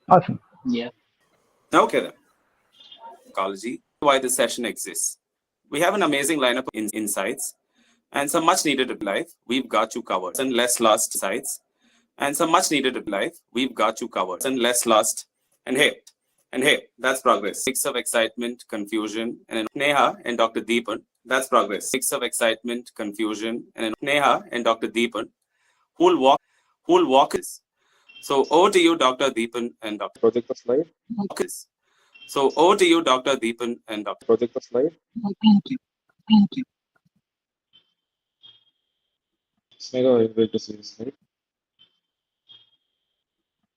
Awesome. Yeah. Okay then. Pharmacology, why this session exists. We have an amazing lineup of insights and some much needed life. We've got you covered. And less lost sites and some much needed life. We've got you covered. And less lost. And hey, that's progress. Mix of excitement, confusion, and Neha and Dr. Deepan. That's progress. Mix of excitement, confusion, and Neha and Dr. Deepan, who'll walk this. So over to you, Dr. Deepan and Dr. Project the slide. So over to you, Dr. Deepan and Dr. Project the slide. Thank you. Thank you. Snega, I'm ready to see this slide.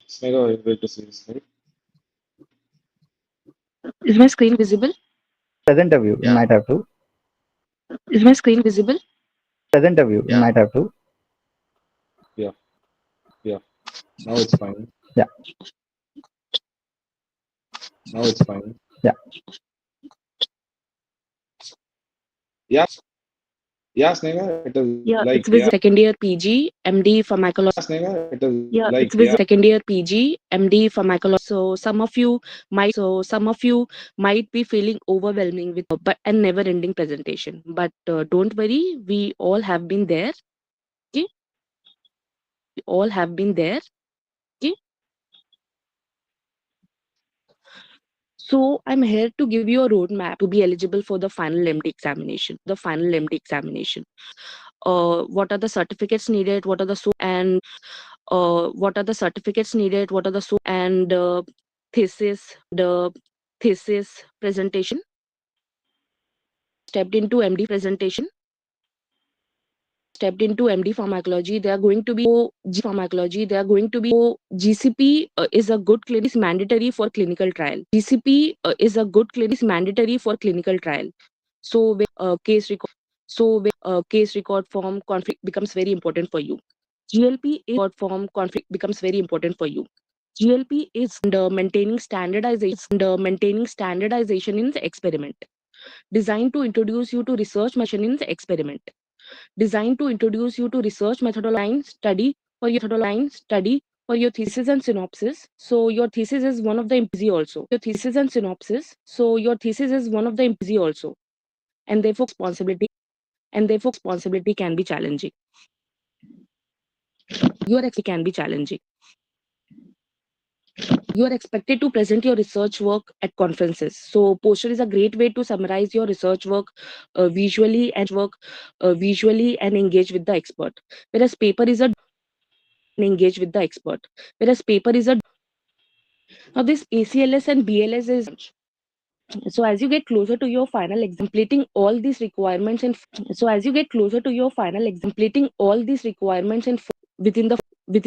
Snega, I'm ready to see this slide. Is my screen visible? Present a view. You might have to. Is my screen visible? Present a view. You might have to. Yeah. Now it's fine. Yeah. Now it's fine. Yeah. Yeah, Snega, it is Yeah, like it's visible. Second year PG, MD Pharmacology. Snega, it is Yeah, like it's visible. Second year PG, MD Pharmacology. So some of you might be feeling overwhelming with but a never-ending presentation. But don't worry, we all have been there. Okay, we all have been there. Okay. So I'm here to give you a roadmap to be eligible for the final MD examination. What are the certificates needed? What are the what are the certificates needed? What are the thesis presentation? Stepped into MD presentation. Stepped into MD pharmacology. They are going to be pharmacology. They are going to be GCP is a good clinic mandatory for clinical trial. GCP is a good clinic mandatory for clinical trial. So case record form conflict becomes very important for you. GLP record form conflict becomes very important for you. GLP is maintaining standardization in the experiment. Designed to introduce you to research machine in the experiment. Designed to introduce you to research methodology study for your thesis and synopsis. So your thesis is one of the easy also. Your thesis and synopsis. So your thesis is one of the easy also, and therefore responsibility can be challenging. You are expected to present your research work at conferences. So poster is a great way to summarize your research work visually and engage with the expert. Whereas paper is a now this ACLS and BLS is so as you get closer to your final exam, completing all these requirements and within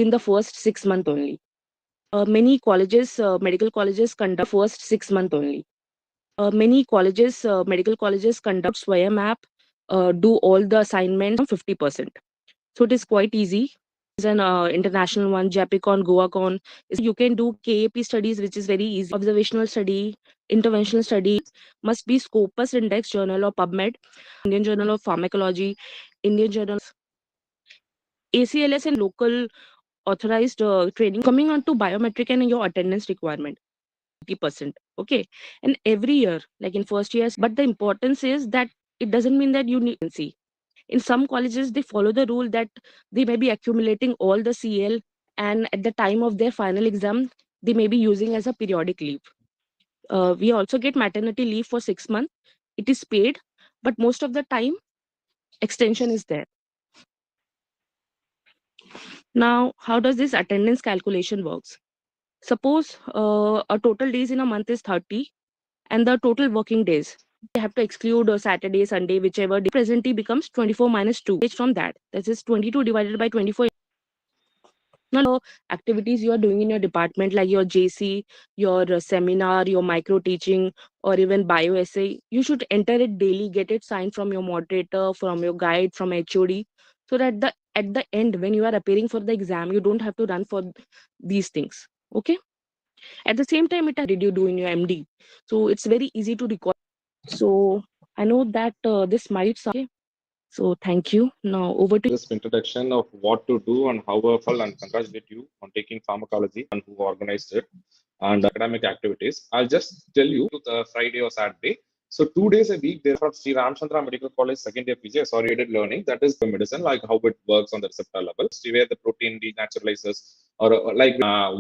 the first 6 months only. Many colleges, medical colleges conduct first 6 months only. Many colleges, medical colleges conduct Swayam app, do all the assignments on 50%. So it is quite easy. It's an international one, Japicon, GoaCon. You can do KAP studies, which is very easy. Observational study, interventional study, must be Scopus Index Journal or PubMed, Indian Journal of Pharmacology, Indian Journal, ACLS and local authorized training. Coming on to biometric and your attendance requirement, 50%. Okay, and every year, like in first years, but the importance is that it doesn't mean that you need to see. In some colleges, they follow the rule that they may be accumulating all the CL, and at the time of their final exam, they may be using as a periodic leave. We also get maternity leave for 6 months. It is paid, but most of the time, extension is there. Now, how does this attendance calculation works? Suppose a total days in a month is 30, and the total working days, you have to exclude Saturday, Sunday, whichever day. Presently becomes 24 minus 2. From that is 22 divided by 24. Now, activities you are doing in your department, like your JC, your seminar, your micro teaching, or even bio essay, you should enter it daily, get it signed from your moderator, from your guide, from HOD, so that at the end, when you are appearing for the exam, you don't have to run for these things. Okay. At the same time, did you do in your MD? So it's very easy to record. So I know that this might sound okay. So thank you. Now over to This introduction of what to do and how and congratulate you on taking pharmacology and who organized it and academic activities. I'll just tell you the Friday or Saturday. So 2 days a week, they're from Sri Ramchandra Medical College, second year PG, associated learning. That is the medicine, like how it works on the receptor level, where the protein denaturalizes, or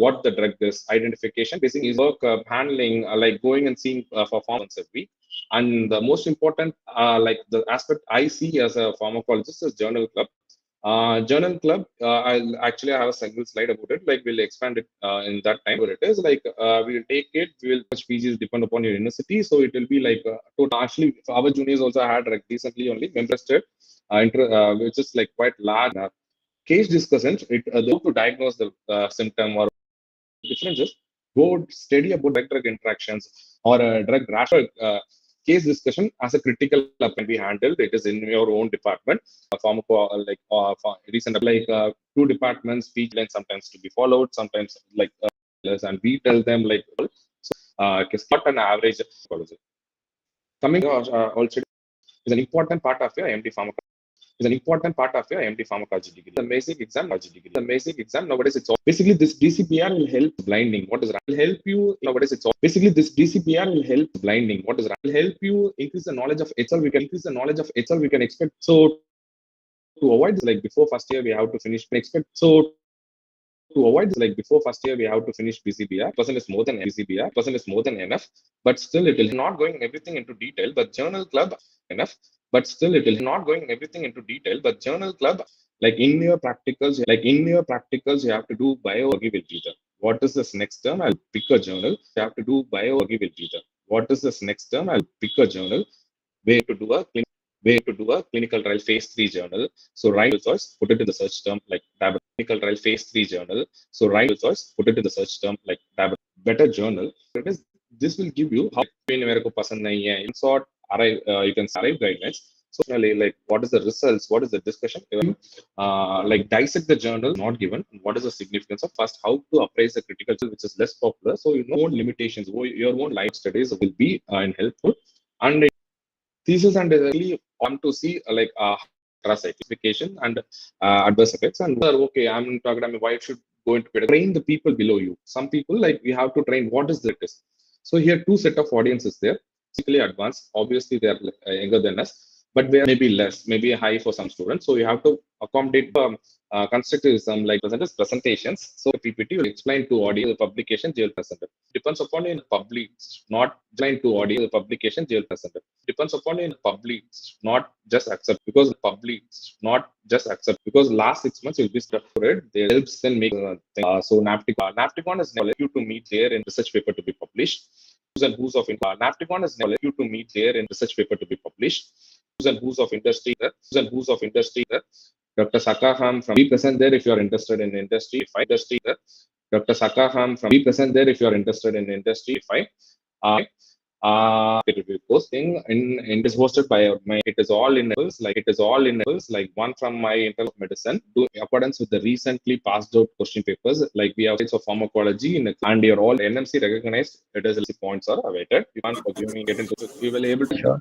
what the drug is, identification, basically is work handling, like going and seeing for once a week. And the most important, like the aspect I see as a pharmacologist is journal club. Journal club, I'll actually have a single slide about it. Like we'll expand it in that time where it is. Like we'll take it. We will which PGs depend upon your university. So it will be like actually our juniors also had like recently only interested, which is like quite large case discussions. It to diagnose the symptom or differences. Go study about drug interactions or drug rational case discussion as a critical can be handled. It is in your own department. Recent like two departments, speech lines sometimes to be followed, sometimes like and we tell them like not an average policy. Coming also is an important part of your MD Pharmacology. Is an important part of your MD Pharmacology degree. The basic exam, the basic exam nowadays it's all basically this DCBR will help blinding. What is will help you nowadays it's all basically this DCBR will help blinding. What is will help you increase the knowledge of itself. We can increase the knowledge of itself. We can expect so to avoid this, like before first year we have to finish expect so to avoid this, like before first year we have to finish BCBR. Person is more than BCBR. Person is more than enough, but still it will not going everything into detail. But journal club enough, but still it will not going everything into detail. But journal club, like in your practicals, you have to do biology will be there. What is this next term? I'll pick a journal. You have to do biology will be there. What is this next term? I'll pick a journal. Where to do a clinical trial phase 3 journal. So write results, put it in the search term like clinical trial phase 3 journal. So write results, put it in the search term like better journal. It is, this will give you how in short arrive you can arrive guidelines. So like what is the results, what is the discussion, like dissect the journal not given, what is the significance of first how to appraise the critical which is less popular. So you know limitations, your own life studies will be helpful. And thesis and really want to see like classification and adverse effects. And okay, I'm talking about why it should go into train the people below you. Some people like we have to train what is the test. So here two set of audiences there. Basically advanced, obviously they are younger than us, but they are maybe less, maybe high for some students. So you have to accommodate constructivism like presentations. So PPT will explain to audience publication, they will present it. Depends upon in public, not explain to audience publication, they will present it. Depends upon in public, not just accept because public, not just accept because last 6 months you'll be structured. They helps then make so Napticon is never you to meet there in research paper to be published. Who's and who's of Napticon is never you to meet there in research paper to be published. Who's and who's of industry there. Who's and who's of industry there. Dr. Sakaham from be present there if you are interested in industry. If I industry there. Dr. Sakaham from be present there if you are interested in industry. If I it will be posting in it is hosted by my it is all in levels like one from my internal medicine to accordance with the recently passed out question papers. Like we have of pharmacology in and you're all NMC recognized. It is points are awaited. You can't forgive me get into we will able to Sure.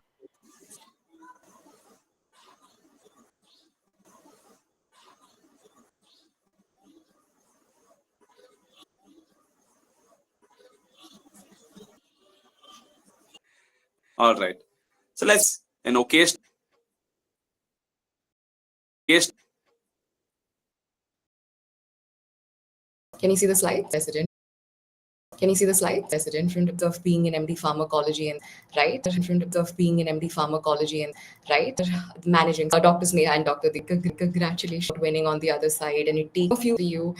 All right. So let's an occasion. Can you see the slide, President? Can you see the slide, President? In front of being in MD Pharmacology and right, in front of being in MD Pharmacology and right, managing Dr. Sneha and Dr. Deep, congratulations winning on the other side, and it takes a few you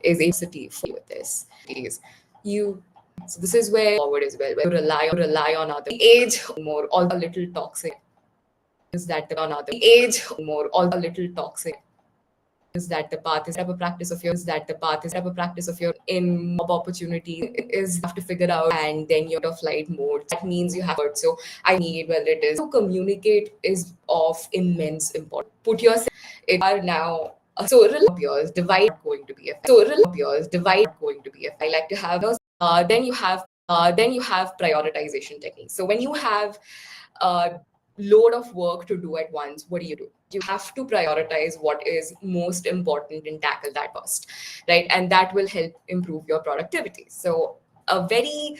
is a city for you with this. Is you. So this is where forward as well, where you rely on other age more, all a little toxic. Is that on other age more, all a little toxic. Is that the path is a practice of yours, that the path is a practice of your in mob opportunity is you have to figure out, and then you're out of flight mode. That means you have so I need whether it is to communicate is of immense importance. Put yourself it are now so yours divide going to be a so yours divide going to be a I like to have those then you have prioritization techniques. So when you have load of work to do at once, what do? You have to prioritize what is most important and tackle that first, right? And that will help improve your productivity. So a very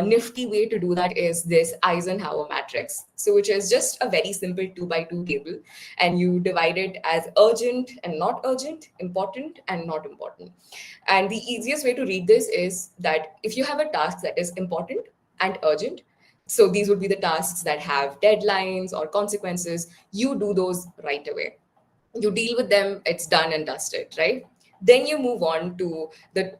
nifty way to do that is this Eisenhower matrix. So which is just a very simple 2x2 table, and you divide it as urgent and not urgent, important and not important. And the easiest way to read this is that if you have a task that is important and urgent, so these would be the tasks that have deadlines or consequences, you do those right away. You deal with them, it's done and dusted, right? Then you move on to the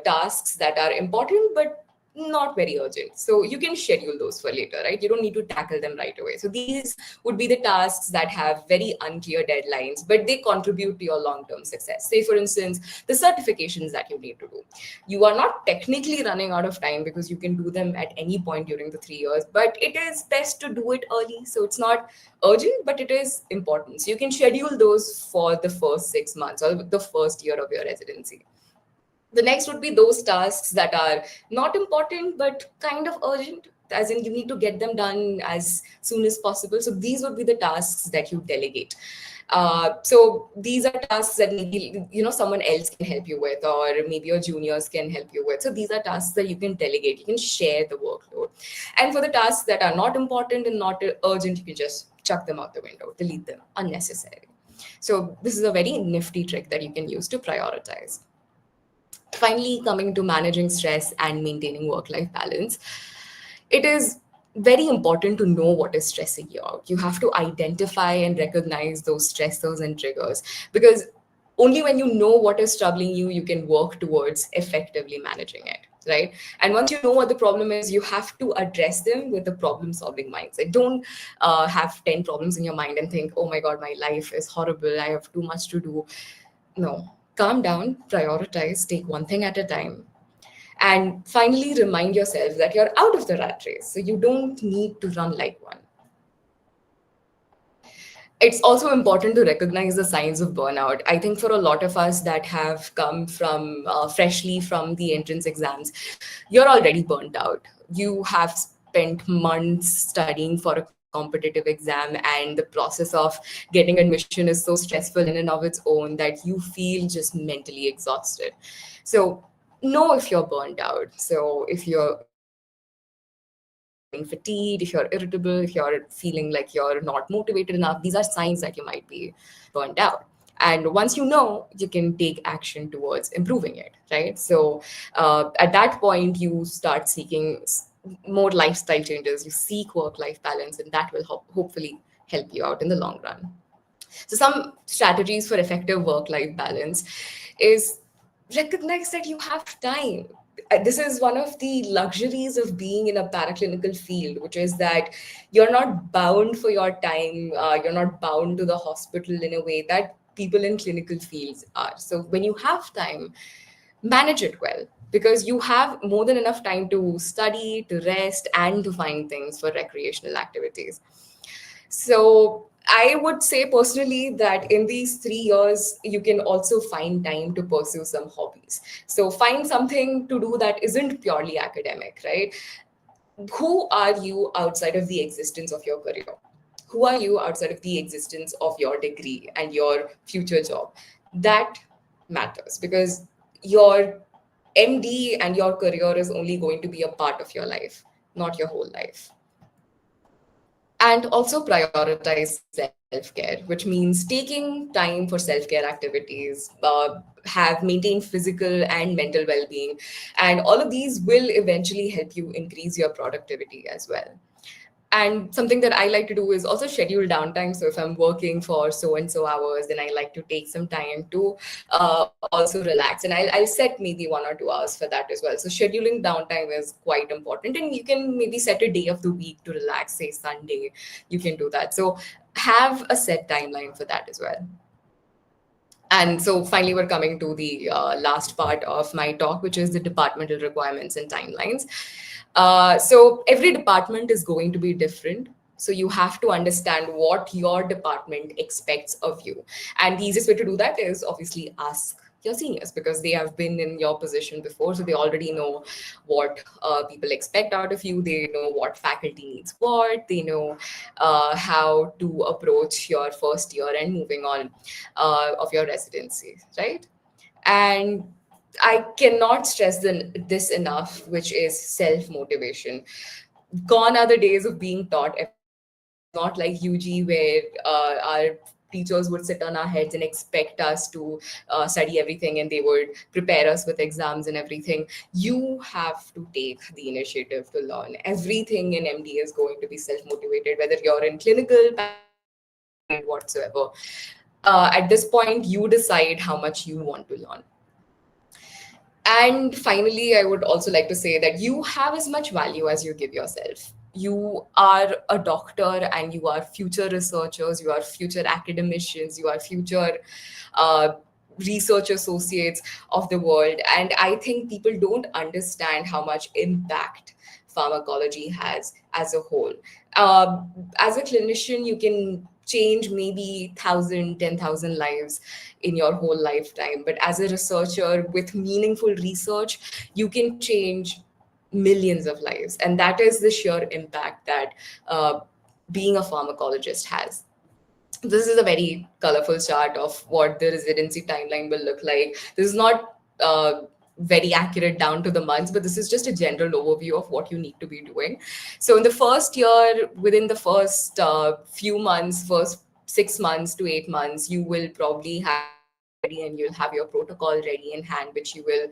tasks that are important but not very urgent. So you can schedule those for later, right? You don't need to tackle them right away. So these would be the tasks that have very unclear deadlines, but they contribute to your long-term success. Say, for instance, the certifications that you need to do. You are not technically running out of time because you can do them at any point during the 3 years, but it is best to do it early. So it's not urgent, but it is important. So you can schedule those for the first 6 months or the first year of your residency. The next would be those tasks that are not important, but kind of urgent, as in you need to get them done as soon as possible. So these would be the tasks that you delegate. So these are tasks that maybe, someone else can help you with, or maybe your juniors can help you with. So these are tasks that you can delegate. You can share the workload. And for the tasks that are not important and not urgent, you can just chuck them out the window, delete them, unnecessary. So this is a very nifty trick that you can use to prioritize. Finally, coming to managing stress and maintaining work-life balance, it is very important to know what is stressing you out. You have to identify and recognize those stressors and triggers, because only when you know what is troubling you, you can work towards effectively managing it, right? And once you know what the problem is, you have to address them with a problem-solving mindset. Don't have 10 problems in your mind and think, oh my God, my life is horrible, I have too much to do. No. Calm down, prioritize, take one thing at a time. And finally, remind yourself that you're out of the rat race, so you don't need to run like one. It's also important to recognize the signs of burnout. I think for a lot of us that have come from freshly from the entrance exams, you're already burnt out. You have spent months studying for a competitive exam, and the process of getting admission is so stressful in and of its own that you feel just mentally exhausted. So know if you're burnt out. So if you're fatigued, if you're irritable, if you're feeling like you're not motivated enough, these are signs that you might be burnt out. And once you know, you can take action towards improving it, right? So at that point, you start seeking more lifestyle changes, you seek work-life balance, and that will hopefully help you out in the long run. So some strategies for effective work-life balance is recognize that you have time. This is one of the luxuries of being in a paraclinical field, which is that you're not bound for your time. You're not bound to the hospital in a way that people in clinical fields are. So when you have time, manage it well, because you have more than enough time to study, to rest, and to find things for recreational activities. So I would say personally that in these 3 years, you can also find time to pursue some hobbies. So find something to do that isn't purely academic, right? Who are you outside of the existence of your career? Who are you outside of the existence of your degree and your future job? That matters, because your MD and your career is only going to be a part of your life, not your whole life. And also prioritize self-care, which means taking time for self-care activities, have maintained physical and mental well-being. And all of these will eventually help you increase your productivity as well. And something that I like to do is also schedule downtime. So if I'm working for so-and-so hours, then I like to take some time to also relax. And I'll set maybe 1 or 2 hours for that as well. So scheduling downtime is quite important. And you can maybe set a day of the week to relax, say Sunday, you can do that. So have a set timeline for that as well. And so finally, we're coming to the last part of my talk, which is the departmental requirements and timelines. So every department is going to be different. So you have to understand what your department expects of you. And the easiest way to do that is obviously ask your seniors, because they have been in your position before, so they already know what people expect out of you. They know what faculty needs what. They know how to approach your first year and moving on of your residency, right? And I cannot stress this enough, which is self-motivation. Gone are the days of being taught. Not like UG, where our teachers would sit on our heads and expect us to study everything, and they would prepare us with exams and everything. You have to take the initiative to learn. Everything in MD is going to be self-motivated, whether you're in clinical, whatsoever. At this point, you decide how much you want to learn. And finally, I would also like to say that you have as much value as you give yourself. You are a doctor and you are future researchers, you are future academicians, you are future research associates of the world. And I think people don't understand how much impact pharmacology has as a whole. As a clinician, you can change maybe 1,000, 10,000 lives in your whole lifetime. But as a researcher with meaningful research, you can change millions of lives. And that is the sheer impact that being a pharmacologist has. This is a very colorful chart of what the residency timeline will look like. This is not very accurate down to the months, but this is just a general overview of what you need to be doing. So in the first year, within the first few months, first 6 months to 8 months, you will probably have and you'll have your protocol ready in hand, which you will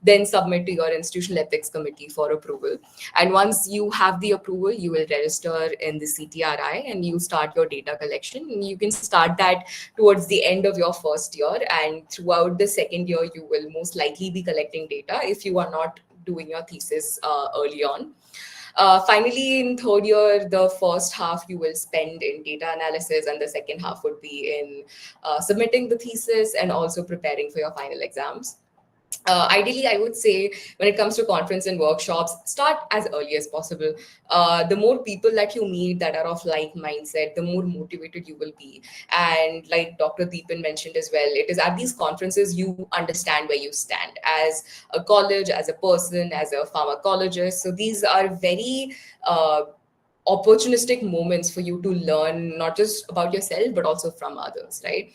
then submit to your institutional ethics committee for approval. And once you have the approval, you will register in the CTRI and you start your data collection. And you can start that towards the end of your first year, and throughout the second year, you will most likely be collecting data if you are not doing your thesis early on. Finally, in third year, the first half you will spend in data analysis, and the second half would be in submitting the thesis and also preparing for your final exams. Ideally, I would say when it comes to conference and workshops, start as early as possible. The more people that you meet that are of like mindset, the more motivated you will be. And like Dr. Deepan mentioned as well, it is at these conferences you understand where you stand as a college, as a person, as a pharmacologist. So these are very opportunistic moments for you to learn not just about yourself, but also from others, right?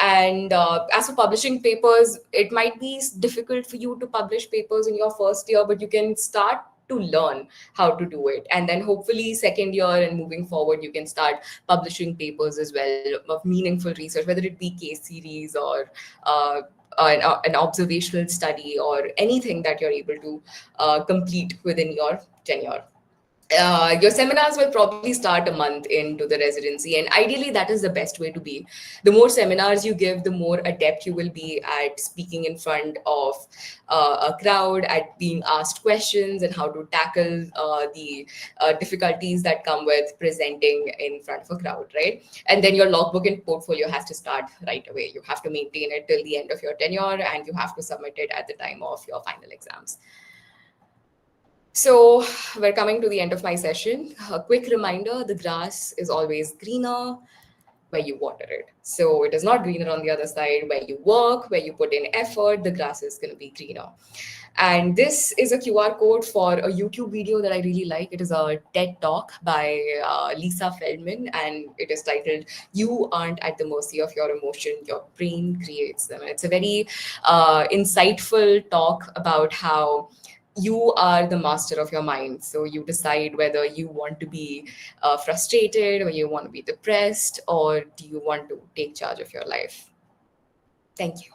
And as for publishing papers, it might be difficult for you to publish papers in your first year, but you can start to learn how to do it. And then hopefully second year and moving forward, you can start publishing papers as well of meaningful research, whether it be case series or an observational study or anything that you're able to complete within your tenure. Your seminars will probably start a month into the residency, and ideally that is the best way to be. The more seminars you give, the more adept you will be at speaking in front of a crowd, at being asked questions and how to tackle the difficulties that come with presenting in front of a crowd, right? And then your logbook and portfolio has to start right away. You have to maintain it till the end of your tenure, and you have to submit it at the time of your final exams. So we're coming to the end of my session. A quick reminder, the grass is always greener where you water it. So it is not greener on the other side. Where you work, where you put in effort, the grass is going to be greener. And this is a QR code for a YouTube video that I really like. It is a TED Talk by Lisa Feldman, and it is titled, "You Aren't at the Mercy of Your Emotion, Your Brain Creates Them." And it's a very insightful talk about how you are the master of your mind. So you decide whether you want to be frustrated, or you want to be depressed, or do you want to take charge of your life. Thank you.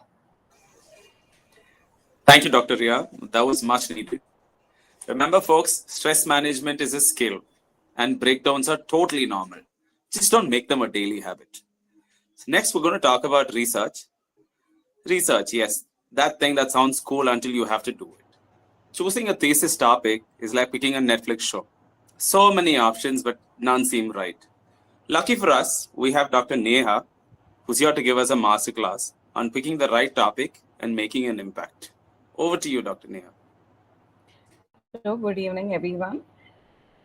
Thank you, Dr. Ria. That was much needed. Remember, folks, stress management is a skill, and breakdowns are totally normal. Just don't make them a daily habit. So next, we're going to talk about research. Research, yes, that thing that sounds cool until you have to do it. Choosing a thesis topic is like picking a Netflix show. So many options, but none seem right. Lucky for us, we have Dr. Neha, who's here to give us a masterclass on picking the right topic and making an impact. Over to you, Dr. Neha. Hello, good evening, everyone.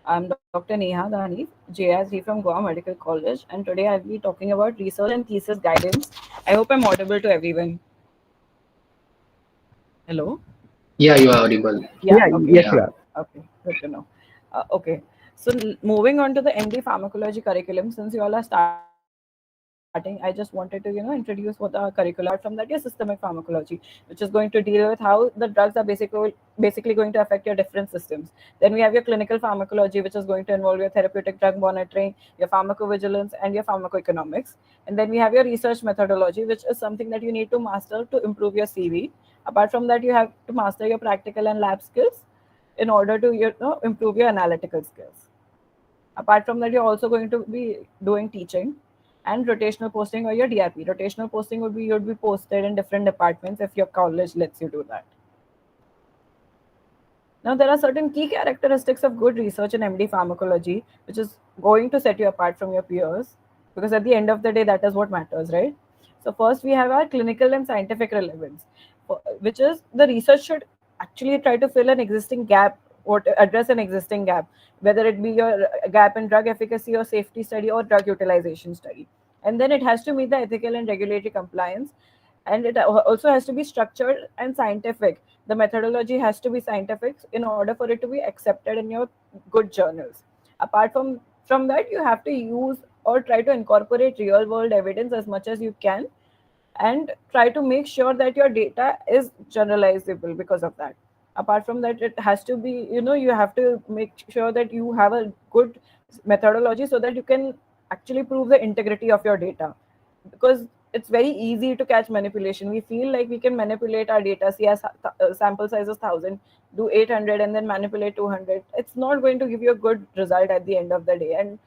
I'm Dr. Neha Dani, JSD from Goa Medical College, and today I'll be talking about research and thesis guidance. I hope I'm audible to everyone. Hello? Yeah, you are audible. Yeah, Yeah, okay. yes, Yeah. you are. Okay, good to know. Okay, so moving on to the MD Pharmacology curriculum, since you all are starting, I just wanted to, introduce what the curriculum. Apart from that, your systemic pharmacology, which is going to deal with how the drugs are basically going to affect your different systems. Then we have your clinical pharmacology, which is going to involve your therapeutic drug monitoring, your pharmacovigilance, and your pharmacoeconomics. And then we have your research methodology, which is something that you need to master to improve your CV. Apart from that, you have to master your practical and lab skills in order to improve your analytical skills. Apart from that, you're also going to be doing teaching and rotational posting or your DRP. Rotational posting would be you'd be posted in different departments if your college lets you do that. Now, there are certain key characteristics of good research in MD pharmacology, which is going to set you apart from your peers, because at the end of the day, that is what matters, right? So, first, we have our clinical and scientific relevance, which is the research should actually try to fill an existing gap or to address an existing gap, whether it be your gap in drug efficacy or safety study or drug utilization study. And then it has to meet the ethical and regulatory compliance, and it also has to be structured and scientific. The methodology has to be scientific in order for it to be accepted in your good journals. Apart from that, you have to use or try to incorporate real world evidence as much as you can, and try to make sure that your data is generalizable because of that. Apart from that, it has to be, you have to make sure that you have a good methodology so that you can actually prove the integrity of your data, because it's very easy to catch manipulation. We feel like we can manipulate our data, see as sample size is 1000, do 800 and then manipulate 200. It's not going to give you a good result at the end of the day, and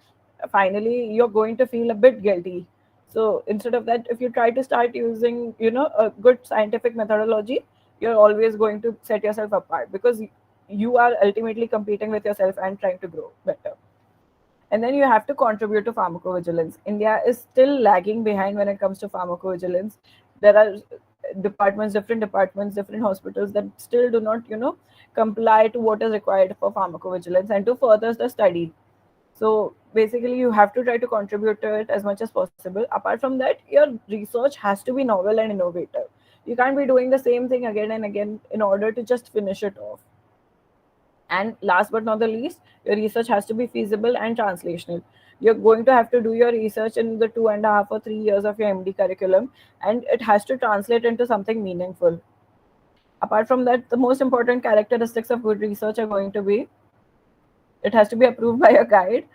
finally you're going to feel a bit guilty. So instead of that, if you try to start using a good scientific methodology, you're always going to set yourself apart, because you are ultimately competing with yourself and trying to grow better. And then you have to contribute to pharmacovigilance. India is still lagging behind when it comes to pharmacovigilance. There are different departments, different hospitals that still do not comply to what is required for pharmacovigilance and to further the study. So basically, you have to try to contribute to it as much as possible. Apart from that, your research has to be novel and innovative. You can't be doing the same thing again and again in order to just finish it off. And last but not the least, your research has to be feasible and translational. You're going to have to do your research in the 2.5 or 3 years of your MD curriculum, and it has to translate into something meaningful. Apart from that, the most important characteristics of good research are going to be, it has to be approved by a guide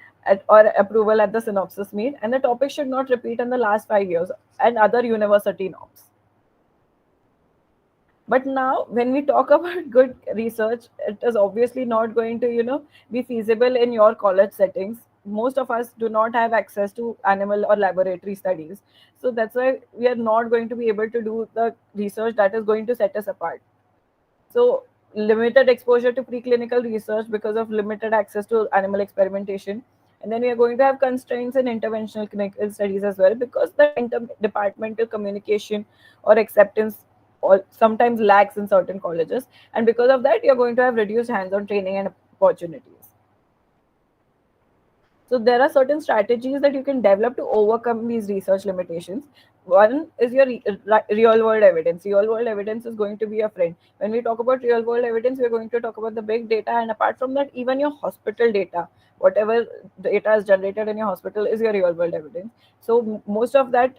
or approval at the synopsis meet, and the topic should not repeat in the last 5 years and other university norms. But now when we talk about good research, it is obviously not going to be feasible in your college settings. Most of us do not have access to animal or laboratory studies, so that's why we are not going to be able to do the research that is going to set us apart. So limited exposure to preclinical research because of limited access to animal experimentation. And then we are going to have constraints in interventional clinical studies as well, because the interdepartmental communication or acceptance sometimes lacks in certain colleges. And because of that, you're going to have reduced hands-on training and opportunities. So there are certain strategies that you can develop to overcome these research limitations. One is your real world evidence. Real world evidence is going to be a friend. When we talk about real world evidence, we're going to talk about the big data, and apart from that, even your hospital data, whatever data is generated in your hospital is your real world evidence. So most of that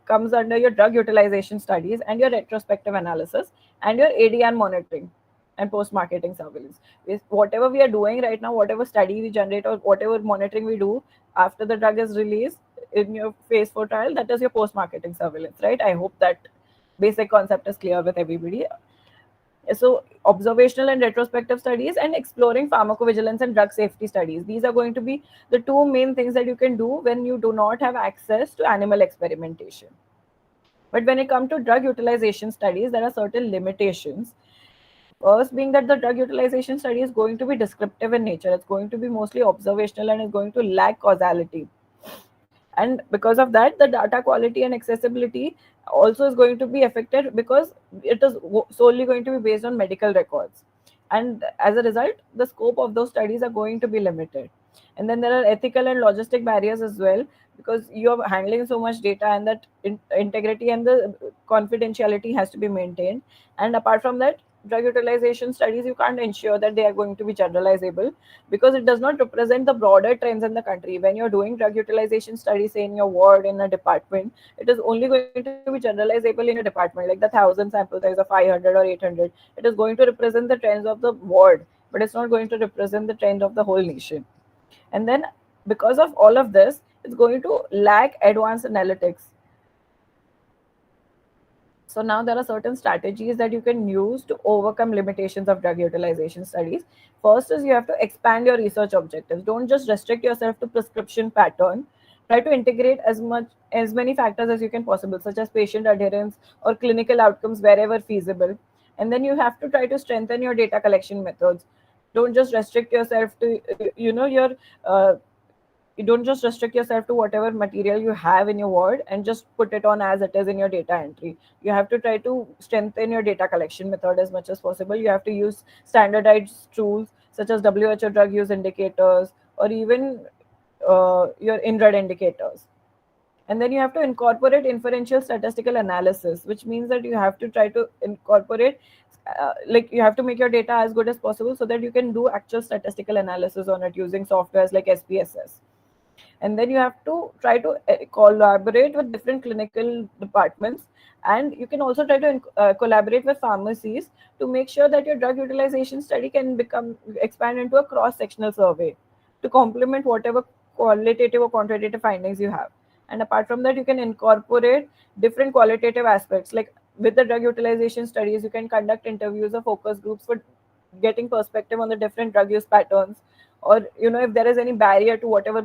comes under your drug utilization studies and your retrospective analysis and your ADN monitoring and post-marketing surveillance. Whatever we are doing right now, whatever study we generate or whatever monitoring we do after the drug is released in your phase 4 trial, that is your post-marketing surveillance, right? I hope that basic concept is clear with everybody. So observational and retrospective studies and exploring pharmacovigilance and drug safety studies. These are going to be the two main things that you can do when you do not have access to animal experimentation. But when it comes to drug utilization studies, there are certain limitations. First, being that the drug utilization study is going to be descriptive in nature, it's going to be mostly observational and is going to lack causality. And because of that, the data quality and accessibility also is going to be affected, because it is solely going to be based on medical records. And as a result, the scope of those studies are going to be limited. And then there are ethical and logistic barriers as well, because you're handling so much data, and that integrity and the confidentiality has to be maintained. And apart from that, drug utilization studies, you can't ensure that they are going to be generalizable, because it does not represent the broader trends in the country. When you're doing drug utilization studies, say in your ward, in a department, it is only going to be generalizable in your department, like the 1,000 sample size or 500 or 800. It is going to represent the trends of the ward, but it's not going to represent the trend of the whole nation. And then because of all of this, it's going to lack advanced analytics. So now there are certain strategies that you can use to overcome limitations of drug utilization studies. First is you have to expand your research objectives. Don't just restrict yourself to prescription pattern. Try to integrate as many factors as you can possible, such as patient adherence or clinical outcomes wherever feasible. And then you have to try to strengthen your data collection methods. Don't just restrict yourself to you don't just restrict yourself to whatever material you have in your word and just put it on as it is in your data entry. You have to try to strengthen your data collection method as much as possible. You have to use standardized tools such as WHO drug use indicators, or even your INRAD indicators. And then you have to incorporate inferential statistical analysis, which means that you have to try to incorporate like you have to make your data as good as possible so that you can do actual statistical analysis on it using softwares like SPSS. And then you have to try to collaborate with different clinical departments, and you can also try to collaborate with pharmacies to make sure that your drug utilization study can expand into a cross-sectional survey to complement whatever qualitative or quantitative findings you have. And apart from that, you can incorporate different qualitative aspects. Like with the drug utilization studies, you can conduct interviews or focus groups for getting perspective on the different drug use patterns, or if there is any barrier to whatever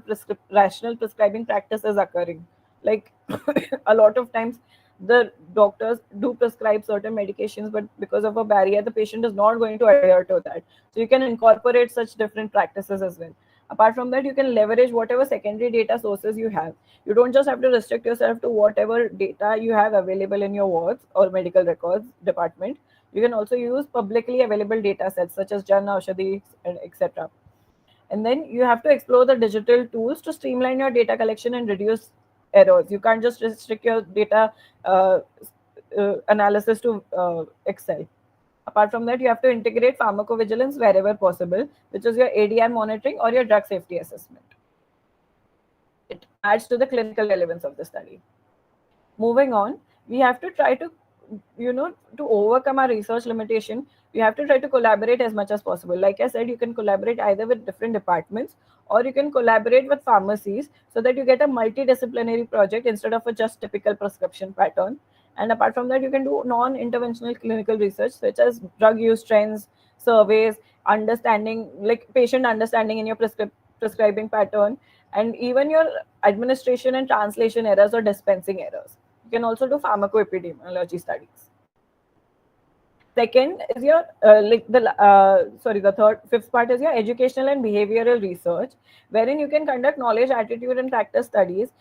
rational prescribing practice is occurring. Like a lot of times the doctors do prescribe certain medications, but because of a barrier, the patient is not going to adhere to that. So you can incorporate such different practices as well. Apart from that, you can leverage whatever secondary data sources you have. You don't just have to restrict yourself to whatever data you have available in your wards or medical records department. You can also use publicly available data sets such as Jan Aushadhi, etc. And then you have to explore the digital tools to streamline your data collection and reduce errors. You can't just restrict your data analysis to Excel. Apart from that, you have to integrate pharmacovigilance wherever possible, which is your ADI monitoring or your drug safety assessment. It adds to the clinical relevance of the study. Moving on, we have to try to to overcome our research limitation, we have to try to collaborate as much as possible. Like I said, you can collaborate either with different departments, or you can collaborate with pharmacies so that you get a multidisciplinary project instead of a just typical prescription pattern. And apart from that, you can do non-interventional clinical research such as drug use trends, surveys, understanding, like patient understanding in your prescribing pattern, and even your administration and translation errors or dispensing errors. You can also do pharmacoepidemiology studies. Second is your fifth part is your educational and behavioral research, wherein you can conduct knowledge, attitude, and practice studies.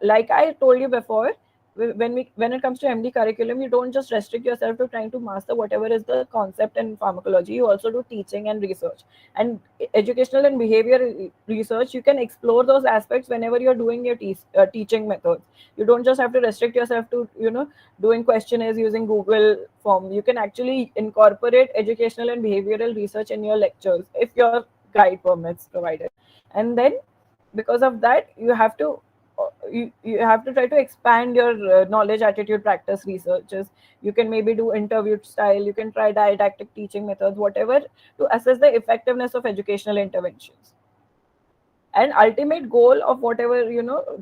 Like I told you before, when it comes to MD curriculum, you don't just restrict yourself to trying to master whatever is the concept in pharmacology. You also do teaching and research. And educational and behavior research, you can explore those aspects whenever you're doing your teaching methods. You don't just have to restrict yourself to doing questionnaires using Google form. You can actually incorporate educational and behavioral research in your lectures if your guide permits provided. And then because of that, you have to try to expand your knowledge, attitude, practice researches. You can maybe do interview style, you can try didactic teaching methods, whatever, to assess the effectiveness of educational interventions. And ultimate goal of whatever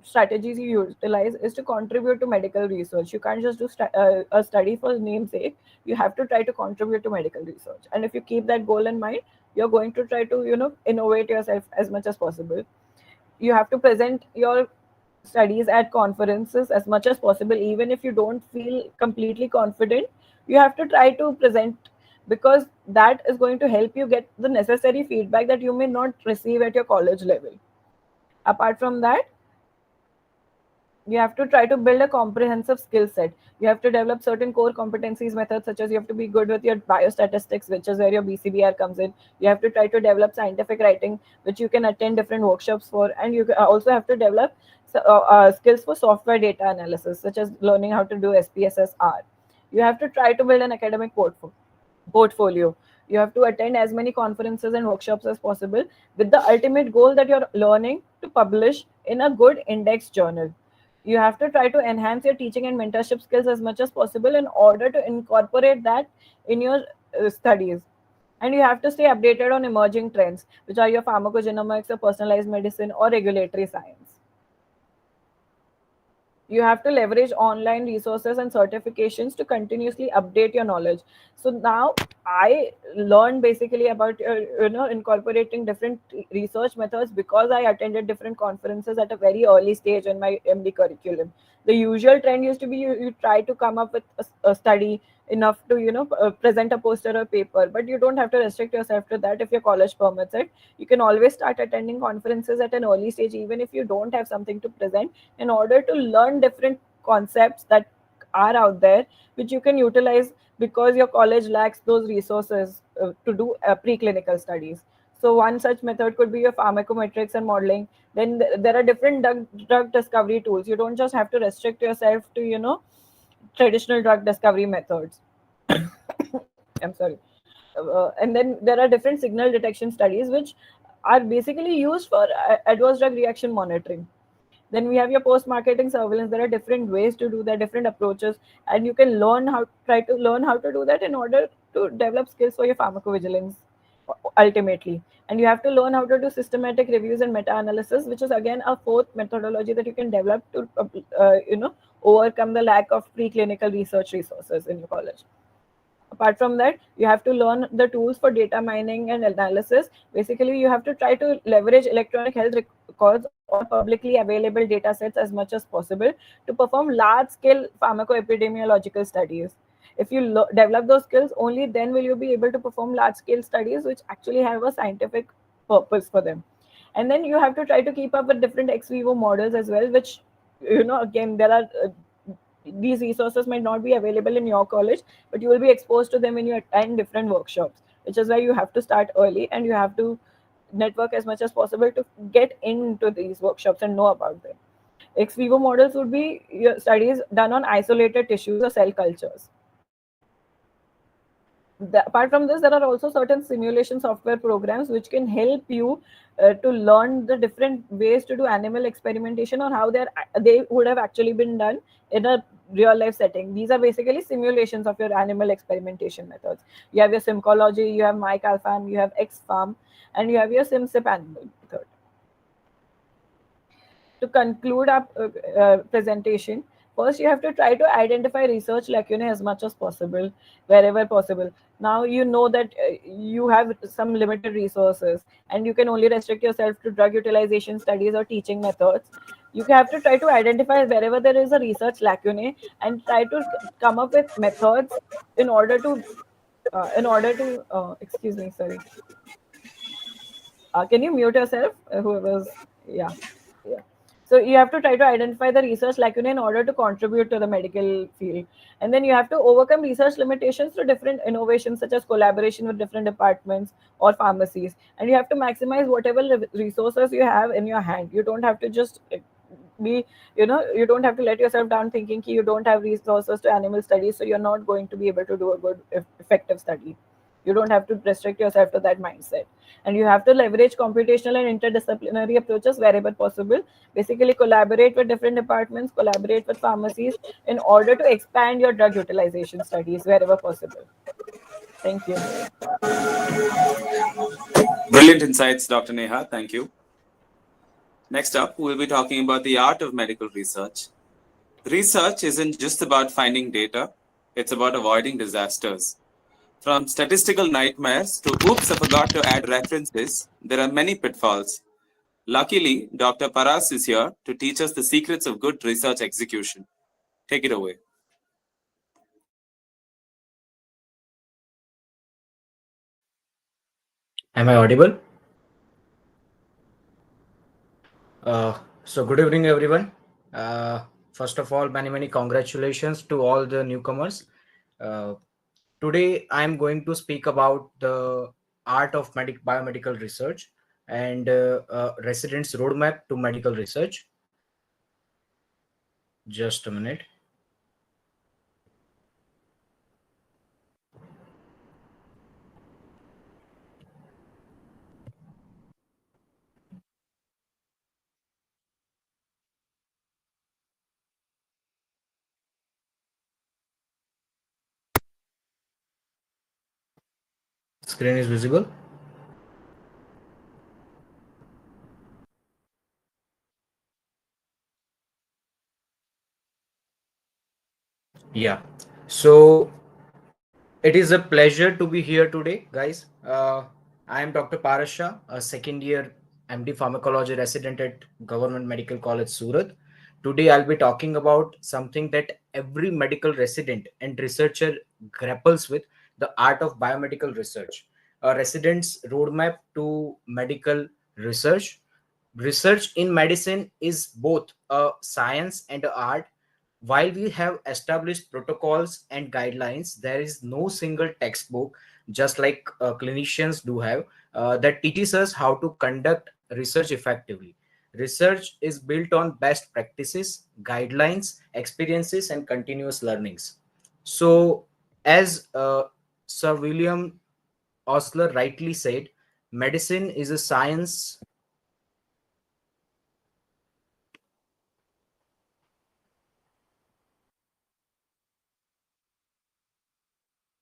strategies you utilize is to contribute to medical research. You can't just do a study for namesake. You have to try to contribute to medical research, and if you keep that goal in mind, you're going to try to innovate yourself as much as possible. You have to present your studies at conferences as much as possible. Even if you don't feel completely confident, you have to try to present, because that is going to help you get the necessary feedback that you may not receive at your college level. Apart from that, you have to try to build a comprehensive skill set. You have to develop certain core competencies methods, such as you have to be good with your biostatistics, which is where your BCBR comes in. You have to try to develop scientific writing, which you can attend different workshops for. And you also have to develop skills for software data analysis, such as learning how to do SPSS-R. You have to try to build an academic portfolio. You have to attend as many conferences and workshops as possible with the ultimate goal that you're learning to publish in a good index journal. You have to try to enhance your teaching and mentorship skills as much as possible in order to incorporate that in your studies. And you have to stay updated on emerging trends, which are your pharmacogenomics, or personalized medicine, or regulatory science. You have to leverage online resources and certifications to continuously update your knowledge. So now I learned basically about incorporating different research methods because I attended different conferences at a very early stage in my MD curriculum. The usual trend used to be you try to come up with a study enough to present a poster or paper, but you don't have to restrict yourself to that if your college permits it. You can always start attending conferences at an early stage even if you don't have something to present, in order to learn different concepts that are out there which you can utilize because your college lacks those resources to do preclinical studies. So one such method could be your pharmacometrics and modeling. Then there are different drug discovery tools. You don't just have to restrict yourself to traditional drug discovery methods. I'm sorry. And then there are different signal detection studies which are basically used for adverse drug reaction monitoring. Then we have your post-marketing surveillance. There are different ways to do that, different approaches, and you can try to learn how to do that in order to develop skills for your pharmacovigilance ultimately. And you have to learn how to do systematic reviews and meta-analysis, which is again a fourth methodology that you can develop to overcome the lack of preclinical research resources in your college. Apart from that, you have to learn the tools for data mining and analysis. Basically, you have to try to leverage electronic health records or publicly available data sets as much as possible to perform large-scale pharmacoepidemiological studies. If you develop those skills, only then will you be able to perform large-scale studies which actually have a scientific purpose for them. And then you have to try to keep up with different ex vivo models as well, which again, there are these resources might not be available in your college, but you will be exposed to them when you attend different workshops, which is why you have to start early and you have to network as much as possible to get into these workshops and know about them. Ex vivo models would be your studies done on isolated tissues or cell cultures. Apart from this, there are also certain simulation software programs which can help you to learn the different ways to do animal experimentation or how they would have actually been done in a real life setting. These are basically simulations of your animal experimentation methods. You have your Simcology, you have MyCalFarm, you have XFarm, and you have your SimSip animal method. To conclude our presentation, first you have to try to identify research lacunae as much as possible, wherever possible. Now you know that you have some limited resources and you can only restrict yourself to drug utilization studies or teaching methods. You have to try to identify wherever there is a research lacunae and try to come up with methods in order to excuse me, sorry. Can you mute yourself? Whoever's, yeah. So you have to try to identify the research lacunae in order to contribute to the medical field. And then you have to overcome research limitations through different innovations such as collaboration with different departments or pharmacies. And you have to maximize whatever resources you have in your hand. You don't have to just you don't have to let yourself down thinking you don't have resources to animal studies, so you're not going to be able to do a good, effective study. You don't have to restrict yourself to that mindset. And you have to leverage computational and interdisciplinary approaches wherever possible. Basically, collaborate with different departments, collaborate with pharmacies in order to expand your drug utilization studies wherever possible. Thank you. Brilliant insights, Dr. Neha. Thank you. Next up, we'll be talking about the art of medical research. Research isn't just about finding data, it's about avoiding disasters. From statistical nightmares to oops, I forgot to add references, there are many pitfalls. Luckily, Dr. Paras is here to teach us the secrets of good research execution. Take it away. Am I audible? So good evening, everyone. First of all, many congratulations to all the newcomers. Today, I'm going to speak about the art of biomedical research and residents' roadmap to medical research. Just a minute. Screen is visible. Yeah. So it is a pleasure to be here today, guys. I am Dr. Parasha, a second year MD Pharmacology resident at Government Medical College, Surat. Today, I'll be talking about something that every medical resident and researcher grapples with, the art of biomedical research, a resident's roadmap to medical research. Research in medicine is both a science and an art. While we have established protocols and guidelines, there is no single textbook, just like clinicians do have, that teaches us how to conduct research effectively. Research is built on best practices, guidelines, experiences, and continuous learnings. So, as Sir William Osler rightly said, medicine is a science.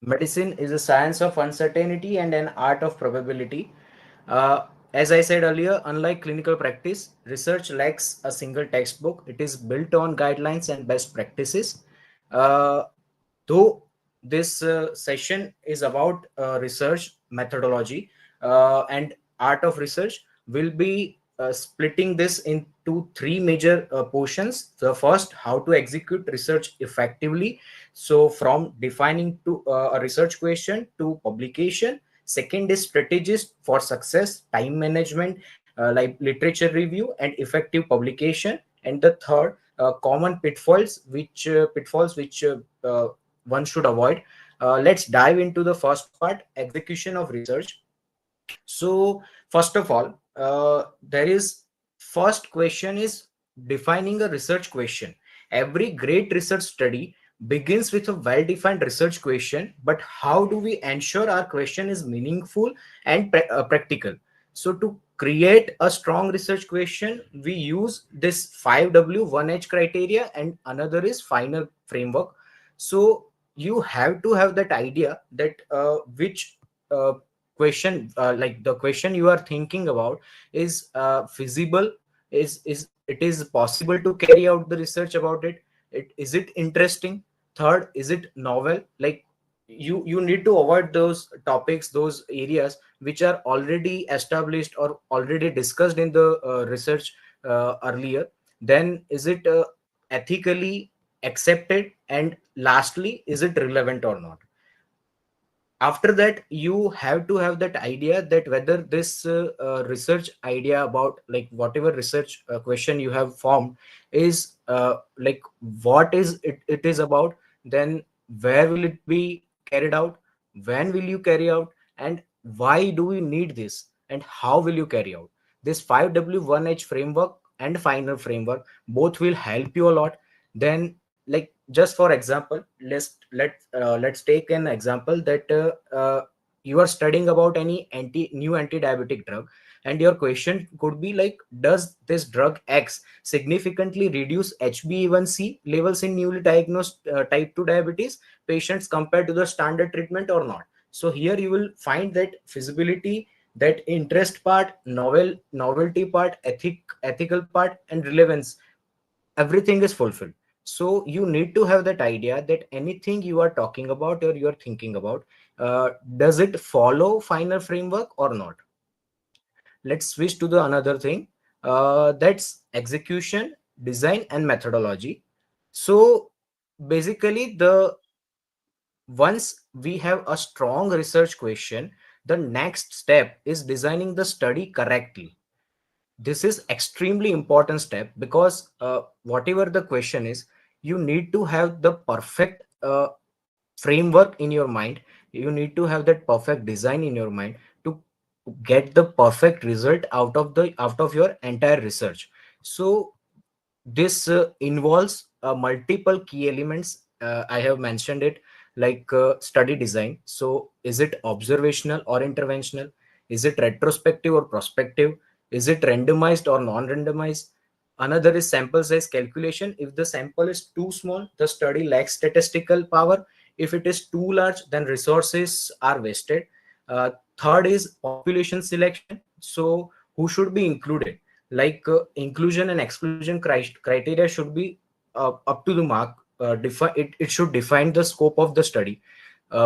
Medicine is a science of uncertainty and an art of probability. As I said earlier, unlike clinical practice, research lacks a single textbook. It is built on guidelines and best practices. Uh, though this session is about research methodology and art of research, we'll be splitting this into three major portions. The first, how to execute research effectively, so from defining to a research question to publication. Second is strategies for success, time management, like literature review and effective publication. And the third, common pitfalls which one should avoid. Let's dive into the first part, execution of research. So first of all, there is first question is defining a research question. Every great research study begins with a well-defined research question, but how do we ensure our question is meaningful and practical? So to create a strong research question, we use this 5W 1H criteria, and another is final framework. So you have to have that idea that which question, like the question you are thinking about is feasible, is it is possible to carry out the research about it, is it interesting. Third, is it novel? Like you need to avoid those topics, those areas which are already established or already discussed in the research earlier. Then is it ethically accepted, and lastly, is it relevant or not? After that, you have to have that idea that whether this research idea about like whatever research question you have formed is like what is it is about, then where will it be carried out, when will you carry out, and why do we need this, and how will you carry out this 5W1H framework and final framework. Both will help you a lot. Then, like, just for example, let's take an example that you are studying about any new anti-diabetic drug, and your question could be like, does this drug X significantly reduce HbA1c levels in newly diagnosed type 2 diabetes patients compared to the standard treatment or not? So here you will find that feasibility, that interest part, novelty part, ethical part, and relevance, everything is fulfilled. So you need to have that idea that anything you are talking about or you are thinking about, does it follow final framework or not? Let's switch to the another thing, that's execution, design, and methodology. So basically, the once we have a strong research question, the next step is designing the study correctly. This is extremely important step because whatever the question is, you need to have the perfect framework in your mind. You need to have that perfect design in your mind to get the perfect result out of your entire research. So this involves multiple key elements. I have mentioned it, like study design. So is it observational or interventional? Is it retrospective or prospective? Is it randomized or non-randomized? Another is sample size calculation. If the sample is too small, the study lacks statistical power. If it is too large, then resources are wasted. Third is population selection. So who should be included? Like inclusion and exclusion criteria should be up to the mark. It should define the scope of the study.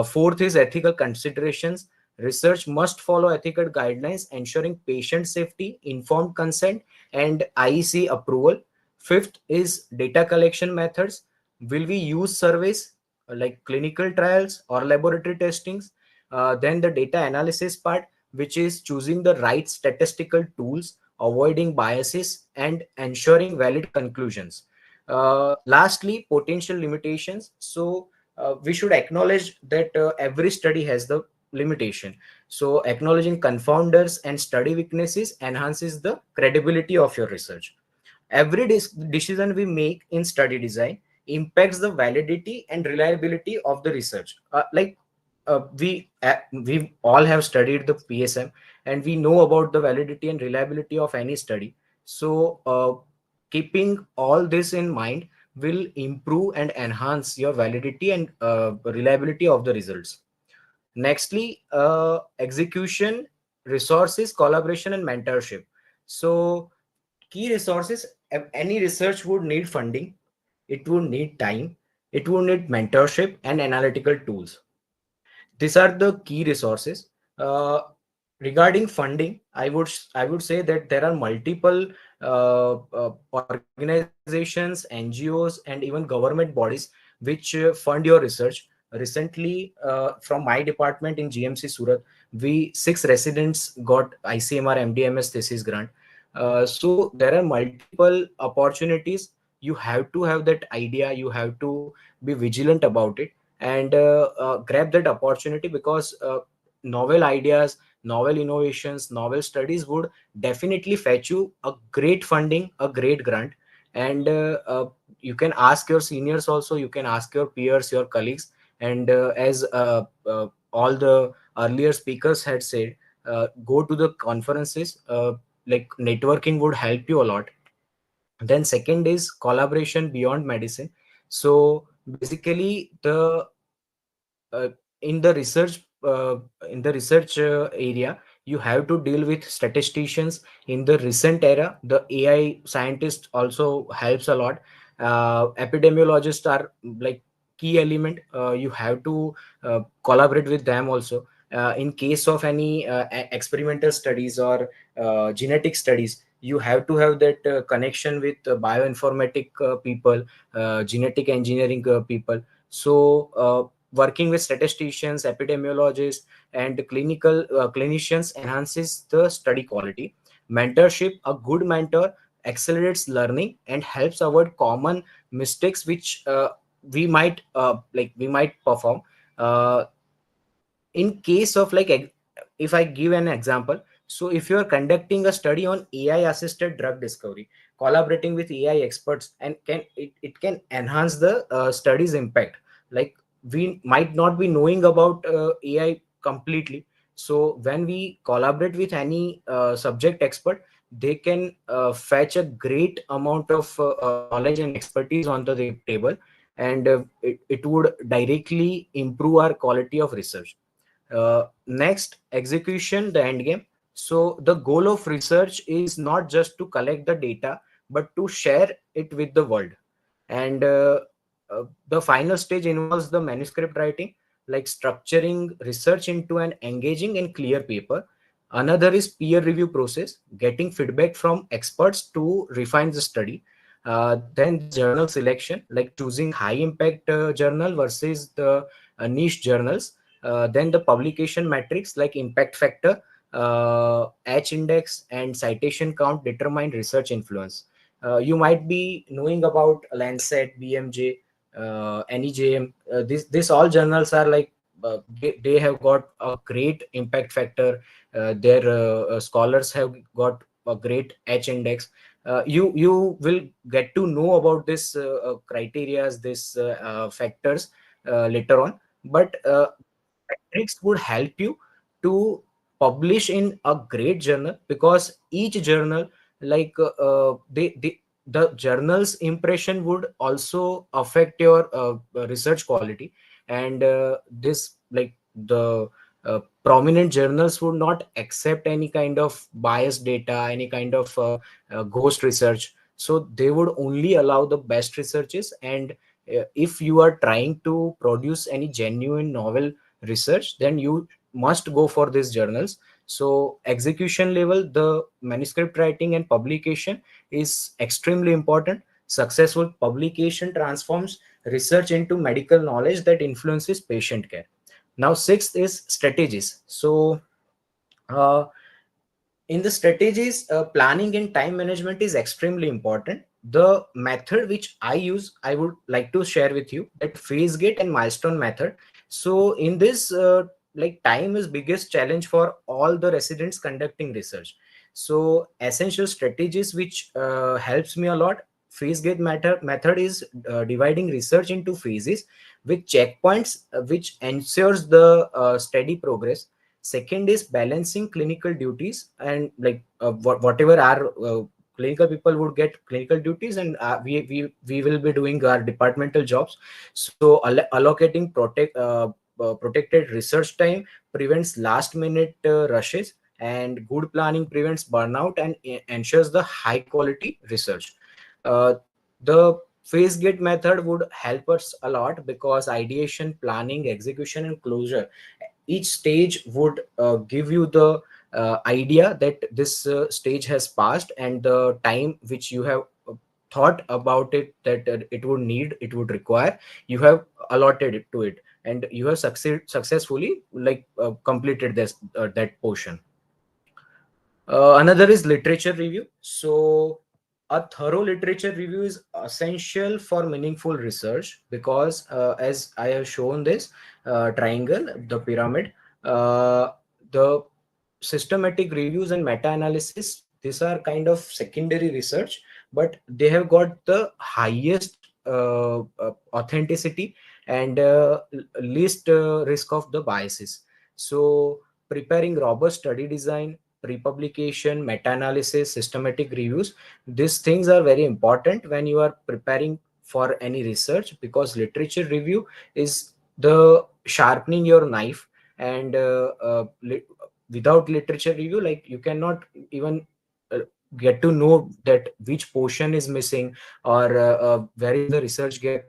Fourth is ethical considerations. Research must follow ethical guidelines, ensuring patient safety, informed consent, and IEC approval. Fifth is data collection methods. Will we use surveys like clinical trials or laboratory testings? Then the data analysis part, which is choosing the right statistical tools, avoiding biases, and ensuring valid conclusions. Lastly, potential limitations. So we should acknowledge that every study has the limitation. So acknowledging confounders and study weaknesses enhances the credibility of your research. Every decision we make in study design impacts the validity and reliability of the research. We all have studied the PSM, and we know about the validity and reliability of any study. So keeping all this in mind will improve and enhance your validity and reliability of the results. Nextly, execution, resources, collaboration, and mentorship. So key resources, any research would need funding, it would need time, it would need mentorship and analytical tools. These are the key resources. uh, Regarding funding, I would say that there are multiple organizations, NGOs, and even government bodies which fund your research. Recently, from my department in GMC Surat, we 6 residents got ICMR MDMS thesis grant. So there are multiple opportunities. You have to have that idea, you have to be vigilant about it, and grab that opportunity, because novel ideas, novel innovations, novel studies would definitely fetch you a great funding, a great grant. And you can ask your seniors also, you can ask your peers, your colleagues. And as all the earlier speakers had said, go to the conferences. Like networking would help you a lot. Then second is collaboration beyond medicine. So basically the uh, in the research area, you have to deal with statisticians. In the recent era, the AI scientist also helps a lot. Epidemiologists are like key element. You have to collaborate with them also. In case of any experimental studies or genetic studies, you have to have that connection with bioinformatic people, genetic engineering people. So working with statisticians, epidemiologists, and clinicians enhances the study quality. Mentorship, a good mentor accelerates learning and helps avoid common mistakes which we might perform. Uh, in case of if I give an example, so if you are conducting a study on AI assisted drug discovery, collaborating with AI experts and it can enhance the study's impact. Like, we might not be knowing about AI completely, so when we collaborate with any subject expert, they can fetch a great amount of knowledge and expertise onto the table, and it would directly improve our quality of research. Next, execution, the end game. So the goal of research is not just to collect the data, but to share it with the world. And the final stage involves the manuscript writing, like structuring research into an engaging and clear paper. Another is peer review process, getting feedback from experts to refine the study. Then the journal selection, like choosing high impact journal versus the niche journals. Then the publication metrics like impact factor, H index, and citation count determine research influence. You might be knowing about Lancet, BMJ, NEJM. This all journals are like they have got a great impact factor. Their scholars have got a great H index. You will get to know about this criterias, this factors later on. But metrics would help you to publish in a great journal, because each journal, like the journal's impression would also affect your research quality. And this, like, the prominent journals would not accept any kind of biased data, any kind of ghost research. So they would only allow the best researches. And if you are trying to produce any genuine novel research, then you must go for these journals. So execution level, the manuscript writing and publication is extremely important. Successful publication transforms research into medical knowledge that influences patient care. Now, sixth is strategies. So uh, in the strategies, planning and time management is extremely important. The method which I use, I would like to share with you, that phase gate and milestone method. So in this, like, time is biggest challenge for all the residents conducting research. So essential strategies which helps me a lot. Phase gate method is dividing research into phases with checkpoints, which ensures the steady progress. Second is balancing clinical duties, and like whatever our clinical people would get clinical duties, and we will be doing our departmental jobs. So allocating protected research time prevents last minute rushes, and good planning prevents burnout and ensures the high quality research. uh, the phase gate method would help us a lot, because ideation, planning, execution, and closure, each stage would give you the idea that this stage has passed, and the time which you have thought about it, that it would require, you have allotted it to it, and you have successfully, like, completed this that portion. Another is literature review. So a thorough literature review is essential for meaningful research, because as I have shown this triangle, the pyramid, uh, the systematic reviews and meta-analysis, these are kind of secondary research, but they have got the highest authenticity and least risk of the biases. So preparing robust study design, pre-publication, meta-analysis, systematic reviews, these things are very important when you are preparing for any research, because literature review is the sharpening your knife. And without literature review, like, you cannot even uh, get to know that which portion is missing, or where is the research gap,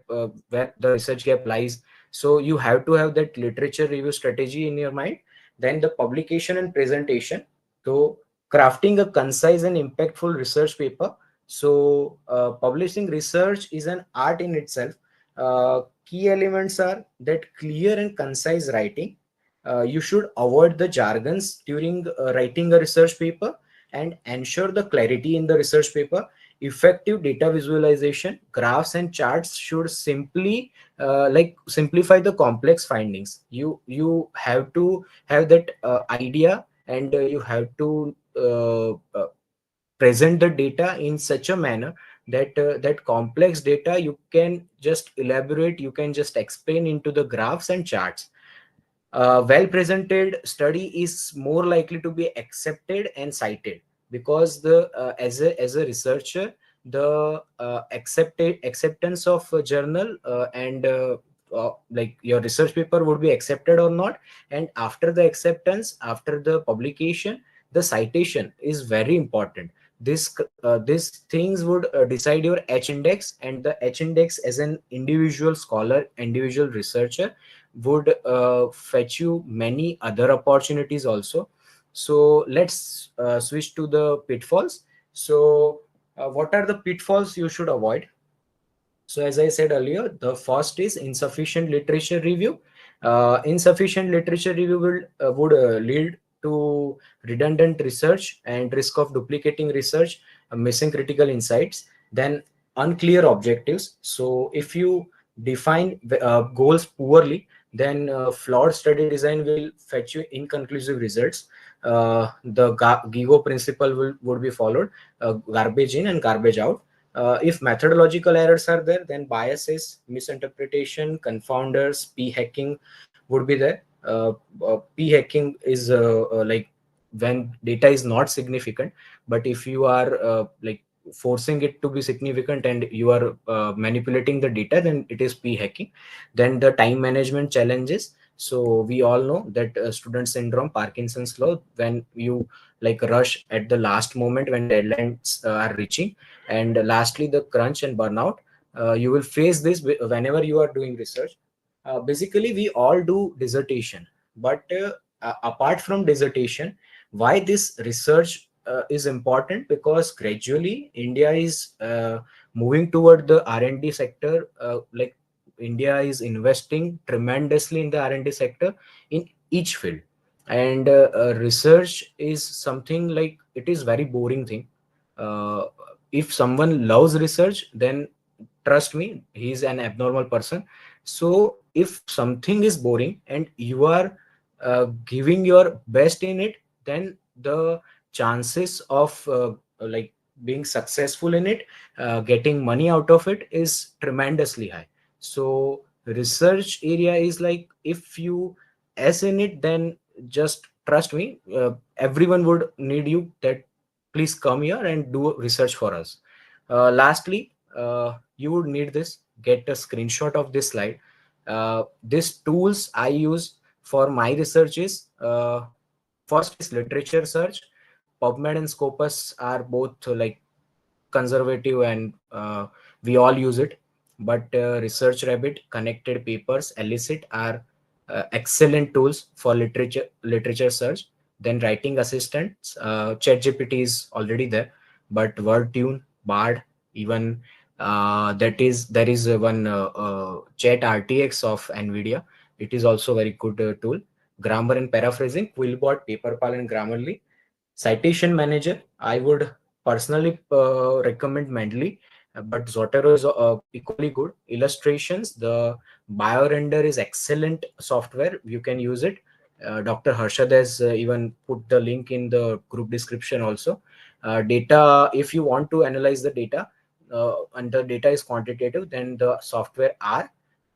where the research gap lies. So you have to have that literature review strategy in your mind. Then the publication and presentation. So crafting a concise and impactful research paper. So publishing research is an art in itself. Key elements are that clear and concise writing. You should avoid the jargons during writing a research paper, and ensure the clarity in the research paper. Effective data visualization, graphs and charts should simply like simplify the complex findings. You have to have that idea, and you have to present the data in such a manner that that complex data you can just elaborate, you can just explain into the graphs and charts. Well presented study is more likely to be accepted and cited, because the as a researcher, the acceptance of a journal and like your research paper would be accepted or not. And after the acceptance, after the publication, the citation is very important. These things would decide your H index, and the H index as an individual scholar, individual researcher, would fetch you many other opportunities also. So let's switch to the pitfalls. So what are the pitfalls you should avoid? So as I said earlier, the first is insufficient literature review. Insufficient literature review would lead to redundant research and risk of duplicating research, missing critical insights. Then unclear objectives. So if you define goals poorly, then flawed study design will fetch you inconclusive results. The GIGO principle would be followed, garbage in and garbage out. If methodological errors are there, then biases, misinterpretation, confounders, p-hacking would be there. P-hacking is like when data is not significant, but if you are like forcing it to be significant and you are manipulating the data, then it is p-hacking. Then the time management challenges. So we all know that student syndrome, Parkinson's law, when you like rush at the last moment when deadlines are reaching, and lastly the crunch and burnout, you will face this whenever you are doing research. Basically, we all do dissertation, but apart from dissertation, why this research is important? Because gradually India is moving toward the R&D sector. Like India is investing tremendously in the R&D sector in each field, and research is something like it is very boring thing. Uh, if someone loves research, then trust me, he is an abnormal person. So if something is boring and you are giving your best in it, then the chances of like being successful in it, getting money out of it, is tremendously high. So research area is like, if you s in it, then just trust me, everyone would need you, that please come here and do research for us. Lastly, you would need this, get a screenshot of this slide. These tools I use for my research is, first is literature search. PubMed and Scopus are both like conservative, and we all use it. But Research Rabbit, Connected Papers, Elicit are excellent tools for literature search. Then writing assistants, ChatGPT is already there, but WordTune, Bard, even there is one Chat RTX of NVIDIA. It is also very good tool. Grammar and paraphrasing, Quillbot, Paperpal, and Grammarly. Citation Manager, I would personally recommend Mendeley, but Zotero is equally good. Illustrations, the BioRender is excellent software. You can use it. Dr. Harshad has even put the link in the group description also. Data, if you want to analyze the data, and the data is quantitative, then the software R,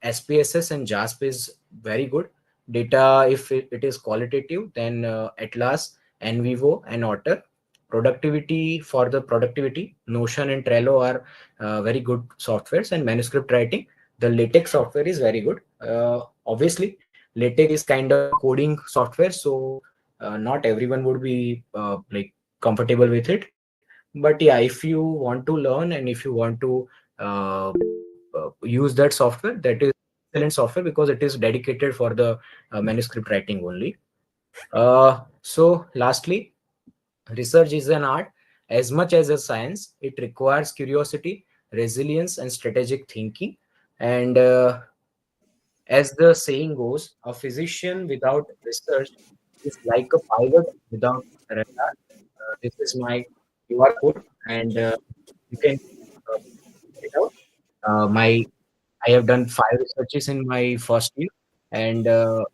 SPSS, and JASP is very good. Data, if it is qualitative, then Atlas, NVivo, and Otter. Productivity, for the productivity, Notion and Trello are very good softwares. And manuscript writing, the LaTeX software is very good. Obviously, LaTeX is kind of coding software, so not everyone would be like comfortable with it. But yeah, if you want to learn and if you want to use that software, that is excellent software, because it is dedicated for the manuscript writing only. So lastly, research is an art as much as a science. It requires curiosity, resilience, and strategic thinking. And as the saying goes, a physician without research is like a pilot without radar. This is my QR code, and you can check it out. My I have done 5 researches in my first year, and I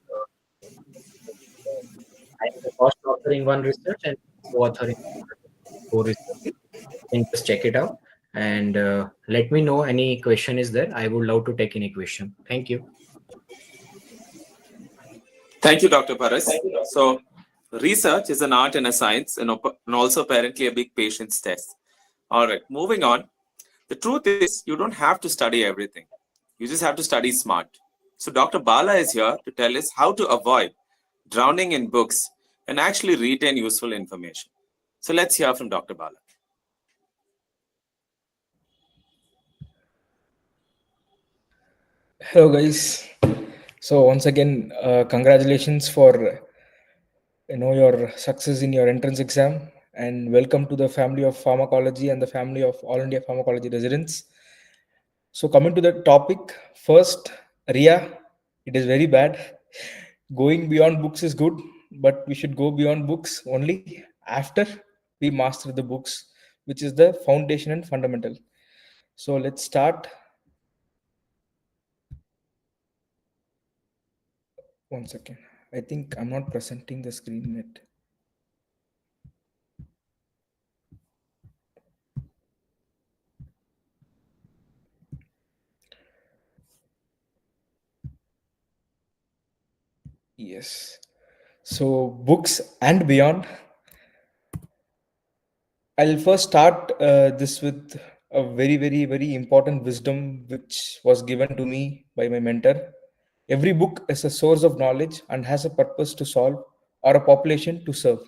am the first author in one research and co-author in 4 researches. You can just check it out, and let me know any question is there. I would love to take any question. Thank you. Thank you, Dr. Paras. So, research is an art and a science, and also apparently a big patience test. All right, moving on. The truth is, you don't have to study everything. You just have to study smart. So, Dr. Bala is here to tell us how to avoid drowning in books and actually retain useful information. So, let's hear from Dr. Bala. Hello guys. So once again, congratulations for your success in your entrance exam, and welcome to the family of pharmacology and the family of All India Pharmacology residents. So coming to the topic, first, Ria, it is very bad. Going beyond books is good, but we should go beyond books only after we master the books, which is the foundation and fundamental. So let's start. One second. I think I'm not presenting the screen yet. Yes. So books and beyond. I'll first start this with a very, very, very important wisdom which was given to me by my mentor. Every book is a source of knowledge and has a purpose to solve or a population to serve.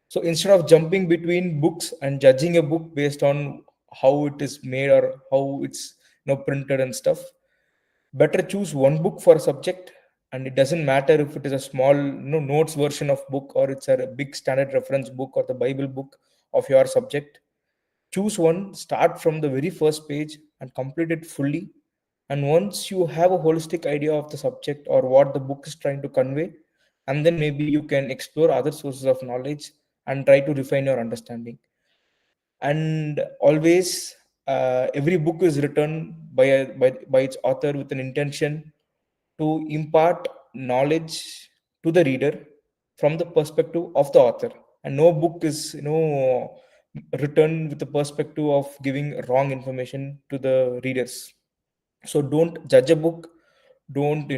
So instead of jumping between books and judging a book based on how it is made or how it's printed and stuff, better choose one book for a subject. And it doesn't matter if it is a small notes version of book, or it's a big standard reference book or the Bible book of your subject. Choose one, start from the very first page and complete it fully. And once you have a holistic idea of the subject or what the book is trying to convey, and then maybe you can explore other sources of knowledge and try to refine your understanding. And always, every book is written by its author with an intention to impart knowledge to the reader from the perspective of the author. And no book is written with the perspective of giving wrong information to the readers. So don't judge a book, don't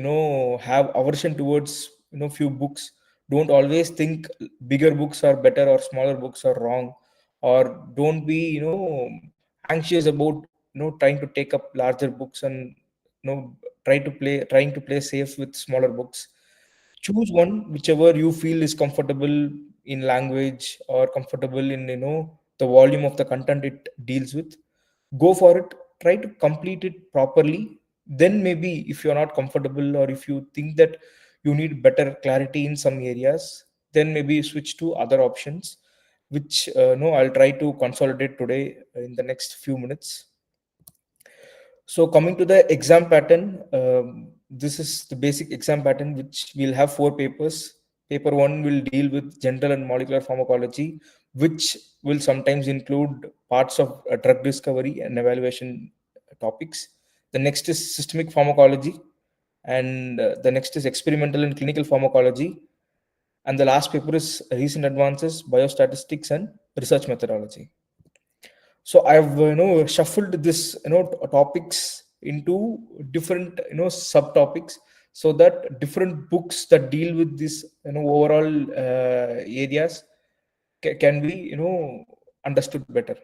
have aversion towards few books. Don't always think bigger books are better or smaller books are wrong, or don't be anxious about trying to take up larger books and trying to play safe with smaller books. Choose one whichever you feel is comfortable in language or comfortable in the volume of the content it deals with. Go for it, try to complete it properly. Then maybe if you're not comfortable, or if you think that you need better clarity in some areas, then maybe switch to other options, which no I'll try to consolidate today in the next few minutes. So coming to the exam pattern, this is the basic exam pattern, which will have 4 papers. Paper 1 will deal with general and molecular pharmacology, which will sometimes include parts of drug discovery and evaluation topics. The next is systemic pharmacology, and the next is experimental and clinical pharmacology. And the last paper is recent advances, biostatistics and research methodology. So I've shuffled this topics into different subtopics, so that different books that deal with this overall areas can be understood better.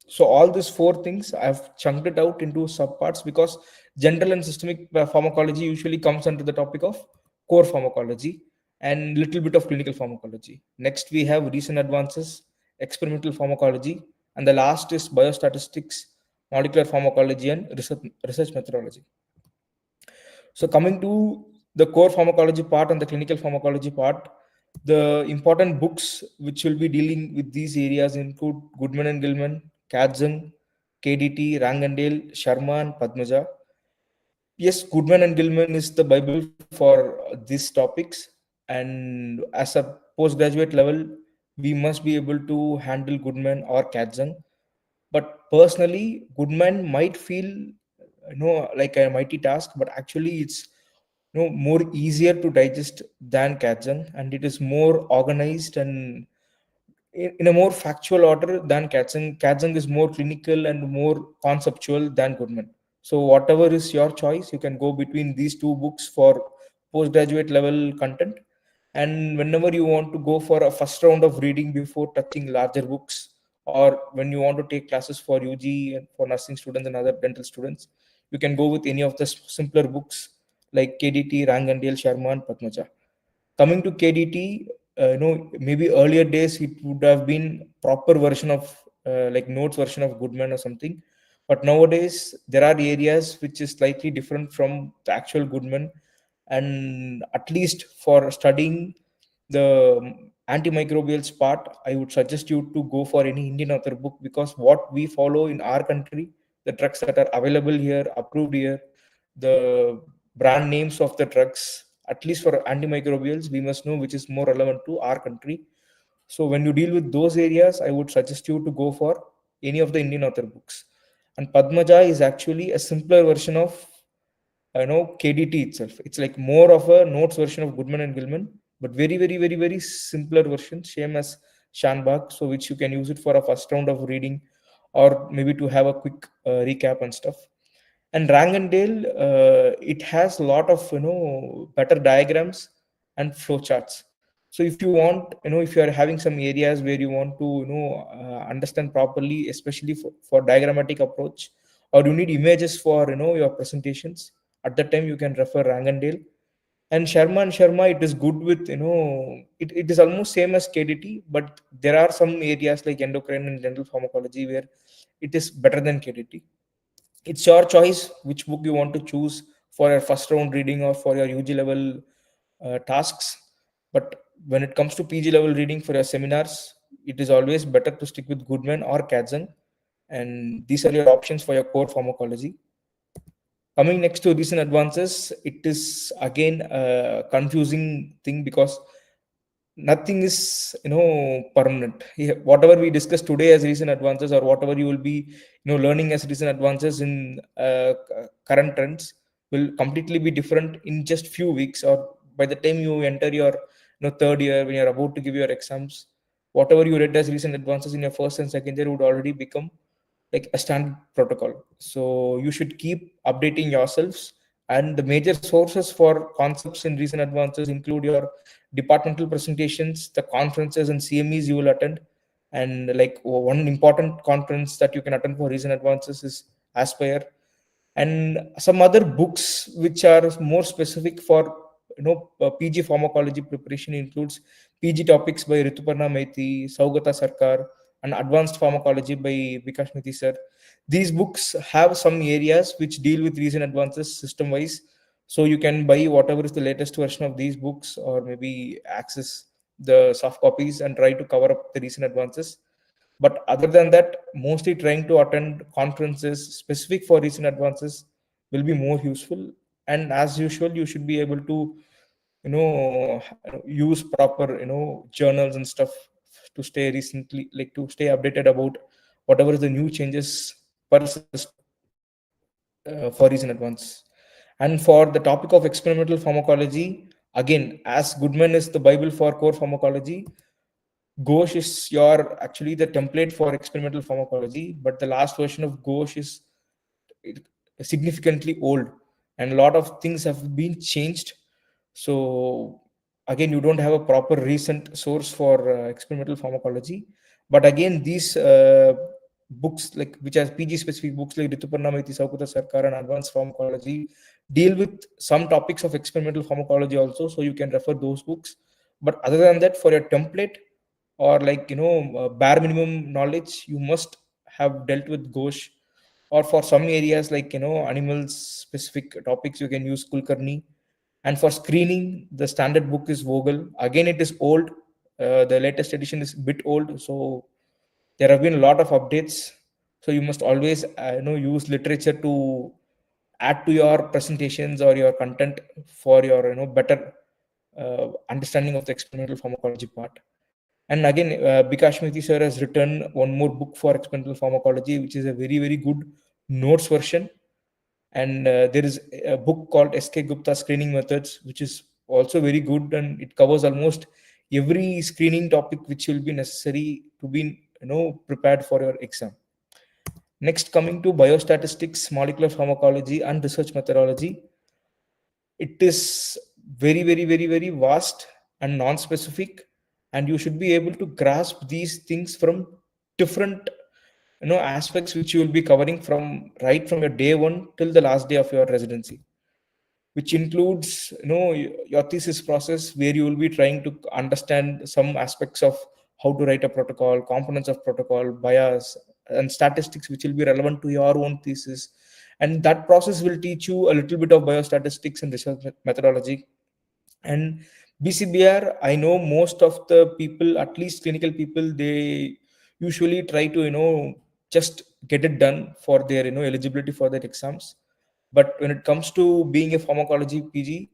So all these 4 things I've chunked it out into subparts, because general and systemic pharmacology usually comes under the topic of core pharmacology and little bit of clinical pharmacology. Next we have recent advances, experimental pharmacology, and the last is biostatistics, molecular pharmacology, and research methodology. So coming to the core pharmacology part and the clinical pharmacology part, the important books which will be dealing with these areas include Goodman and Gilman, Kadzan, KDT, Rangandale, Sharma, and Padmaja. Yes, Goodman and Gilman is the Bible for these topics, and as a postgraduate level, we must be able to handle Goodman or Kadzan. But personally, Goodman might feel like a mighty task, but actually it's more easier to digest than Kadzan, and it is more organized and in a more factual order than Kadzan. Kadzan is more clinical and more conceptual than Goodman. So whatever is your choice, you can go between these 2 books for postgraduate level content. And whenever you want to go for a first round of reading before touching larger books, or when you want to take classes for UG and for nursing students and other dental students, you can go with any of the simpler books like KDT, Rangandale, Sharma, and Padmaja. Coming to KDT, maybe earlier days it would have been proper version of like notes version of Goodman or something. But nowadays there are areas which is slightly different from the actual Goodman. And at least for studying the antimicrobials part, I would suggest you to go for any Indian author book, because what we follow in our country, the drugs that are available here, approved here, the brand names of the drugs, at least for antimicrobials, we must know which is more relevant to our country. So when you deal with those areas, I would suggest you to go for any of the Indian author books. And Padmaja is actually a simpler version of KDT itself. It's like more of a notes version of Goodman and Gilman, but very, very, very, very simpler version, same as Shanbach, so which you can use it for a first round of reading, or maybe to have a quick recap and stuff. And Rangandale, it has a lot of better diagrams and flowcharts. So if you want, if you are having some areas where you want to understand properly, especially for diagrammatic approach, or you need images for your presentations, at that time you can refer Rangandale. And Sharma, it is good with, it is almost same as KDT, but there are some areas like endocrine and general pharmacology where it is better than KDT. It's your choice which book you want to choose for your first round reading or for your UG level tasks. But when it comes to PG level reading for your seminars, it is always better to stick with Goodman or Kadzan. And these are your options for your core pharmacology. Coming next to recent advances, it is again a confusing thing because nothing is permanent. Whatever we discuss today as recent advances, or whatever you will be learning as recent advances in current trends, will completely be different in just few weeks, or by the time you enter your third year, when you're about to give your exams. Whatever you read as recent advances in your first and second year would already become like a standard protocol. So you should keep updating yourselves. And the major sources for concepts in recent advances include your departmental presentations, the conferences and CMEs you will attend. And like one important conference that you can attend for recent advances is Aspire. And some other books which are more specific for PG pharmacology preparation includes PG topics by Rituparna Maiti, Saugata Sarkar, and Advanced Pharmacology by Vikash Miti sir. These books have some areas which deal with recent advances system wise, so you can buy whatever is the latest version of these books, or maybe access the soft copies and try to cover up the recent advances. But other than that, mostly trying to attend conferences specific for recent advances will be more useful. And as usual, you should be able to use proper journals and stuff to stay recently, like to stay updated about whatever is the new changes per semester for recent advance. And for the topic of experimental pharmacology, again, as Goodman is the Bible for core pharmacology, Ghosh is your actually the template for experimental pharmacology, but the last version of Ghosh is significantly old, and a lot of things have been changed. So again, you don't have a proper recent source for experimental pharmacology. But again, these books, like which are PG specific books like Rituparnamiti, Saukuta Sarkar, and Advanced Pharmacology, deal with some topics of experimental pharmacology also. So you can refer those books. But other than that, for your template, or like bare minimum knowledge, you must have dealt with Ghosh. Or for some areas like animals specific topics, you can use Kulkarni. And for screening, the standard book is Vogel. Again, it is old. The latest edition is a bit old, so there have been a lot of updates. So you must always use literature to add to your presentations or your content for your better understanding of the experimental pharmacology part. And again, Bikash Mehti sir has written one more book for experimental pharmacology, which is a very, very good notes version. And there is a book called S.K. Gupta Screening Methods, which is also very good, and it covers almost every screening topic which will be necessary to be prepared for your exam. Next, coming to biostatistics, molecular pharmacology, and research methodology, it is very, very, very, very vast and non-specific, and you should be able to grasp these things from different aspects which you will be covering from right from your day one till the last day of your residency, which includes your thesis process, where you will be trying to understand some aspects of how to write a protocol, components of protocol, bias, and statistics which will be relevant to your own thesis. And that process will teach you a little bit of biostatistics and research methodology. And BCBR, I know most of the people, at least clinical people, they usually try to just get it done for their eligibility for their exams. But when it comes to being a pharmacology PG,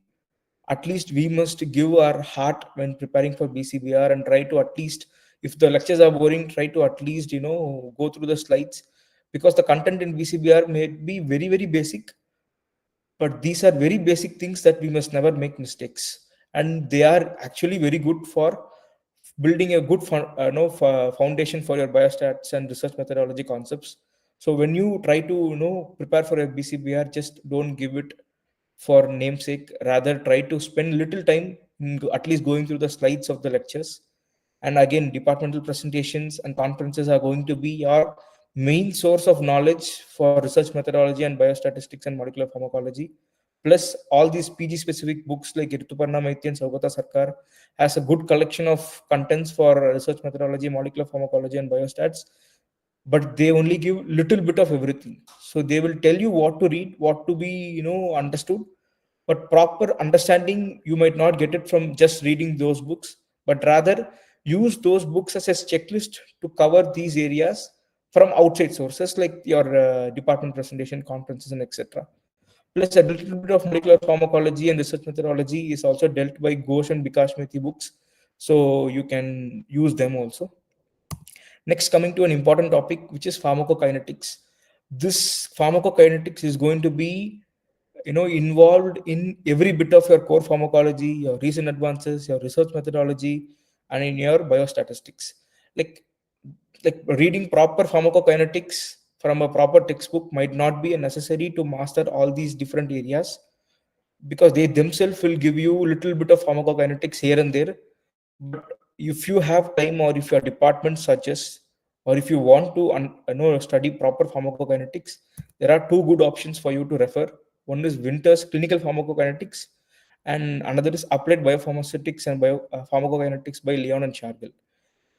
at least we must give our heart when preparing for BCBR, and try to, at least if the lectures are boring, try to at least go through the slides, because the content in BCBR may be very, very basic, but these are very basic things that we must never make mistakes, and they are actually very good for building a good foundation for your biostats and research methodology concepts. So when you try to prepare for a BCBR, just don't give it for namesake. Rather, try to spend little time in at least going through the slides of the lectures. And again, departmental presentations and conferences are going to be your main source of knowledge for research methodology and biostatistics and molecular pharmacology. Plus all these PG specific books like Rituparna Maitya and Saugata Sarkar has a good collection of contents for research methodology, molecular pharmacology and biostats, but they only give little bit of everything. So they will tell you what to read, what to be understood, but proper understanding you might not get it from just reading those books, but rather use those books as a checklist to cover these areas from outside sources like your department presentation, conferences, and etc. Plus, a little bit of molecular pharmacology and research methodology is also dealt by Ghosh and Bikash Methi books, so you can use them also. Next, coming to an important topic, which is pharmacokinetics. This pharmacokinetics is going to be involved in every bit of your core pharmacology, your recent advances, your research methodology, and in your biostatistics. Like reading proper pharmacokinetics from a proper textbook might not be necessary to master all these different areas, because they themselves will give you a little bit of pharmacokinetics here and there. But if you have time, or if your department suggests, or if you want to study proper pharmacokinetics, there are two good options for you to refer. One is Winter's Clinical Pharmacokinetics, and another is Applied Biopharmaceutics and Pharmacokinetics by Leon and Shargill.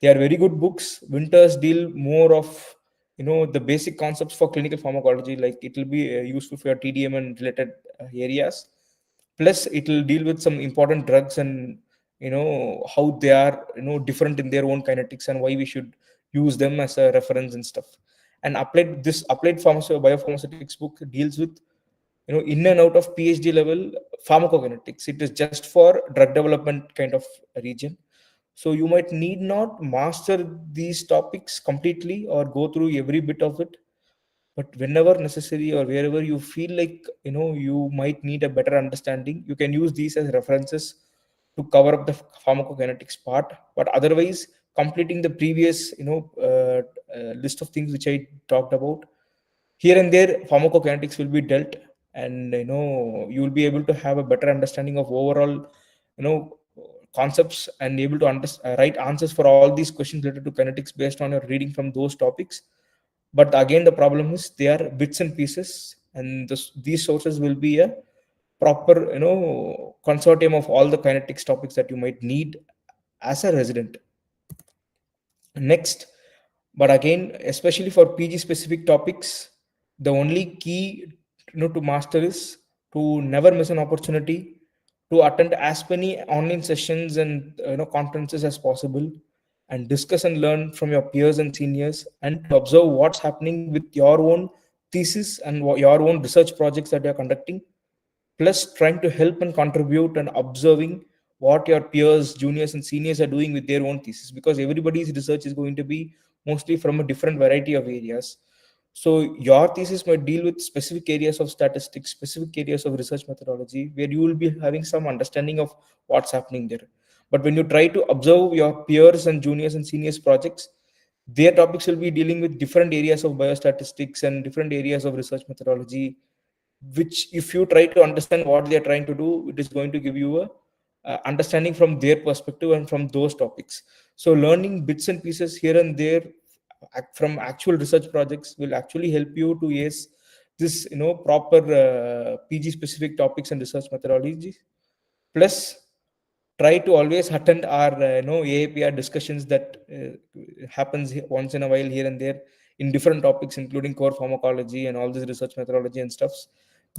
They are very good books. Winters deal more of the basic concepts for clinical pharmacology, like it will be useful for your TDM and related areas. Plus, it will deal with some important drugs and how they are different in their own kinetics and why we should use them as a reference and stuff. And applied biopharmaceutics book deals with in and out of PhD level pharmacokinetics. It is just for drug development kind of region. So you might need not master these topics completely or go through every bit of it, but whenever necessary or wherever you feel like you might need a better understanding, you can use these as references to cover up the pharmacokinetics part. But otherwise, completing the previous list of things which I talked about, here and there pharmacokinetics will be dealt, and you will be able to have a better understanding of overall concepts and able to write answers for all these questions related to kinetics based on your reading from those topics. But again, the problem is they are bits and pieces, and these sources will be a proper consortium of all the kinetics topics that you might need as a resident. Next, but again, especially for PG specific topics, the only key to master is to never miss an opportunity to attend as many online sessions and conferences as possible, and discuss and learn from your peers and seniors, and to observe what's happening with your own thesis and your own research projects that you're conducting, plus trying to help and contribute and observing what your peers, juniors, and seniors are doing with their own thesis, because everybody's research is going to be mostly from a different variety of areas. So your thesis might deal with specific areas of statistics, specific areas of research methodology, where you will be having some understanding of what's happening there. But when you try to observe your peers and juniors and seniors projects, their topics will be dealing with different areas of biostatistics and different areas of research methodology, which if you try to understand what they are trying to do, it is going to give you a understanding from their perspective and from those topics. So learning bits and pieces here and there from actual research projects will actually help you to ace this proper PG specific topics and research methodologies. Plus, try to always attend our AAPR discussions that happens once in a while here and there in different topics, including core pharmacology and all this research methodology and stuffs.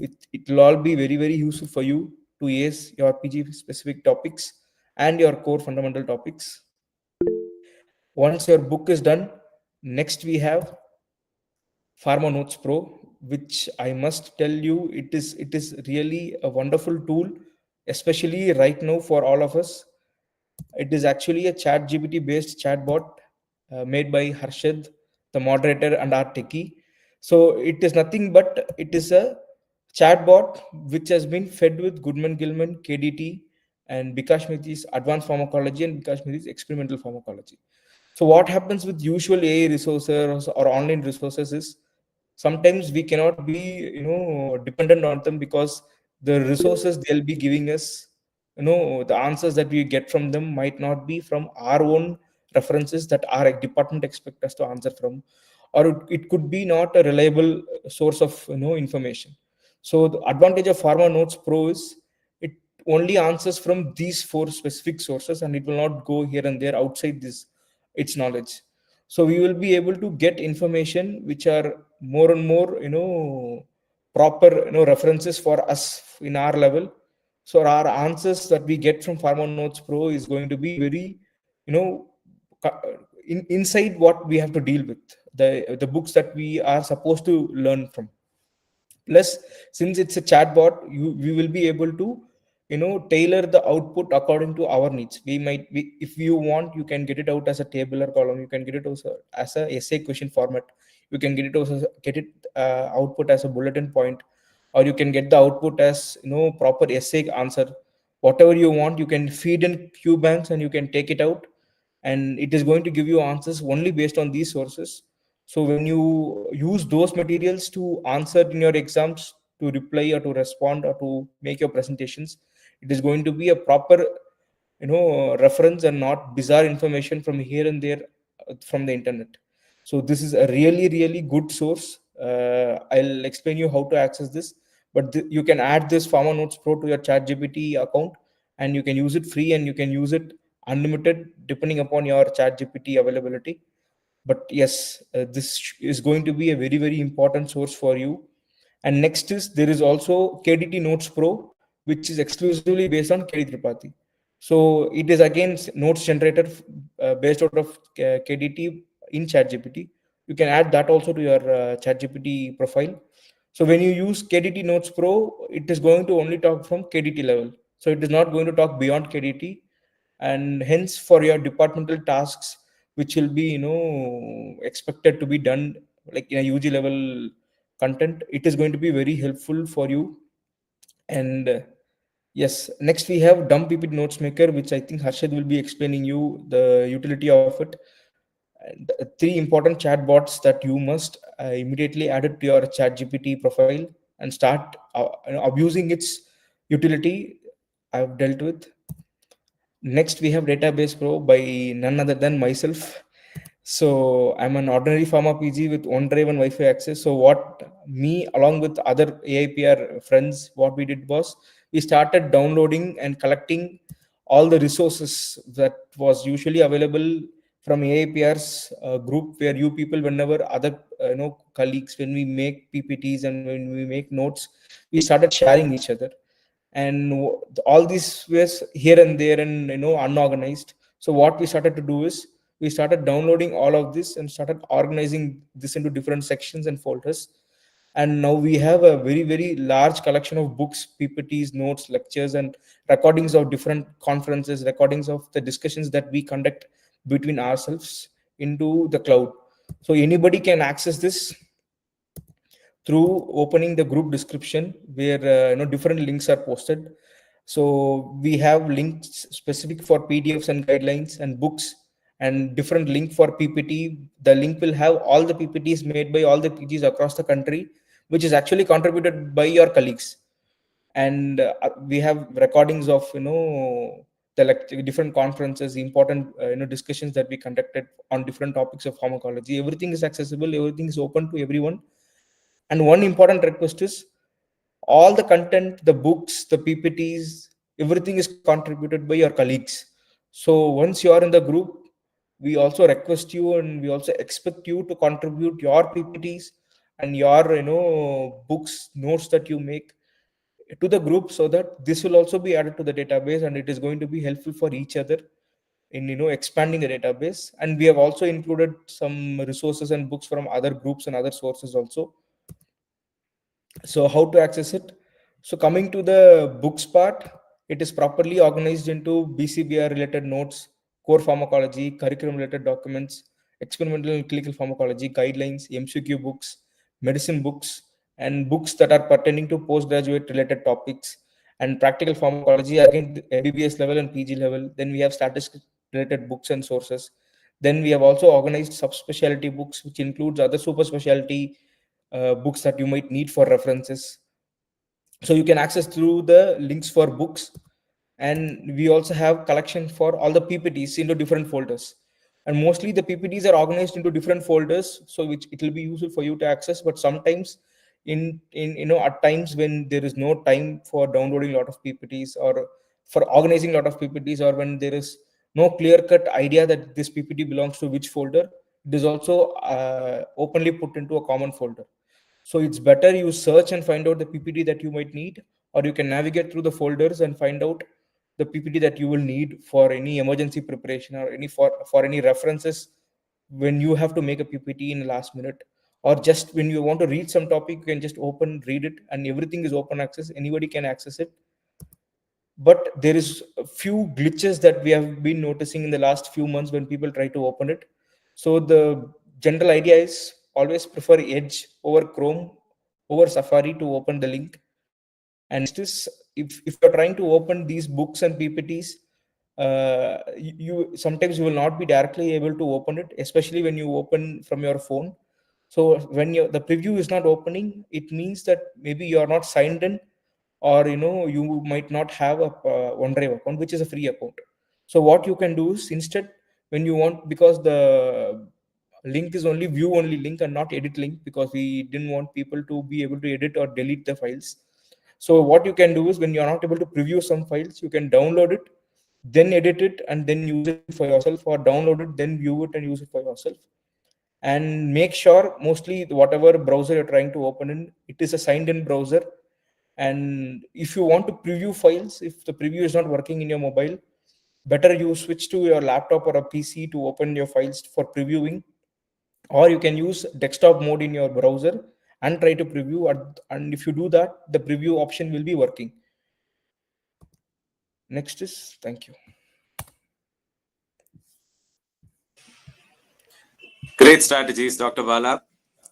It will all be very, very useful for you to ace your PG specific topics and your core fundamental topics. Once your book is done, next we have PharmaNotes Pro, which I must tell you, it is really a wonderful tool, especially right now for all of us. It is actually a chat GPT based chatbot made by Harshad, the moderator, and our techie. So it is nothing but it is a chatbot which has been fed with Goodman Gilman, KDT, and Bikash Mithi's advanced pharmacology and Bikash Mithi's experimental pharmacology. So what happens with usual AI resources or online resources is sometimes we cannot be dependent on them, because the resources they'll be giving us, the answers that we get from them might not be from our own references that our department expect us to answer from, or it could be not a reliable source of information. So the advantage of PharmaNotes Pro is it only answers from these 4 specific sources, and it will not go here and there outside this its knowledge. So we will be able to get information which are more and more, proper, references for us in our level. So our answers that we get from PharmaNotes Pro is going to be very, inside what we have to deal with, the books that we are supposed to learn from. Plus, since it's a chatbot, we will be able to, tailor the output according to our needs. If you want, you can get it out as a tabular column, you can get it also as a essay question format, you can get it also output as a bulletin point, or you can get the output as, proper essay answer. Whatever you want, you can feed in Q banks and you can take it out, and it is going to give you answers only based on these sources. So when you use those materials to answer in your exams, to reply or to respond or to make your presentations, it is going to be a proper, reference and not bizarre information from here and there from the internet. So this is a really, really good source. I'll explain you how to access this, but you can add this PharmaNotes Pro to your ChatGPT account, and you can use it free and you can use it unlimited depending upon your ChatGPT availability. But yes, this is going to be a very, very important source for you. And next is, there is also KDT Notes Pro, which is exclusively based on KD Tripathi. So it is again notes generator based out of KDT in ChatGPT. You can add that also to your ChatGPT profile. So when you use KDT Notes Pro, it is going to only talk from KDT level. So it is not going to talk beyond KDT. And hence, for your departmental tasks, which will be, expected to be done like in a UG level content, it is going to be very helpful for you. And yes, next we have Dumb PPT Notes Maker, which I think Harshad will be explaining you the utility of it. And 3 important chatbots that you must immediately add it to your ChatGPT profile and start abusing its utility. I've dealt with. Next, we have Database Pro by none other than myself. So I'm an ordinary pharma PG with OneDrive and Wi-Fi access. So what me, along with other AIPR friends, what we did was we started downloading and collecting all the resources that was usually available from AIPR's group, where you people, whenever other colleagues, when we make PPTs and when we make notes, we started sharing each other. And all these was here and there and unorganized. So what we started to do is we started downloading all of this and started organizing this into different sections and folders. And now we have a very, very large collection of books, PPTs, notes, lectures, and recordings of different conferences, recordings of the discussions that we conduct between ourselves into the cloud. So anybody can access this through opening the group description, where different links are posted. So we have links specific for PDFs and guidelines and books, and different link for PPT. The link will have all the PPTs made by all the PGs across the country, which is actually contributed by your colleagues. And we have recordings of the different conferences, important discussions that we conducted on different topics of pharmacology. Everything is accessible, everything is open to everyone. And one important request is, all the content, the books, the PPTs, everything is contributed by your colleagues. So once you are in the group, we also request you and we also expect you to contribute your PPTs and your books, notes that you make to the group, so that this will also be added to the database, and it is going to be helpful for each other in expanding the database. And we have also included some resources and books from other groups and other sources also. So how to access it? So coming to the books part, it is properly organized into BCBR related notes, core pharmacology, curriculum related documents, experimental and clinical pharmacology, guidelines, MCQ books, medicine books, and books that are pertaining to postgraduate related topics, and practical pharmacology, again MBBS level and PG level. Then we have statistics related books and sources. Then we have also organized subspecialty books, which includes other super specialty books that you might need for references. So you can access through the links for books. And we also have collection for all the PPTs into different folders. And mostly the PPTs are organized into different folders, so which it will be useful for you to access. But sometimes in at times when there is no time for downloading a lot of PPTs or for organizing a lot of PPTs, or when there is no clear-cut idea that this PPT belongs to which folder, it is also openly put into a common folder. So it's better you search and find out the PPT that you might need, or you can navigate through the folders and find out the PPT that you will need for any emergency preparation or any for any references when you have to make a PPT in the last minute, or just when you want to read some topic, you can just read it, and everything is open access. Anybody can access it. But there is a few glitches that we have been noticing in the last few months when people try to open it. So the general idea is always prefer Edge over Chrome over Safari to open the link. And next is, if you're trying to open these books and PPTs, you sometimes you will not be directly able to open it, especially when you open from your phone. So when the preview is not opening, it means that maybe you are not signed in, or you might not have a OneDrive account, which is a free account. So what you can do is, instead, when you want, because the link is only view only link and not edit link, because we didn't want people to be able to edit or delete the files. So what you can do is, when you're not able to preview some files, you can download it, then edit it, and then use it for yourself, or download it, then view it and use it for yourself. And make sure, mostly whatever browser you're trying to open in, it is a signed in browser. And if you want to preview files, if the preview is not working in your mobile, better you switch to your laptop or a PC to open your files for previewing, or you can use desktop mode in your browser and try to preview. And if you do that, the preview option will be working. Next is, thank you. Great strategies, Dr. Bala.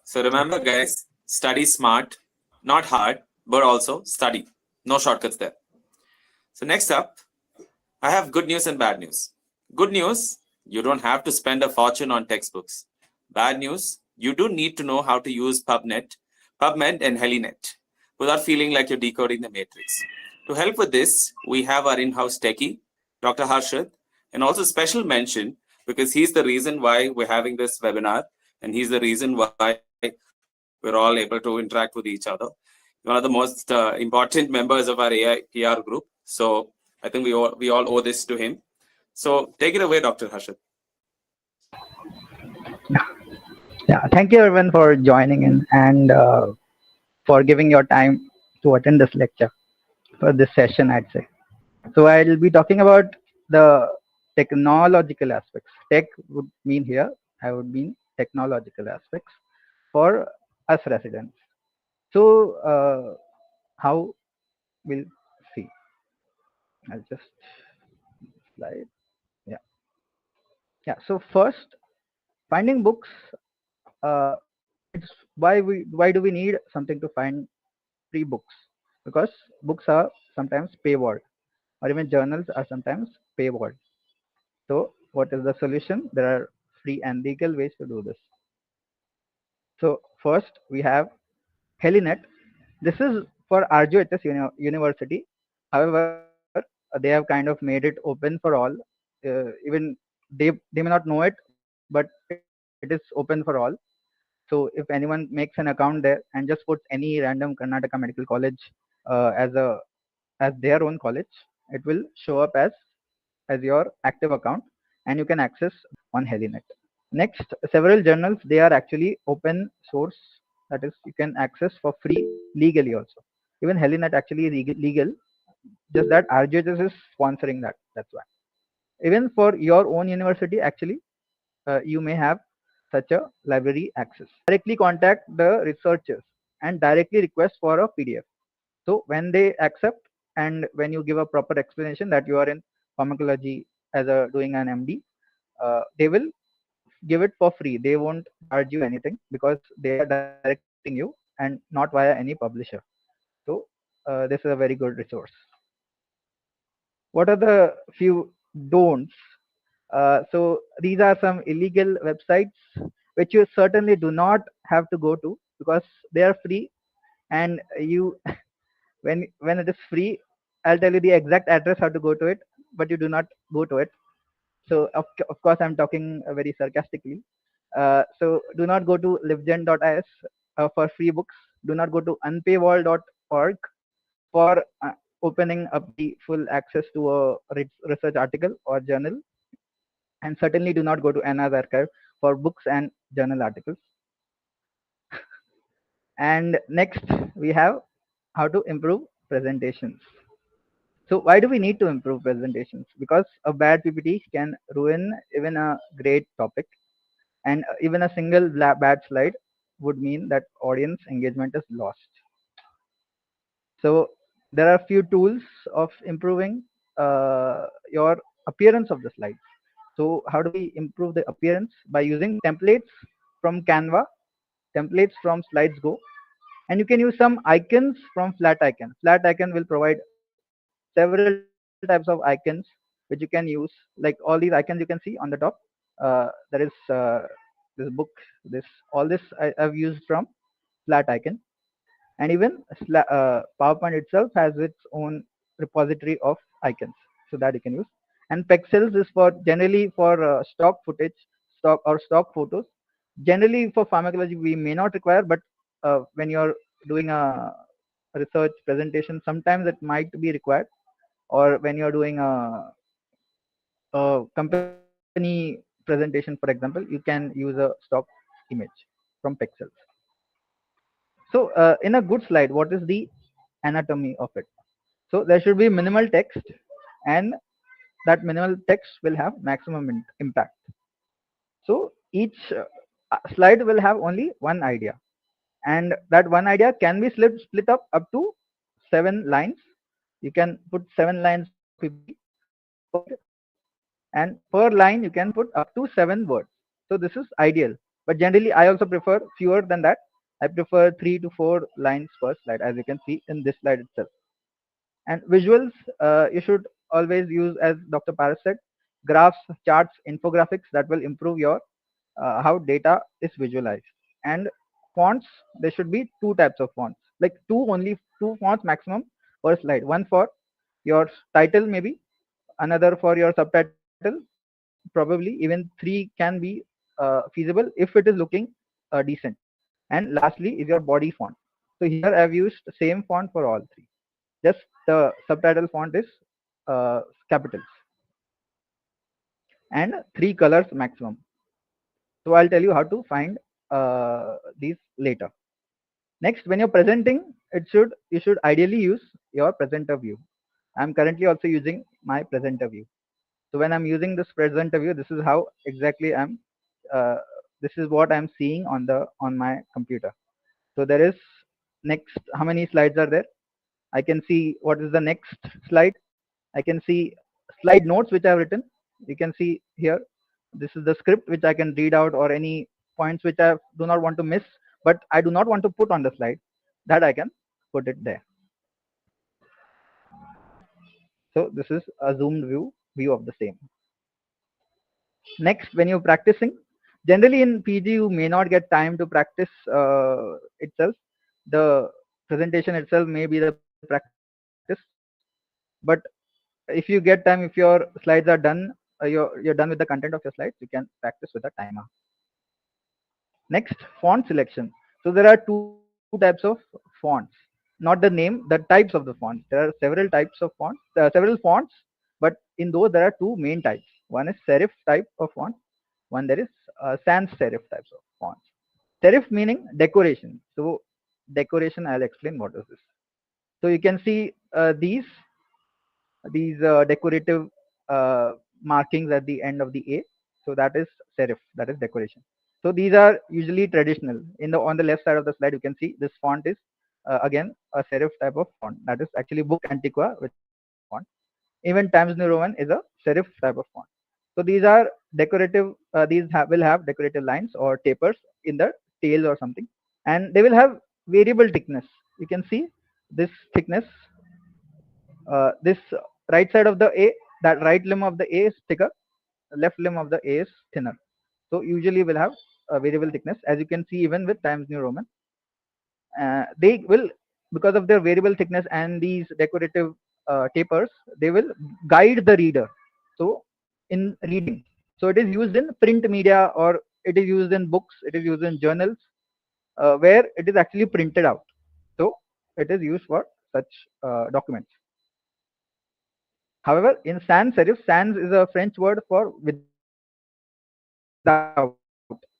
So remember, guys, study smart, not hard, but also study. No shortcuts there. So next up, I have good news and bad news. Good news, you don't have to spend a fortune on textbooks. Bad news, you do need to know how to use PubMed, and HeliNet without feeling like you're decoding the matrix. To help with this, we have our in-house techie, Dr. Harshad, and also special mention, because he's the reason why we're having this webinar, and he's the reason why we're all able to interact with each other. One of the most important members of our AI PR group. So I think we all owe this to him. So take it away, Dr. Harshad. Yeah, thank you everyone for joining in and for giving your time to attend this lecture, for this session, I'd say. So I'll be talking about the technological aspects. Tech would mean here, I would mean technological aspects for us residents. So how we'll see. I'll just slide. Yeah. So first, finding books. It's why do we need something to find free books? Because books are sometimes paywalled, or even journals are sometimes paywalled. So what is the solution? There are free and legal ways to do this. So first we have HeliNet. This is for RGHS University. However, they have kind of made it open for all. Even they may not know it, but it is open for all. So if anyone makes an account there and just puts any random Karnataka Medical College as their own college, it will show up as your active account, and you can access on HeliNet. Next, several journals, they are actually open source. That is, you can access for free legally also. Even HeliNet actually is legal, just that RGHS is sponsoring that. That's why. Even for your own university, actually, you may have such a library access. Directly contact the researchers and directly request for a PDF. So when they accept, and when you give a proper explanation that you are in pharmacology as doing an MD, they will give it for free. They won't charge you anything because they are directing you and not via any publisher. So this is a very good resource. What are the few don'ts? So these are some illegal websites which you certainly do not have to go to because they are free, and you when it is free, I'll tell you the exact address how to go to it, but you do not go to it. So of course I'm talking very sarcastically. So do not go to libgen.is for free books. Do not go to unpaywall.org for opening up the full access to a research article or journal, and certainly do not go to NR's archive for books and journal articles. And next we have how to improve presentations. So why do we need to improve presentations? Because a bad PPT can ruin even a great topic, and even a single bad slide would mean that audience engagement is lost. So there are a few tools of improving your appearance of the slides. So how do we improve the appearance? By using templates from Canva, templates from Slides Go, and you can use some icons from Flat Icon. Flat Icon will provide several types of icons which you can use, like all these icons you can see on the top. There is this book, all this I've used from Flat Icon, and even PowerPoint itself has its own repository of icons, so that you can use. And pixels is for generally for stock footage, stock photos. Generally for pharmacology we may not require, but when you're doing a research presentation, sometimes it might be required, or when you're doing a company presentation, for example, you can use a stock image from pixels. So in a good slide, what is the anatomy of it? So there should be minimal text, and that minimal text will have maximum impact. So each slide will have only one idea, and that one idea can be split up to 7 lines. You can put 7 lines of PPT per slide, and per line you can put up to 7 words. So this is ideal, but generally I also prefer fewer than that. I prefer 3 to 4 lines per slide, as you can see in this slide itself. And visuals, you should always use, as Dr. Paras said, graphs, charts, infographics that will improve your how data is visualized. And fonts, there should be 2 types of fonts, like only 2 fonts maximum per slide. One for your title, maybe another for your subtitle, probably even 3 can be feasible if it is looking decent. And lastly is your body font. So here I've used the same font for all 3. Just the subtitle font is capitals, and 3 colors maximum. So I'll tell you how to find these later. Next, when you're presenting, you should ideally use your presenter view. I'm currently also using my presenter view. So when I'm using this presenter view, this is how exactly this is what I'm seeing on my computer. So there is next, how many slides are there? I can see what is the next slide. I can see slide notes which I've written. You can see here, this is the script which I can read out, or any points which I do not want to miss, but I do not want to put on the slide, that I can put it there. So this is a zoomed view of the same. Next, when you're practicing, generally in PG you may not get time to practice itself. The presentation itself may be the practice, but if you get time, if your slides are done, you're done with the content of your slides, you can practice with a timer. Next, font selection. So there are 2 types of fonts, not the name, the types of the fonts. There are several types of fonts, several fonts, but in those there are 2 main types. One is serif type of font, one there is sans serif types of fonts. Serif meaning decoration. So decoration, I'll explain what is this. So you can see these decorative markings at the end of the A. So that is serif, that is decoration. So these are usually traditional. On the left side of the slide, you can see this font is again a serif type of font. That is actually Book Antiqua, which is a serif font. Even Times New Roman is a serif type of font. So these are decorative. These will have decorative lines or tapers in the tail or something, and they will have variable thickness. You can see this thickness. This right side of the A, that right limb of the A is thicker, left limb of the A is thinner. So usually will have a variable thickness, as you can see even with Times New Roman. They will, because of their variable thickness and these decorative tapers, they will guide the reader. So in reading, so it is used in print media, or it is used in books, it is used in journals, where it is actually printed out. it is used for such documents. However, in sans serif, sans is a French word for without,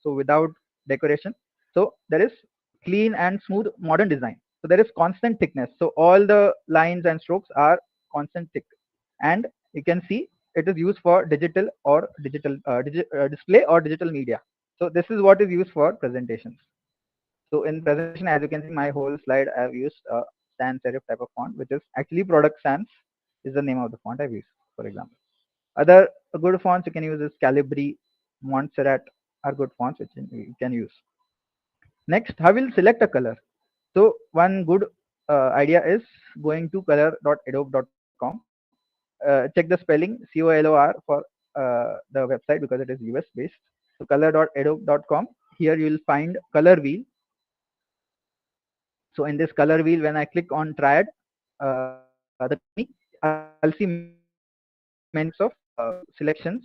so without decoration. So there is clean and smooth modern design. So there is constant thickness. So all the lines and strokes are constant thick, and you can see it is used for digital or display or digital media. So this is what is used for presentations. So in presentation, as you can see, my whole slide I've used a sans serif type of font, which is actually product sans is the name of the font I've used, for example. Other good fonts you can use is Calibri, Montserrat are good fonts which you can use. Next, how will select a color? So one good idea is going to color.adobe.com. Check the spelling COLOR for the website because it is US based. So color.adobe.com. Here you will find color wheel. So in this color wheel, when I click on triad, the company, I'll see many types of selections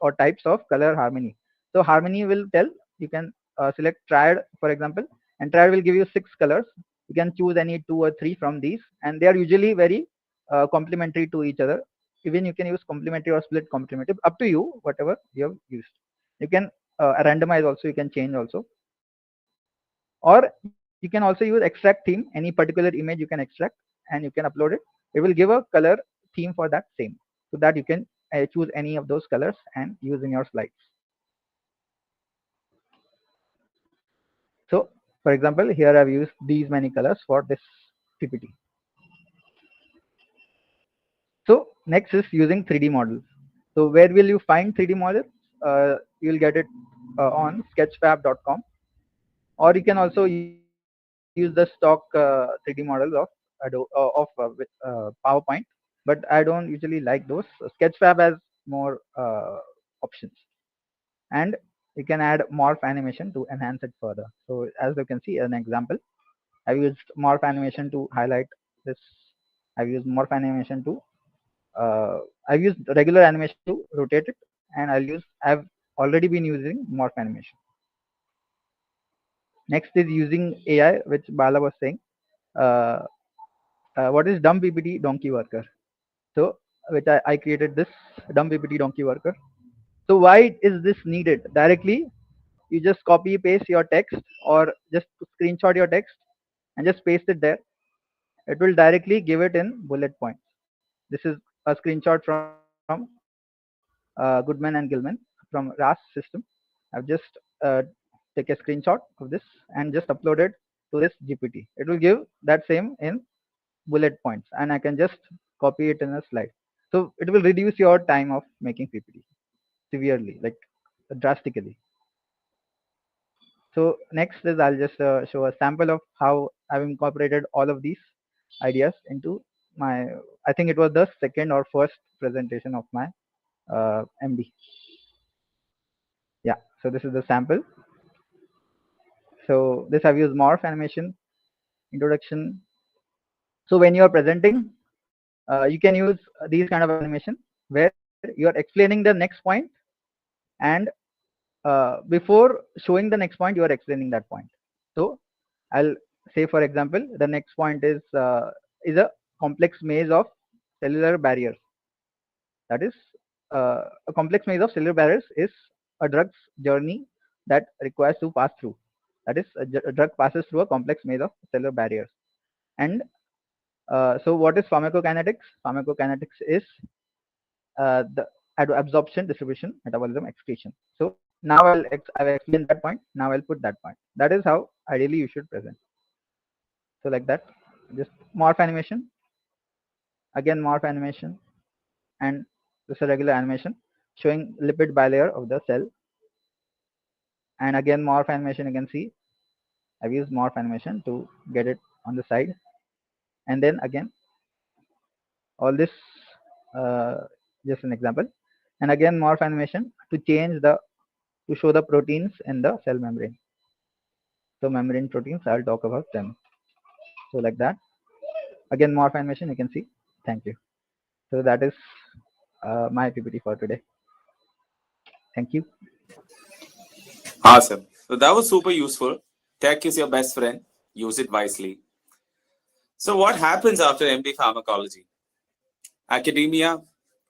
or types of color harmony. So harmony will tell you can select triad, for example, and triad will give you 6 colors. You can choose any 2 or 3 from these, and they are usually very complementary to each other. Even you can use complementary or split complementary, up to you, whatever you have used. You can randomize also, you can change also, or you can also use extract theme. Any particular image you can extract and you can upload it. It will give a color theme for that same, so that you can choose any of those colors and use in your slides. So for example, here I've used these many colors for this PPT. So next is using 3D models. So where will you find 3D models? You'll get it on sketchfab.com, or you can also use the stock 3D models of PowerPoint, but I don't usually like those. Sketchfab has more options, and you can add morph animation to enhance it further. So as you can see an example, I've used morph animation to highlight this. I've used morph animation to I've used regular animation to rotate it, and I've already been using morph animation. Next is using AI, which Bala was saying. Uh, what is dumb PPT donkey worker? So which I created this dumb PPT donkey worker. So why is this needed? Directly, you just copy paste your text or just screenshot your text and just paste it there. It will directly give it in bullet points. This is a screenshot from Goodman and Gilman from RAS system. I've just uh, take a screenshot of this and just upload it to this GPT. It will give that same in bullet points, and I can just copy it in a slide. So it will reduce your time of making PPT severely, like drastically. So next is I'll just show a sample of how I've incorporated all of these ideas into my, I think it was the second or first presentation of my MD. Yeah, so this is the sample. So this I've used morph animation, introduction. So when you are presenting, you can use these kind of animation where you are explaining the next point, and before showing the next point, you are explaining that point. So I'll say, for example, the next point is a complex maze of cellular barriers. That is, a complex maze of cellular barriers is a drug's journey that requires to pass through. That is, a drug passes through a complex maze of cellular barriers. And so, what is pharmacokinetics? Pharmacokinetics is the absorption, distribution, metabolism, excretion. So now I've explained that point. Now I'll put that point. That is how ideally you should present. So like that, just morph animation, again morph animation, and this is a regular animation showing lipid bilayer of the cell, and again morph animation. You can see I've used morph animation to get it on the side, and then again all this, just an example, and again morph animation to change the, to show the proteins in the cell membrane. So membrane proteins, I'll talk about them. So like that, again morph animation, you can see. Thank you. So that is my PPT for today. Thank you. Awesome. So that was super useful. Tech is your best friend. Use it wisely. So what happens after MD Pharmacology? Academia,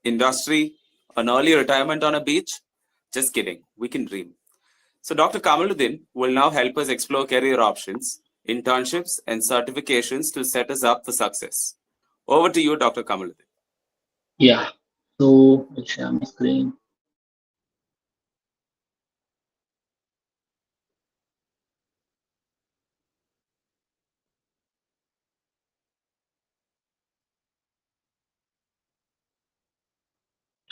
industry, an early retirement on a beach? Just kidding, we can dream. So Dr. Kamaluddin will now help us explore career options, internships, and certifications to set us up for success. Over to you, Dr. Kamaluddin. Yeah, so I'll share my screen.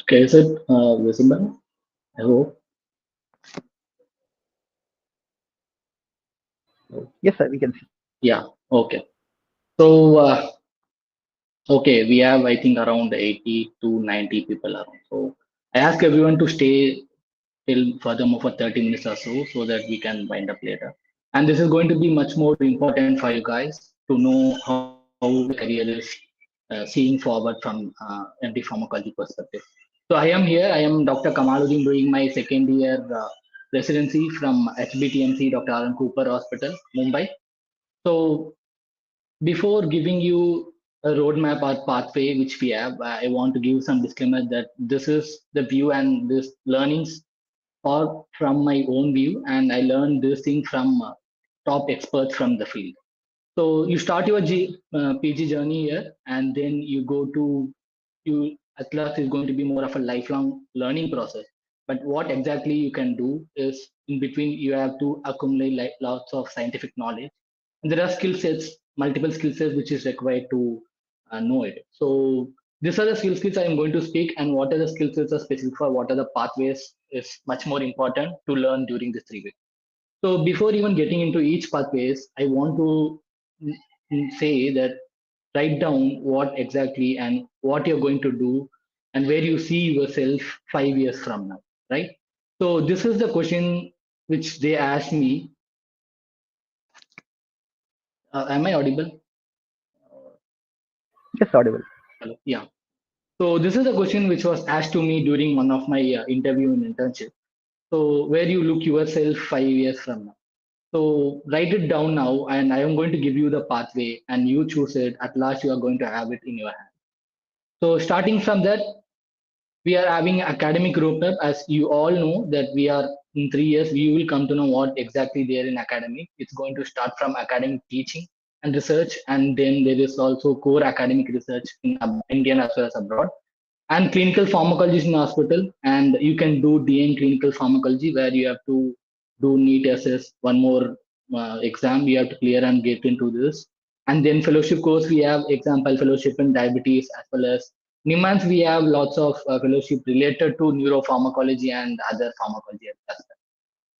Okay, is it visible? I hope. Yes, sir, we can see. Yeah, okay. So, okay, we have, I think, around 80 to 90 people around. So, I ask everyone to stay till furthermore for 30 minutes or so that we can wind up later. And this is going to be much more important for you guys to know how the career is seeing forward from MD Pharmacology perspective. So I am here. I am Dr. Kamaluddin doing my second year residency from HBTMC Dr. Alan Cooper Hospital, Mumbai. So before giving you a roadmap or pathway which we have, I want to give some disclaimer that this is the view and this learnings are from my own view, and I learned this thing from top experts from the field. So you start your PG journey here, and then you go to you at last is going to be more of a lifelong learning process. But what exactly you can do is in between you have to accumulate lots of scientific knowledge, and there are skill sets, multiple skill sets which is required to know it. So these are the skill sets I am going to speak, and what are the skill sets are specific for what are the pathways is much more important to learn during this 3 weeks. So before even getting into each pathways, I want to say that write down what exactly and what you're going to do and where you see yourself 5 years from now, right? So this is the question which they asked me. Am I audible? Yes, audible. Hello? Yeah. So this is the question which was asked to me during one of my interview and internship. So where you look yourself 5 years from now. So write it down now, and I am going to give you the pathway, and you choose it. At last, you are going to have it in your hand. So starting from that, we are having academic roadmap. As you all know that we are in 3 years, we will come to know what exactly there in academic. It's going to start from academic teaching and research, and then there is also core academic research in Indian as well as abroad, and clinical pharmacology in hospital. And you can do DN clinical pharmacology where you have to do NEET SS, one more exam you have to clear and get into this. And then fellowship course, we have example fellowship in diabetes as well as NIMANS. We have lots of fellowship related to neuropharmacology and other pharmacology as well.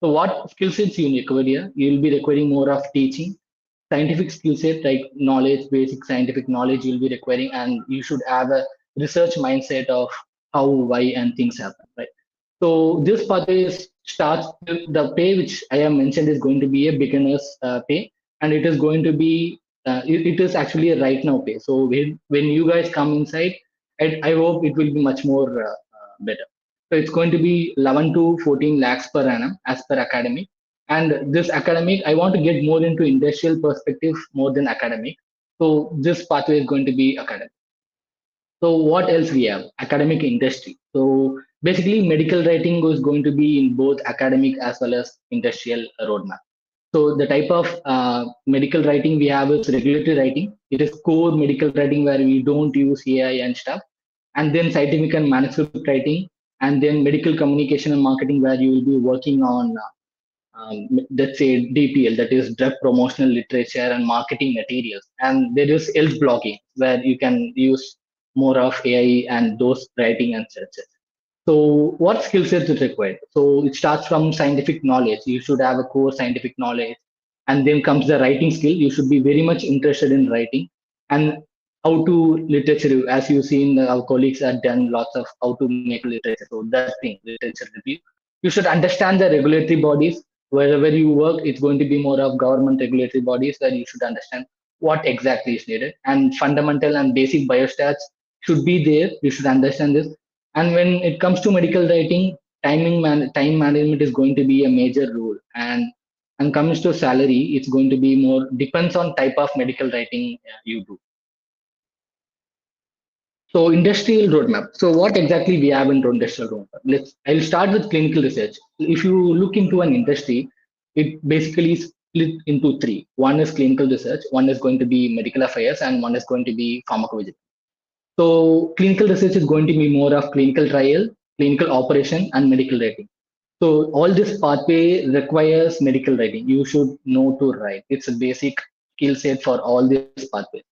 So what skill sets you require here? You will be requiring more of teaching, scientific skill set like knowledge, basic scientific knowledge you'll be requiring, and you should have a research mindset of how, why, and things happen, right? So this pathway starts, the pay which I have mentioned is going to be a beginner's pay, and it is going to be, it is actually a right now pay. So when you guys come inside, I hope it will be much more better. So it's going to be 11 to 14 lakhs per annum as per academic. And this academic, I want to get more into industrial perspective more than academic. So this pathway is going to be academic. So what else we have? Academic industry. So basically medical writing is going to be in both academic as well as industrial roadmap. So the type of medical writing we have is regulatory writing. It is core medical writing where we don't use AI and stuff. And then scientific and manuscript writing, and then medical communication and marketing where you will be working on let's say DPL, that is drug promotional literature and marketing materials. And there is else blogging where you can use more of AI and those writing and searches. So what skill sets is required? So it starts from scientific knowledge. You should have a core scientific knowledge, and then comes the writing skill. You should be very much interested in writing and how to literature. As you've seen, our colleagues have done lots of how to make literature. So that thing, literature review. You should understand the regulatory bodies. Wherever you work, it's going to be more of government regulatory bodies where you should understand what exactly is needed. And fundamental and basic biostats should be there. You should understand this. And when it comes to medical writing, time management is going to be a major role. And And comes to salary, it's going to be more depends on type of medical writing you do. So industrial roadmap. So what exactly we have in industrial roadmap? I'll start with clinical research. If you look into an industry, it basically is split into three. One is clinical research, one is going to be medical affairs, and one is going to be pharmacovigilance. So clinical research is going to be more of clinical trial, clinical operation, and medical writing. So all this pathway requires medical writing. You should know to write. It's a basic skill set for all these pathways.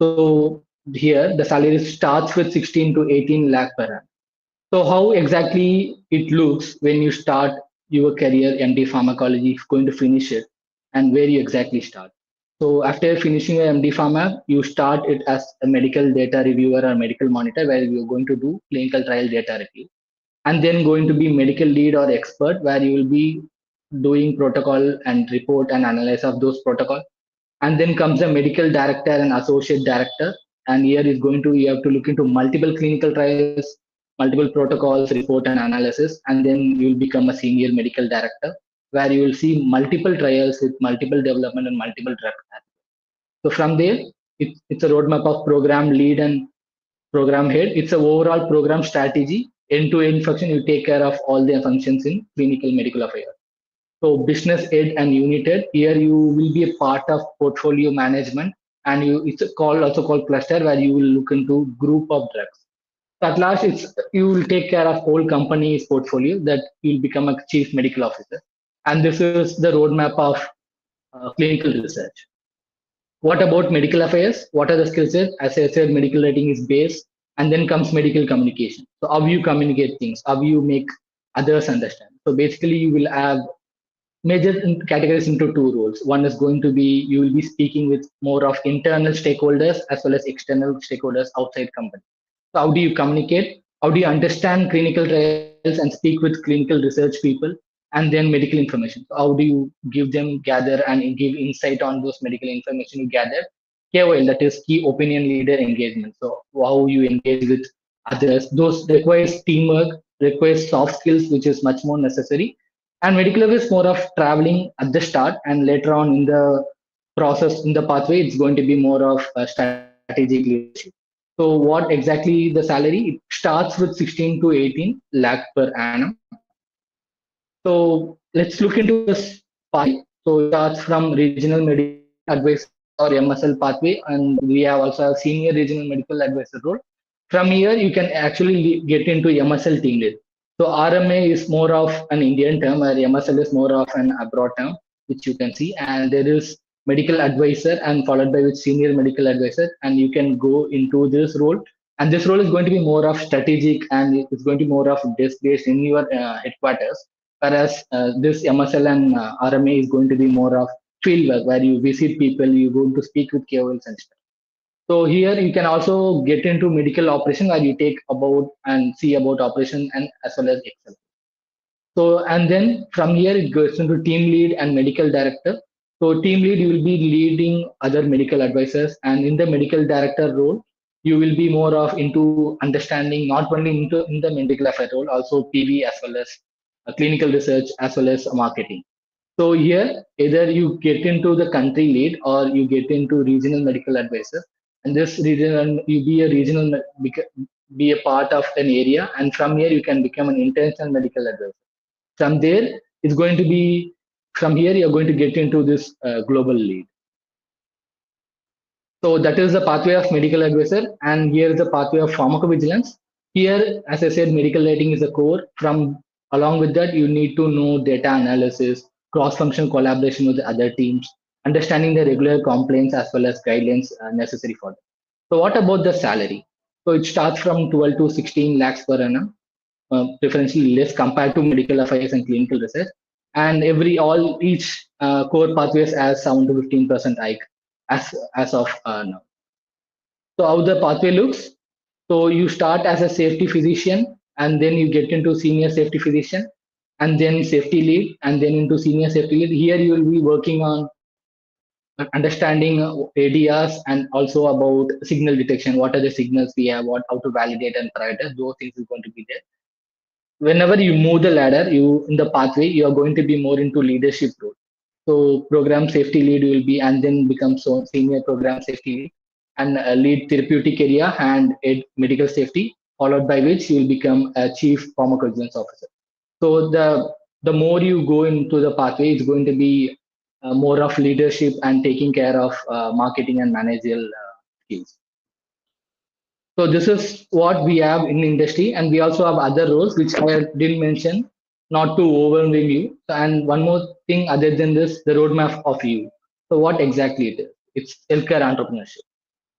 So here the salary starts with 16 to 18 lakh per annum. So how exactly it looks when you start your career MD pharmacology, going to finish it, and where you exactly start. So after finishing your MD pharma, you start it as a medical data reviewer or medical monitor, where you're going to do clinical trial data review, and then going to be medical lead or expert, where you will be doing protocol and report and analyze of those protocol. And then comes the medical director and associate director, and here is going to, you have to look into multiple clinical trials, multiple protocols, report and analysis, and then you will become a senior medical director, where you will see multiple trials with multiple development and multiple drug. So from there, it's a roadmap of program lead and program head. It's an overall program strategy, end-to-end function. You take care of all the functions in clinical medical affairs. So business head and unit head, here you will be a part of portfolio management, and it's also called cluster, where you will look into group of drugs. So at last, you will take care of whole company's portfolio, that you will become a chief medical officer. And this is the roadmap of clinical research. What about medical affairs? What are the skill sets? As I said, medical writing is base, and then comes medical communication. So how you communicate things, how you make others understand. So basically, you will have major categories into two roles. One is going to be, you will be speaking with more of internal stakeholders as well as external stakeholders outside company. So how do you communicate? How do you understand clinical trials and speak with clinical research people? And then medical information. So how do you give them, gather and give insight on those medical information you gathered? KOL, that is key opinion leader engagement. So how you engage with others. Those requires teamwork, requires soft skills, which is much more necessary. And medical is more of traveling at the start, and later on in the process, in the pathway, it's going to be more of strategic leadership. So what exactly the salary? It starts with 16 to 18 lakh per annum. So let's look into this pathway. So it starts from regional medical advisor or MSL pathway, and we have also a senior regional medical advisor role. From here, you can actually get into MSL team lead. So RMA is more of an Indian term, where MSL is more of an abroad term, which you can see. And there is medical advisor, and followed by with senior medical advisor, and you can go into this role. And this role is going to be more of strategic, and it's going to be more of desk based in your headquarters. Whereas this MSL and RMA is going to be more of field work, where you visit people, you go to speak with KOLs and stuff. So here you can also get into medical operation, where you take about and see about operation and as well as Excel. So, and then from here it goes into team lead and medical director. So team lead, you will be leading other medical advisors, and in the medical director role, you will be more of into understanding, not only into in the medical affair role, also PV as well as clinical research as well as marketing. So here, either you get into the country lead or you get into regional medical advisor, and this regional, you be a regional, be a part of an area, and from here you can become an international medical advisor. From there, it's going to be, from here you're going to get into this global lead. So that is the pathway of medical advisor, and here is the pathway of pharmacovigilance. Here, as I said, medical writing is the core. From along with that, you need to know data analysis, cross-functional collaboration with the other teams, understanding the regular complaints as well as guidelines necessary for them. So what about the salary? So it starts from 12 to 16 lakhs per annum, preferentially less compared to medical affairs and clinical research. And each core pathways has 7 to 15% hike as of now. So how the pathway looks? So you start as a safety physician, and then you get into senior safety physician, and then safety lead, and then into senior safety lead. Here you will be working on understanding ADRs, and also about signal detection. What are the signals we have? How to validate and prioritize? Those things is going to be there. Whenever you move the ladder, you in the pathway, you are going to be more into leadership role. So program safety lead will be, and then become so senior program safety lead, and lead therapeutic area and medical safety, followed by which you will become a chief pharmacovigilance officer. So the more you go into the pathway, it's going to be more of leadership and taking care of marketing and managerial skills. So this is what we have in industry, and we also have other roles which I didn't mention, not to overwhelm you. And one more thing other than this, the roadmap of you. So what exactly it is? It's healthcare entrepreneurship.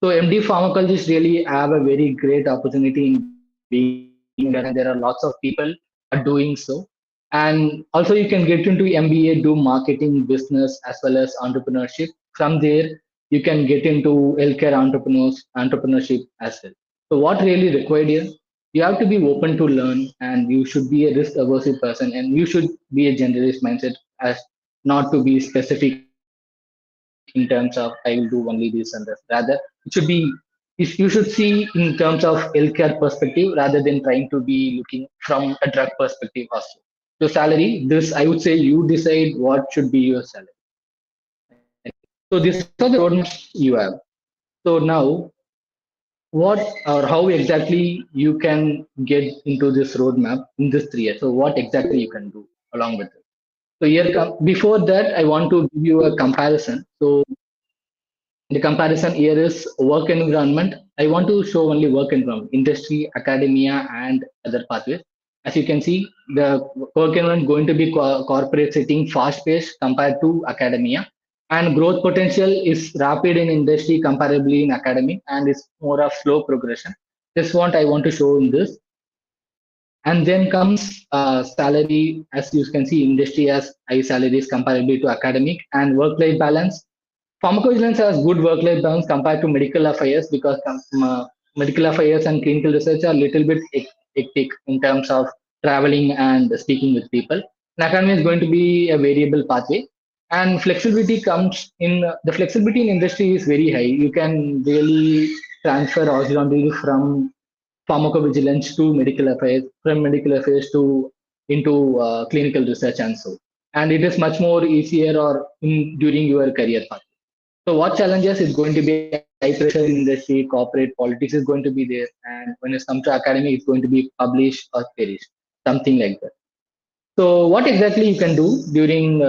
So MD pharmacologists really have a very great opportunity in being there, and there are lots of people are doing so. And also you can get into MBA, do marketing, business, as well as entrepreneurship. From there, you can get into healthcare entrepreneurship as well. So what really required here? You have to be open to learn, and you should be a risk averse person, and you should be a generalist mindset, as not to be specific in terms of I will do only this and this. Rather, it should be, you should see in terms of healthcare perspective rather than trying to be looking from a drug perspective also. So salary, this I would say you decide what should be your salary. So these are the roadmaps you have. So now what or how exactly you can get into this roadmap in this 3 years. So what exactly you can do along with it. So here, before that, I want to give you a comparison. So the comparison here is work environment. I want to show only work environment, industry, academia, and other pathways. As you can see, the work environment going to be corporate setting, fast paced compared to academia, and growth potential is rapid in industry comparably in academic, and it's more of slow progression. This what I want to show in this. And then comes salary. As you can see, industry has high salaries comparably to academic, and work-life balance. Pharmacovigilance has good work-life balance compared to medical affairs, because medical affairs and clinical research are a little bit hectic in terms of traveling and speaking with people. And academia is going to be a variable pathway, and flexibility comes in. The flexibility in industry is very high. You can really transfer horizontally from pharmacovigilance to medical affairs, from medical affairs to into clinical research, and so. And it is much more easier or during your career path. So what challenges is going to be high pressure in industry, corporate politics is going to be there, and when it comes to academy, it's going to be publish or perish, something like that. So what exactly you can do during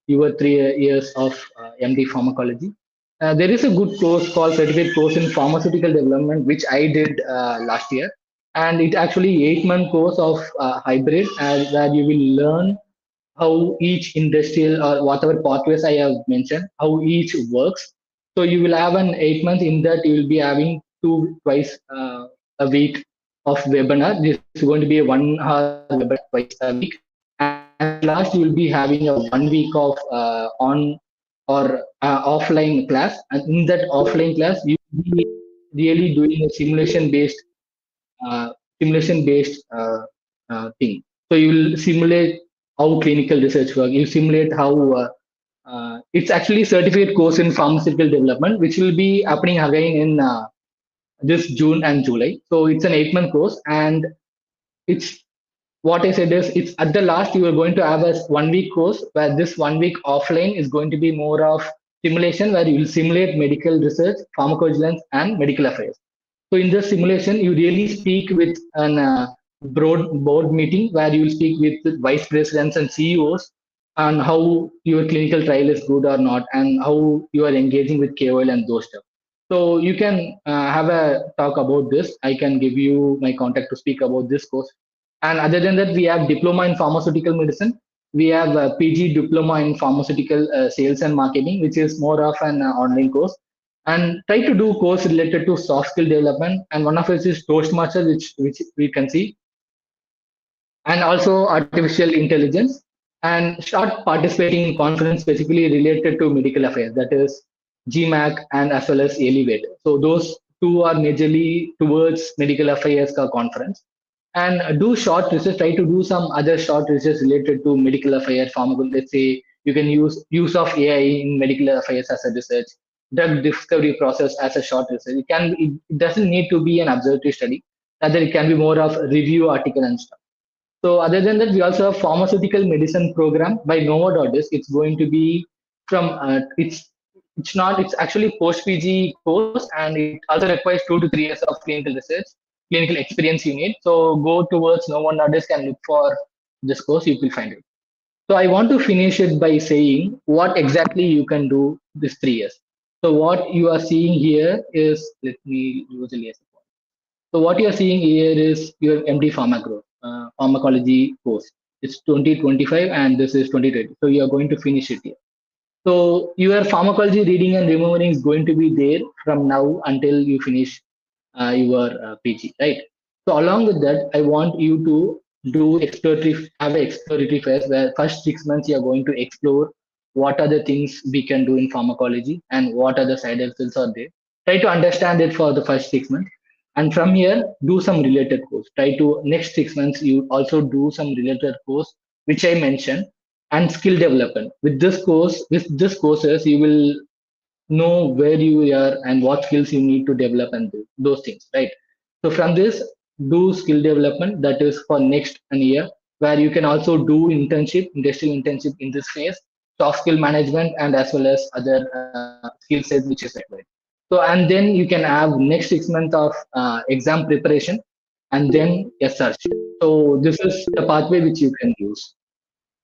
your 3 years of MD pharmacology? There is a good course called certificate course in pharmaceutical development, which I did last year, and it's actually 8 month course of hybrid, where you will learn how each industrial or whatever pathways I have mentioned, how each works. So you will have an 8 months in that you will be having twice a week of webinar. This is going to be a 1 hour webinar twice a week. And at last you will be having a 1 week of on or offline class. And in that offline class, you will be really doing a uh, simulation based thing. So you will simulate how clinical research works. You simulate how it's actually certificate course in pharmaceutical development, which will be happening again in this June and July. So it's an 8 month course, and it's what I said is it's at the last you are going to have a 1 week course, where this 1 week offline is going to be more of simulation, where you will simulate medical research, pharmacovigilance, and medical affairs. So in this simulation, you really speak with an broad board meeting, where you will speak with vice presidents and CEOs on how your clinical trial is good or not, and how you are engaging with KOL and those stuff. So you can have a talk about this. I can give you my contact to speak about this course. And other than that, we have diploma in pharmaceutical medicine. We have a PG diploma in pharmaceutical sales and marketing, which is more of an online course. And try to do course related to soft skill development. And one of it is Toastmaster, which we can see, and also artificial intelligence. And start participating in conference specifically related to medical affairs, that is GMAC and as well as Elevate. So those two are majorly towards medical affairs conference. And do short research, try to do some other short research related to medical affairs, pharmacology. Let's say you can use of AI in medical affairs as a research, drug discovery process as a short research. It doesn't need to be an observatory study, rather it can be more of review article and stuff. So other than that, we also have pharmaceutical medicine program by Novo. It's going to be from it's actually post PG course, and it also requires 2 to 3 years of clinical research, clinical experience you need. So go towards no one others can look for this course, you will find it. So I want to finish it by saying what exactly you can do this 3 years. So what you are seeing here is, let me use a laser point. So what you are seeing here is your MD Pharmacology course. It's 2025 and this is 2020. So you are going to finish it here. So your pharmacology reading and remembering is going to be there from now until you finish your PG, right? So along with that, I want you to have an exploratory phase where first 6 months you are going to explore what are the things we can do in pharmacology and what are the side effects are there. Try to understand it for the first 6 months, and from here do some related course. Try to next 6 months you also do some related course which I mentioned, and skill development. With this courses, you will know where you are and what skills you need to develop and do those things, right? So from this, do skill development, that is for next an year, where you can also do industrial internship in this phase, soft skill management, and as well as other skill sets which is required. So and then you can have next 6 months of exam preparation, and then a search. So this is the pathway which you can use.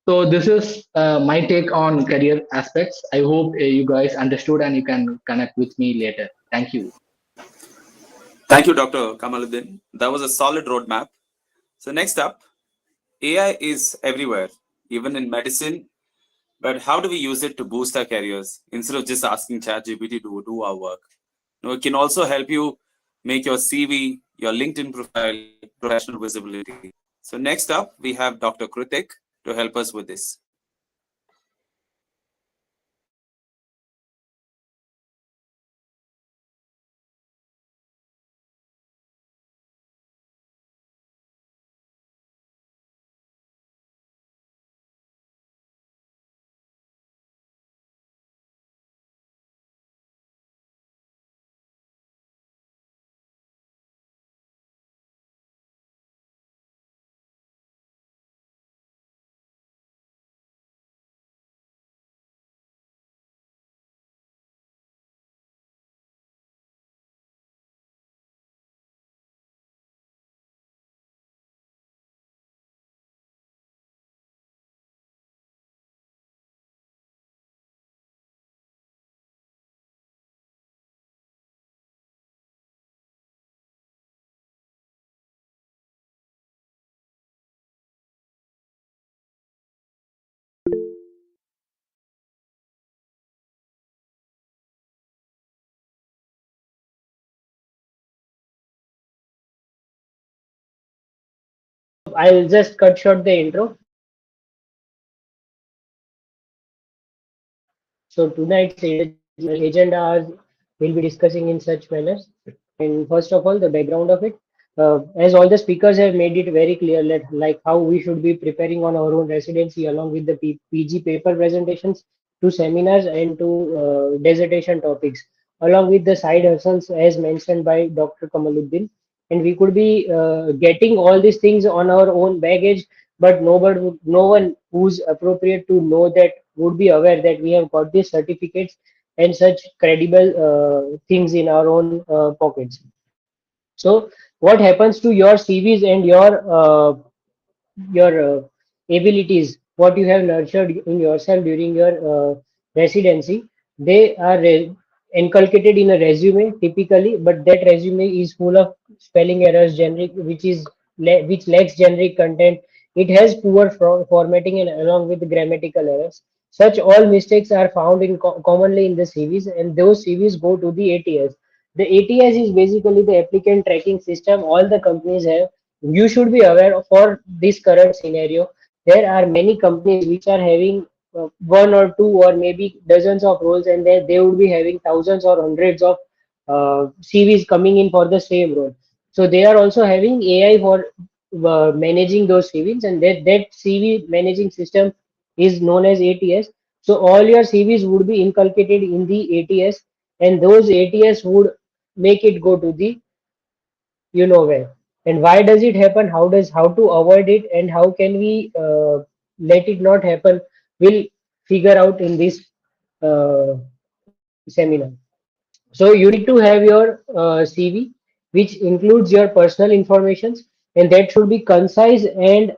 So this is my take on career aspects. I hope you guys understood and you can connect with me later. Thank you. Thank you, Dr. Kamaluddin. That was a solid roadmap. So next up, AI is everywhere, even in medicine. But how do we use it to boost our careers instead of just asking ChatGPT to do our work? It can also help you make your CV, your LinkedIn profile, professional visibility. So next up, we have Dr. Kritik to help us with this. I'll just cut short the intro. So tonight's agenda will be discussing in such manners. And first of all, the background of it, as all the speakers have made it very clear, like how we should be preparing on our own residency along with the PG paper presentations to seminars and to dissertation topics, along with the side hustles as mentioned by Dr. Kamaluddin. And we could be getting all these things on our own baggage, but no one who's appropriate to know that would be aware that we have got these certificates and such credible things in our own pockets. So what happens to your CVs and your abilities, what you have nurtured in yourself during your residency, they are inculcated in a resume typically, but that resume is full of spelling errors, generic, which lacks generic content. It has poor formatting and along with grammatical errors. Such all mistakes are found in commonly in the CVs, and those CVs go to the ATS. The ATS is basically the applicant tracking system all the companies have. You should be aware for this current scenario. There are many companies which are having one or two or maybe dozens of roles, and they would be having thousands or hundreds of CVs coming in for the same role. So they are also having AI for managing those CVs, and that CV managing system is known as ATS. So all your CVs would be inculcated in the ATS, and those ATS would make it go to the where. And why does it happen? How to avoid it, and how can we let it not happen? We'll figure out in this uh, seminar. So you need to have your CV, which includes your personal informations, and that should be concise and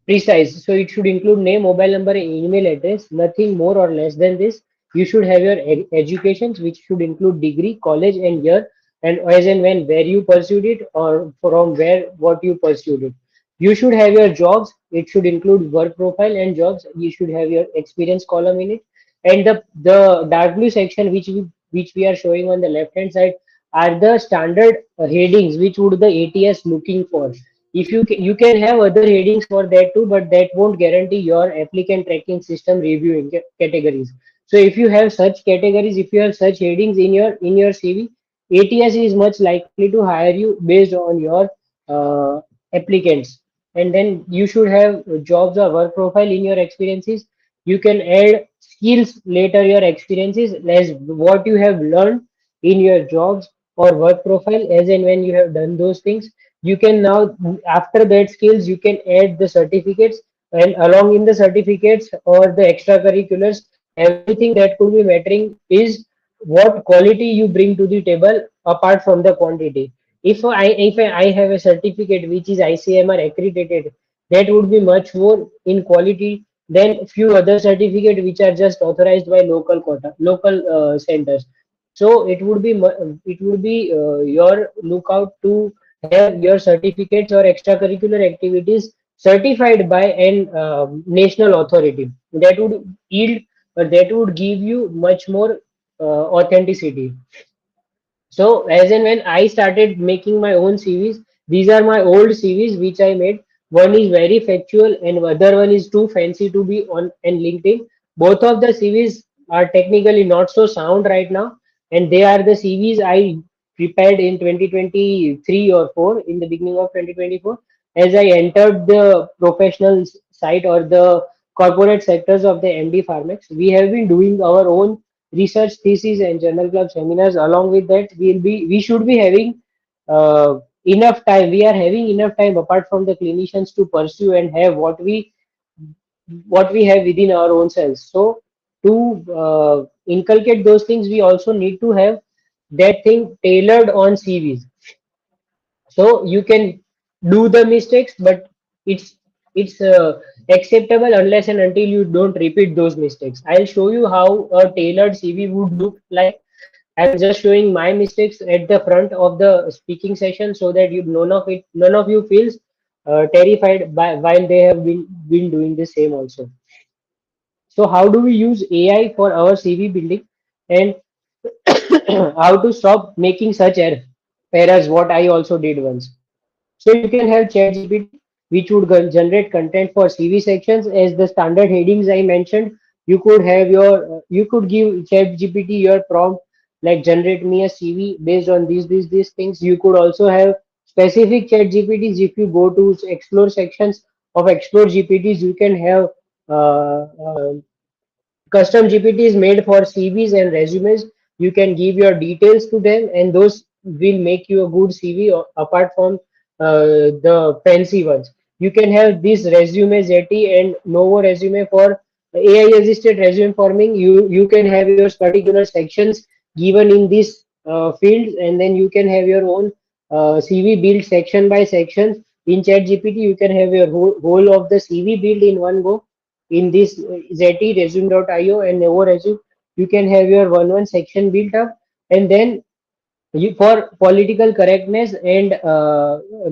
precise. So it should include name, mobile number, and email address, nothing more or less than this. You should have your educations, which should include degree, college, and year, and as and when where you pursued it or from where what you pursued it. You should have your jobs. It should include work profile and jobs. You should have your experience column in it, and the dark blue section which we are showing on the left hand side are the standard headings which would the ATS looking for. If you can have other headings for that too, but that won't guarantee your applicant tracking system reviewing categories. So if you have such categories, if you have such headings in your CV, ATS is much likely to hire you based on your applicants. And then you should have jobs or work profile in your experiences. You can add skills later your experiences as what you have learned in your jobs or work profile as and when you have done those things. You can now, after that skills, you can add the certificates, and along in the certificates or the extracurriculars, everything that could be mattering is what quality you bring to the table apart from the quantity. If I have a certificate which is ICMR accredited, that would be much more in quality than few other certificate which are just authorized by local centers. So it would be your lookout to have your certificates or extracurricular activities certified by an national authority. That would yield, that would give you much more authenticity. So as and when I started making my own CVs, these are my old CVs which I made. One is very factual and other one is too fancy to be on and LinkedIn. Both of the CVs are technically not so sound right now, and they are the CVs I prepared in 2023 or 4, in the beginning of 2024, as I entered the professional side or the corporate sectors of the MD Pharmax. We have been doing our own research thesis and journal club seminars. Along with that, we should be having enough time. We are having enough time apart from the clinicians to pursue and have what we have within our own selves. So to inculcate those things, we also need to have that thing tailored on CVs. So you can do the mistakes, but it's acceptable unless and until you don't repeat those mistakes. I'll show you how a tailored CV would look like. I'm just showing my mistakes at the front of the speaking session so that none of you feels terrified by while they have been doing the same also. So how do we use AI for our CV building, and how to stop making such errors? What I also did once. So you can have ChatGPT, which would generate content for CV sections as the standard headings I mentioned. You could give ChatGPT your prompt like generate me a CV based on these things. You could also have specific ChatGPTs. If you go to explore sections of explore GPTs, you can have custom GPT is made for CVs and resumes. You can give your details to them, and those will make you a good CV apart from the fancy ones. You can have this resume ZT and Novo resume for AI assisted resume forming. You can have your particular sections given in this fields, and then you can have your own CV build section by section. In ChatGPT, you can have your whole of the CV build in one go. In this ZT resume.io and Nevo resume, you can have your one section built up, and then for political correctness and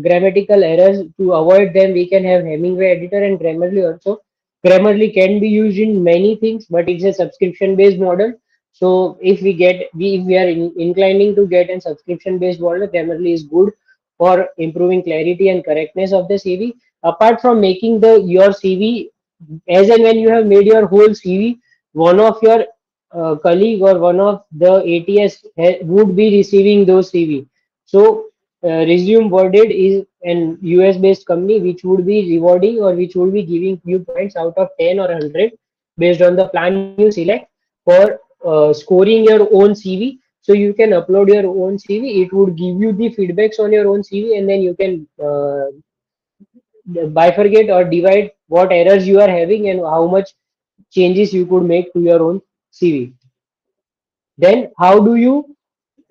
grammatical errors, to avoid them, we can have Hemingway editor and Grammarly also. Grammarly can be used in many things, but it's a subscription based model. So if we are inclining to get a subscription based model, Grammarly is good for improving clarity and correctness of the CV. Apart from making the your CV, as and when you have made your whole CV, one of your colleague or one of the ATS would be receiving those CV. So Resume Worded is an US based company which would be rewarding or which would be giving you points out of 10 or 100 based on the plan you select for scoring your own CV. So you can upload your own CV. It would give you the feedbacks on your own CV, and then you can bifurcate or divide what errors you are having and how much changes you could make to your own CV. Then how do you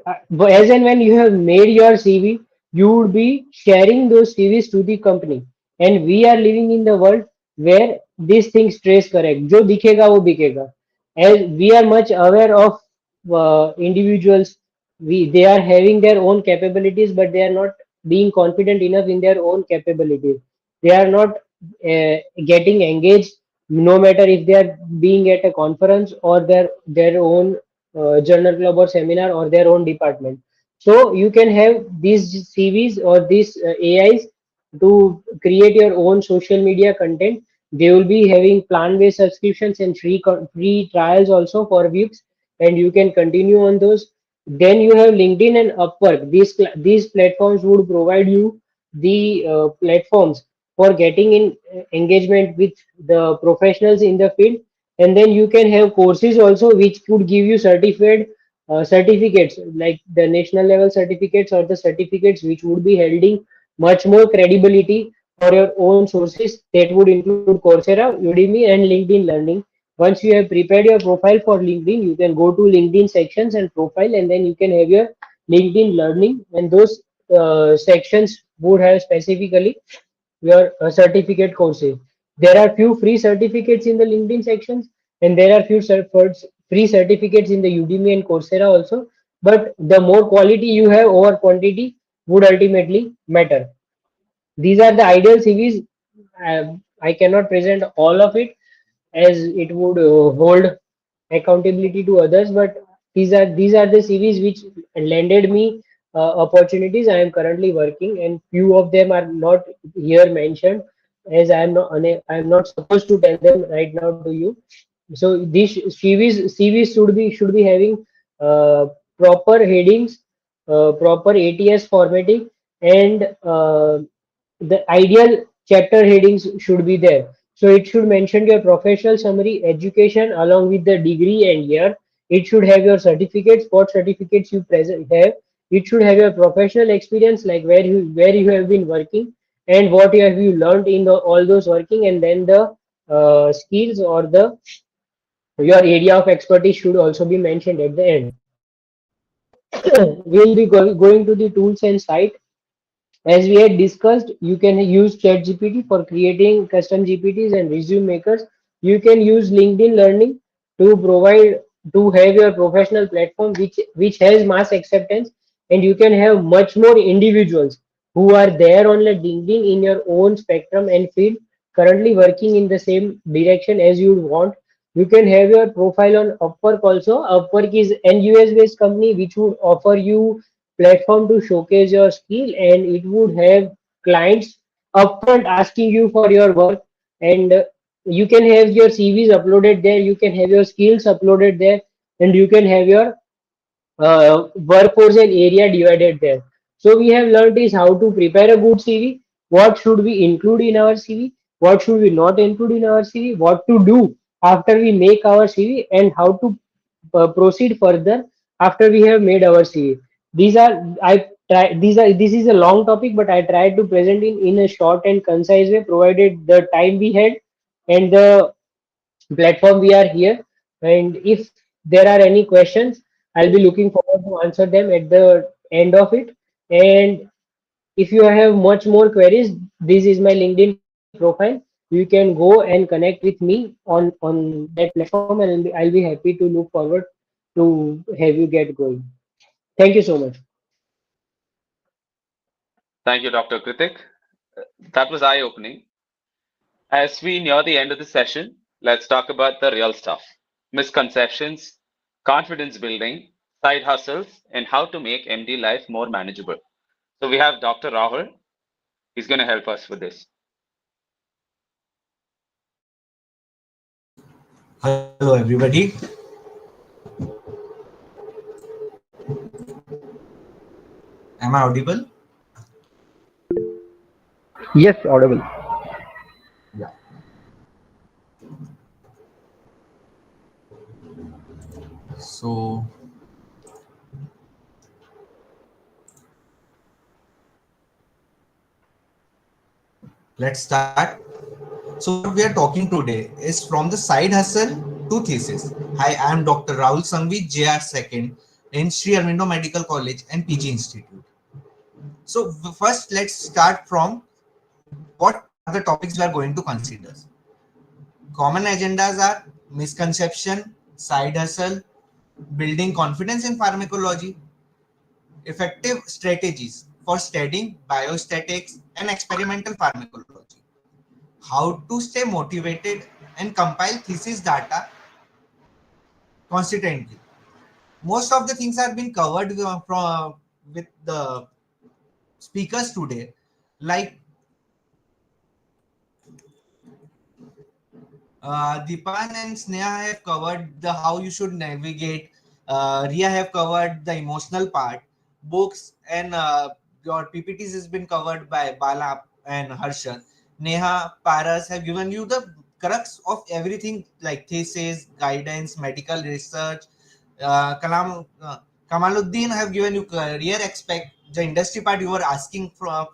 as and when you have made your CV, you would be sharing those CVs to the company. And we are living in the world where these things trace correct. जो दिखेगा वो बिकेगा. As we are much aware of individuals, they are having their own capabilities, but they are not being confident enough in their own capabilities. They are not getting engaged, no matter if they are being at a conference or their own journal club or seminar or their own department. So you can have these CVs or these AIs to create your own social media content. They will be having plan-based subscriptions and free trials also for weeks, and you can continue on those. Then you have LinkedIn and Upwork. These platforms would provide you the platforms for getting in engagement with the professionals in the field, and then you can have courses also which could give you certificates like the national level certificates or the certificates which would be holding much more credibility for your own sources. That would include Coursera, Udemy, and LinkedIn Learning. Once you have prepared your profile for LinkedIn, you can go to LinkedIn sections and profile, and then you can have your LinkedIn Learning, and those sections would have specifically your certificate courses. There are few free certificates in the LinkedIn sections, and there are few free certificates in the Udemy and Coursera also. But the more quality you have over quantity would ultimately matter. These are the ideal CVs. I cannot present all of it as it would hold accountability to others, but these are the CVs which landed me opportunities I am currently working, and few of them are not here mentioned as I am not supposed to tell them right now to you. So these CVs should be having proper headings, proper ATS formatting, and the ideal chapter headings should be there. So it should mention your professional summary, education along with the degree and year. It should have your certificates, what certificates you present have. It should have your professional experience, like where you have been working and what you learned in all those working, and then the skills or the your area of expertise should also be mentioned at the end. We'll be going to the tools and site. As we had discussed, you can use ChatGPT for creating custom GPTs and resume makers. You can use LinkedIn Learning to provide to have your professional platform which has mass acceptance, and you can have much more individuals who are there on the LinkedIn in your own spectrum and field, currently working in the same direction as you want. You can have your profile on Upwork also. Upwork is an US based company which would offer you platform to showcase your skill, and it would have clients upfront asking you for your work, and you can have your CVs uploaded there, you can have your skills uploaded there, and you can have your workforce and area divided there. So we have learned is how to prepare a good CV, what should we include in our CV, what should we not include in our CV, what to do after we make our CV, and how to proceed further after we have made our CV. These are I try these are this is a long topic, but I tried to present in a short and concise way, provided the time we had and the platform we are here. And if there are any questions, I'll be looking forward to answer them at the end of it. And if you have much more queries, this is my LinkedIn profile. You can go and connect with me on that platform, and I'll be happy to look forward to have you get going. Thank you so much. Thank you, Dr. Kritik. That was eye-opening. As we near the end of the session, let's talk about the real stuff. Misconceptions, confidence building, side hustles, and how to make MD life more manageable. So we have Dr. Rahul. He's going to help us with this. Hello, everybody. Am I audible? Yes, audible. Yeah. So, let's start. So what we are talking today is from the side hustle to thesis. Hi, I am Dr. Rahul Sangvi, JR second in Sri Aurobindo Medical College and PG Institute. So first, let's start from what are the topics we are going to consider. Common agendas are misconception, side hustle, building confidence in pharmacology, effective strategies for studying biostatics and experimental pharmacology, how to stay motivated and compile thesis data consistently. Most of the things have been covered with the speakers today, like Dipan and Sneha have covered the how you should navigate. Ria have covered the emotional part. Books and your PPTs has been covered by Bala and Harshan. Neha, Paras have given you the crux of everything like thesis, guidance, medical research. Kamaluddin have given you career aspect, the industry part you were asking from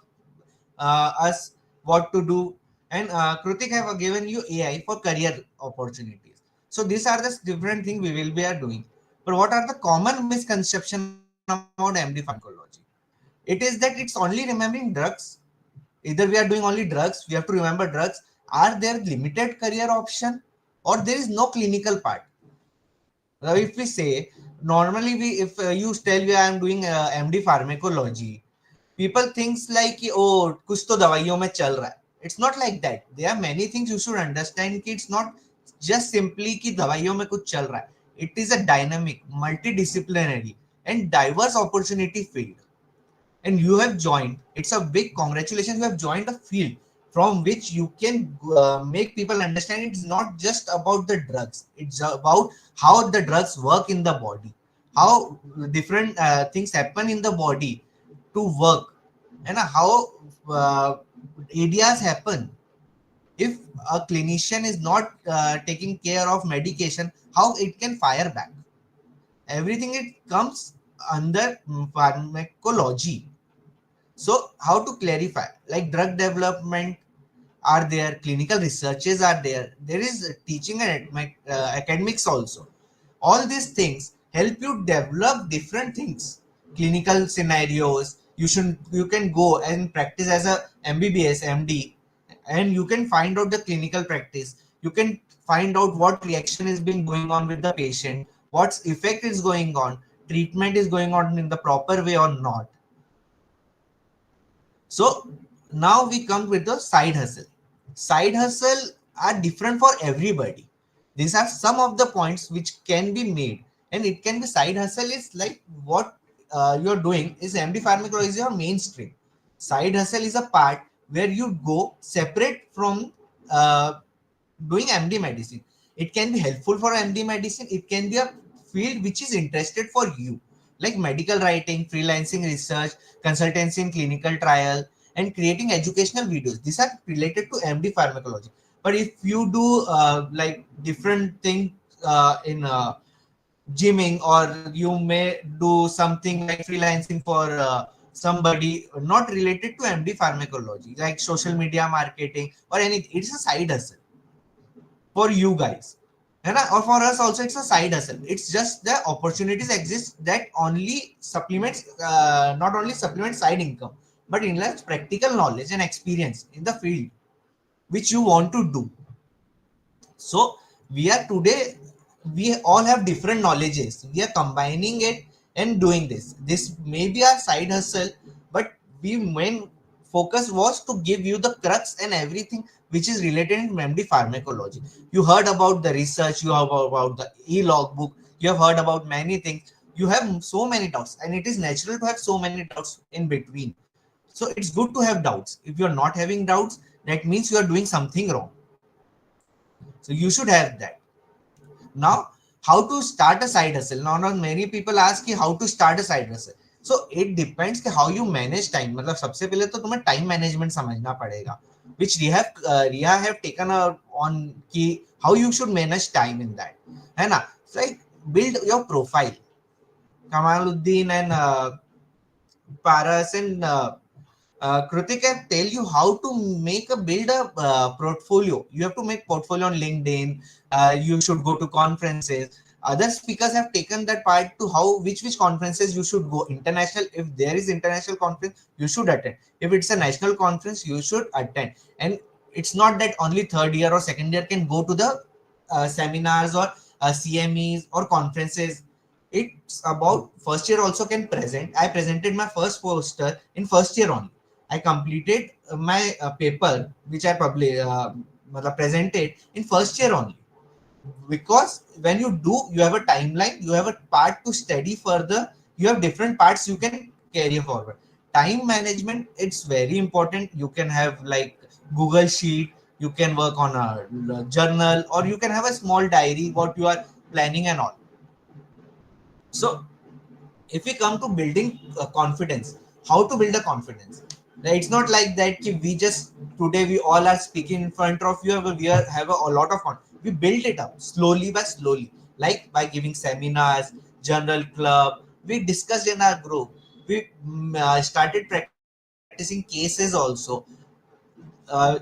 us what to do, and Krutik have given you AI for career opportunities. So these are the different things we will be doing. But what are the common misconception about MD Pharmacology? It is that it's only remembering drugs. Either we are doing only drugs, we have to remember drugs. Are there limited career option, or there is no clinical part? Now, if we say normally if you tell me I am doing MD Pharmacology, people thinks like oh कुछ तो दवाइयों में चल रहा है. It's not like that. There are many things you should understand कि it's not just simply कि दवाइयों में कुछ चल रहा है. It is a dynamic, multidisciplinary and diverse opportunity field. And you have joined. It's a big congratulations. You have joined a field from which you can make people understand it's not just about the drugs. It's about how the drugs work in the body, how different things happen in the body to work, and how areas happen. If a clinician is not taking care of medication, how it can fire back. Everything it comes under pharmacology. So how to clarify, like drug development are there, clinical researches are there, there is teaching and academics also. All these things help you develop different things, clinical scenarios. You can go and practice as a MBBS MD, and you can find out the clinical practice. You can find out what reaction is being going on with the patient, what effect is going on, treatment is going on in the proper way or not. So now we come with the side hustle. Side hustle are different for everybody. These are some of the points which can be made, and it can be side hustle is like what you're doing is MD pharmacology is your mainstream. Side hustle is a part where you go separate from doing MD medicine. It can be helpful for MD medicine. It can be a field which is interested for you, like medical writing, freelancing research, consultancy in clinical trial, and creating educational videos. These are related to MD pharmacology. But if you do like different things in gymming, or you may do something like freelancing for somebody not related to MD pharmacology, like social media marketing or anything, it's a side hustle for you guys. And or for us also, it's a side hustle. It's just the opportunities exist that only supplements, not only supplements side income, but enlarge practical knowledge and experience in the field which you want to do. So we are today, we all have different knowledges. We are combining it and doing this. This may be our side hustle, but we main focus was to give you the crux and everything which is related in MD pharmacology. You heard about the research, you have about the e-logbook, you have heard about many things. You have so many doubts, and it is natural to have so many doubts in between. So it's good to have doubts. If you're not having doubts, that means you are doing something wrong. So you should have that. Now, how to start a side hustle? Now, not many people ask you how to start a side hustle. So it depends कि how you manage time. मतलब सबसे पहले तो तुम्हें time management समझना पड़ेगा, which Riya have taken on कि how you should manage time in that, है ना? So like build your profile. Kamaluddin and Paras and Kruti can tell you how to build a portfolio. You have to make portfolio on LinkedIn. You should go to conferences. Other speakers have taken that part to how which conferences you should go. International, if there is international conference, you should attend. If it's a national conference, you should attend. And it's not that only third year or second year can go to the seminars or CMEs or conferences. It's about first year also can present. I presented my first poster in first year only. I completed my paper which I presented in first year only, because when you do, you have a timeline, you have a part to study further, you have different parts you can carry forward. Time management, it's very important. You can have like Google Sheet, you can work on a journal, or you can have a small diary what you are planning and all. So if we come to building confidence, how to build a confidence, it's not like that we just today we all are speaking in front of you, we have a lot of fun. We build it up slowly by slowly, like by giving seminars, journal club, we discussed in our group, we started practicing cases also.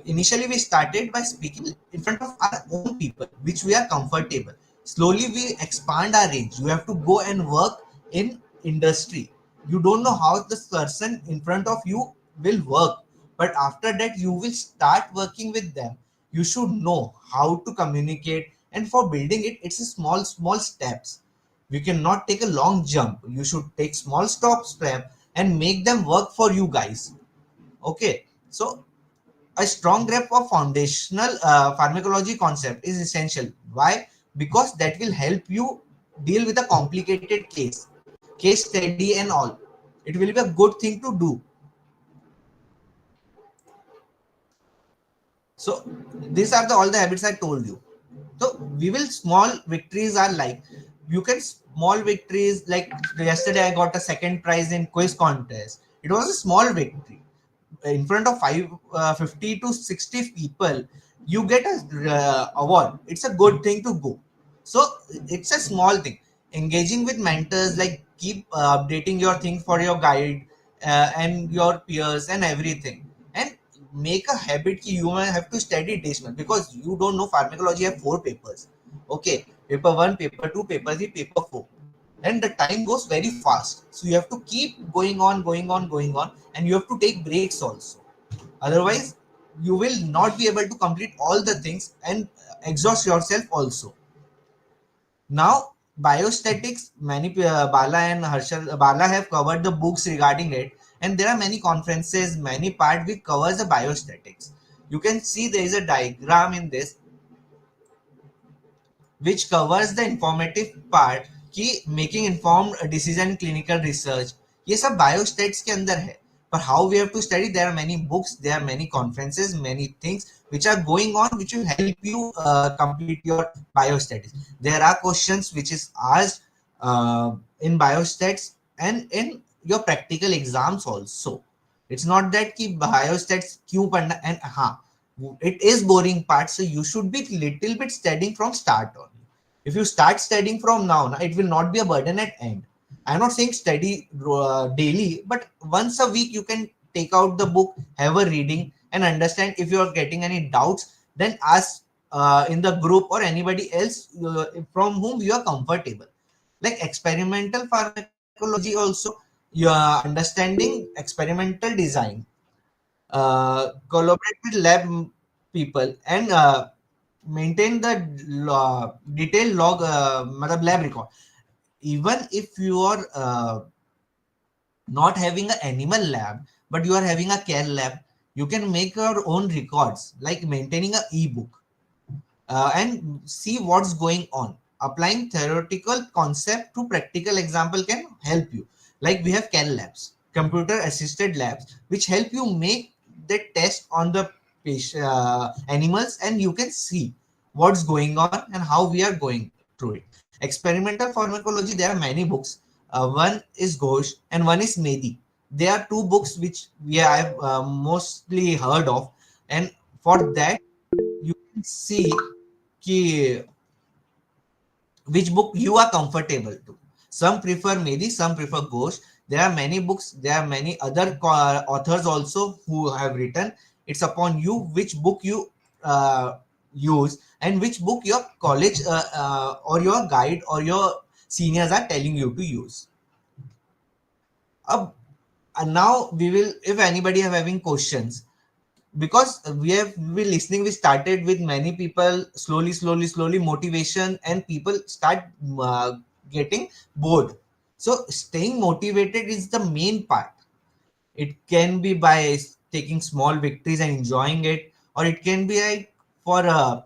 Initially we started by speaking in front of our own people which we are comfortable. Slowly we expand our range. You have to go and work in industry. You don't know how this person in front of you will work, but after that you will start working with them. You should know how to communicate, and for building it, it's a small steps. You cannot take a long jump. You should take small step and make them work for you guys. Okay, so a strong grasp of foundational pharmacology concept is essential. Why? Because that will help you deal with a complicated case study and all. It will be a good thing to do. So these are all the habits I told you. So we will small victories are like, you can small victories like yesterday I got a second prize in quiz contest. It was a small victory in front of 50 to 60 people. You get a award. It's a good thing to go. So it's a small thing. Engaging with mentors, like keep updating your things for your guide and your peers and everything, and make a habit ki you may have to study this one, because you don't know pharmacology have 4 papers. Okay, paper 1, paper 2, paper 3, paper 4, and the time goes very fast, so you have to keep going on, and you have to take breaks also. Otherwise you will not be able to complete all the things and exhaust yourself also. Now biostatics, many Bala and Harshal, Bala have covered the books regarding it, and there are many conferences, many part which covers the biostatics. You can see there is a diagram in this which covers the informative part कि making informed decision in clinical research. ये सब biostats के अंदर है. But how we have to study, there are many books, there are many conferences, many things which are going on which will help you complete your biostats. There are questions which is asked in biostats and in your practical exams also. It's not that कि biostats क्यों पढ़ना, and हाँ, it is boring part, so you should be little bit studying from start only. If you start studying from now, it will not be a burden at end. I'm not saying study daily, but once a week you can take out the book, have a reading, and understand. If you are getting any doubts, then ask in the group or anybody else from whom you are comfortable. Like experimental pharmacology also, you are understanding experimental design, collaborate with lab people, and maintain the detailed log, lab record. Even if you are not having an animal lab, but you are having a care lab, you can make your own records, like maintaining a ebook, and see what's going on. Applying theoretical concept to practical example can help you. Like we have CAL labs, computer assisted labs, which help you make the test on the animals, and you can see what's going on and how we are going through it. Experimental pharmacology, there are many books. One is Ghosh and one is Medi. There are 2 books which we have mostly heard of, and for that you can see कि which book you are comfortable to. Some prefer Medi, some prefer Ghosh. There are many books, there are many other authors also who have written. It's upon you which book you use, and which book your college or your guide or your seniors are telling you to use. uh, and now we will, if anybody have having questions, because we have been listening, we started with many people, slowly motivation, and people start getting bored. So staying motivated is the main part. It can be by taking small victories and enjoying it, or it can be like for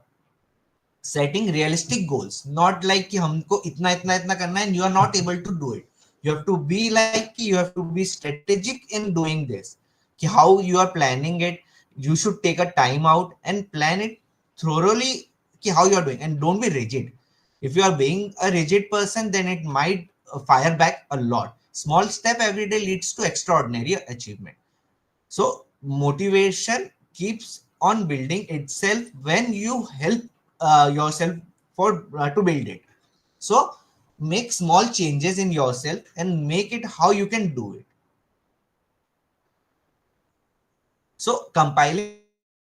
setting realistic goals, not like कि हमको इतना इतना इतना करना है, and you are not able to do it. You have to be like कि you have to be strategic in doing this, कि how you are planning it. You should take a time out and plan it thoroughly, कि how you are doing, and don't be rigid. If you are being a rigid person, then it might fire back a lot. Small step every day leads to extraordinary achievement. So motivation keeps on building itself when you help yourself for to build it. So make small changes in yourself and make it how you can do it. So compiling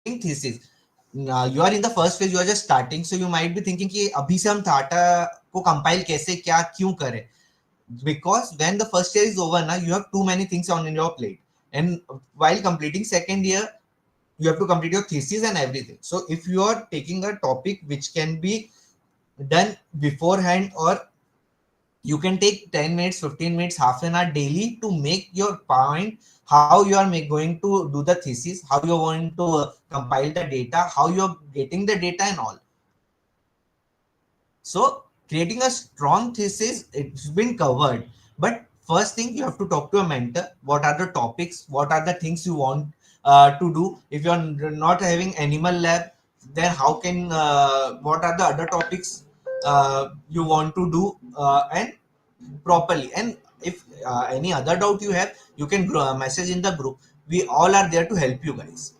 thesis. You are in the first phase, you are just starting, so you might be thinking कि अभी से हम data को compile कैसे, क्या, क्यों करें? Because when the first year is over, now you have too many things on in your plate, and while completing second year, you have to complete your thesis and everything. So if you are taking a topic which can be done beforehand, or you can take 10 minutes, 15 minutes, half an hour daily to make your point, how you are going to do the thesis, how you are going to compile the data, how you are getting the data and all. So creating a strong thesis, it's been covered. But first thing, you have to talk to a mentor. What are the topics? What are the things you want to do? If you're not having animal lab, then how can, what are the other topics you want to do and properly? And if any other doubt you have, you can message in the group. We all are there to help you guys.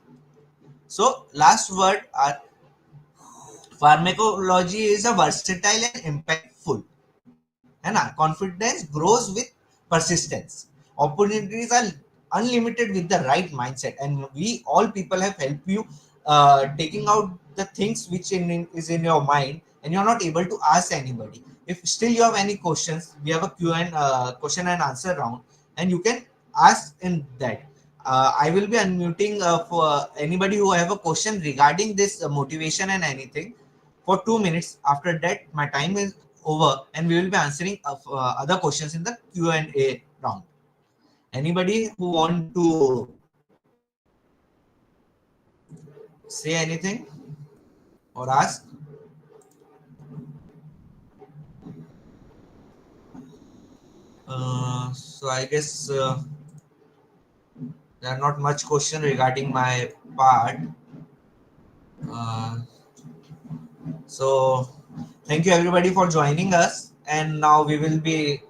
So last word are, pharmacology is a versatile and impactful, and our confidence grows with persistence. Opportunities are unlimited with the right mindset, and we all people have helped you taking out the things which is in your mind, and you're not able to ask anybody. If still you have any questions, we have a question and answer round, and you can ask in that. I will be unmuting for anybody who have a question regarding this motivation and anything for 2 minutes. After that, my time is over, and we will be answering other questions in the Q&A round. Anybody who want to say anything or ask? So I guess there are not much question regarding my part. So thank you everybody for joining us, and now we will be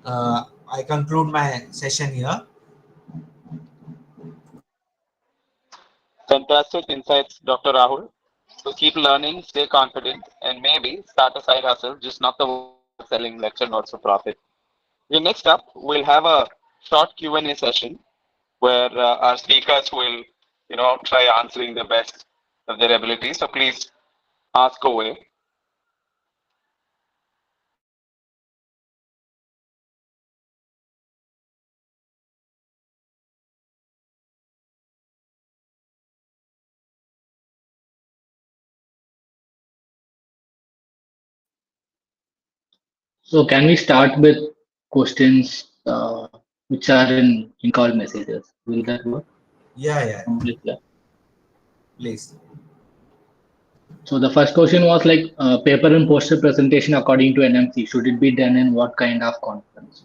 I conclude my session here. Fantastic insights, Dr. Rahul. So keep learning, stay confident, and maybe start a side hustle, just not the one selling lecture notes for profit. Okay, next up, we'll have a short Q&A session where our speakers will, try answering the best of their abilities. So please ask away. So can we start with questions which are in call messages? Will that work? Yeah. Completely. Please. So the first question was like paper and poster presentation according to NMC. Should it be done in what kind of conference?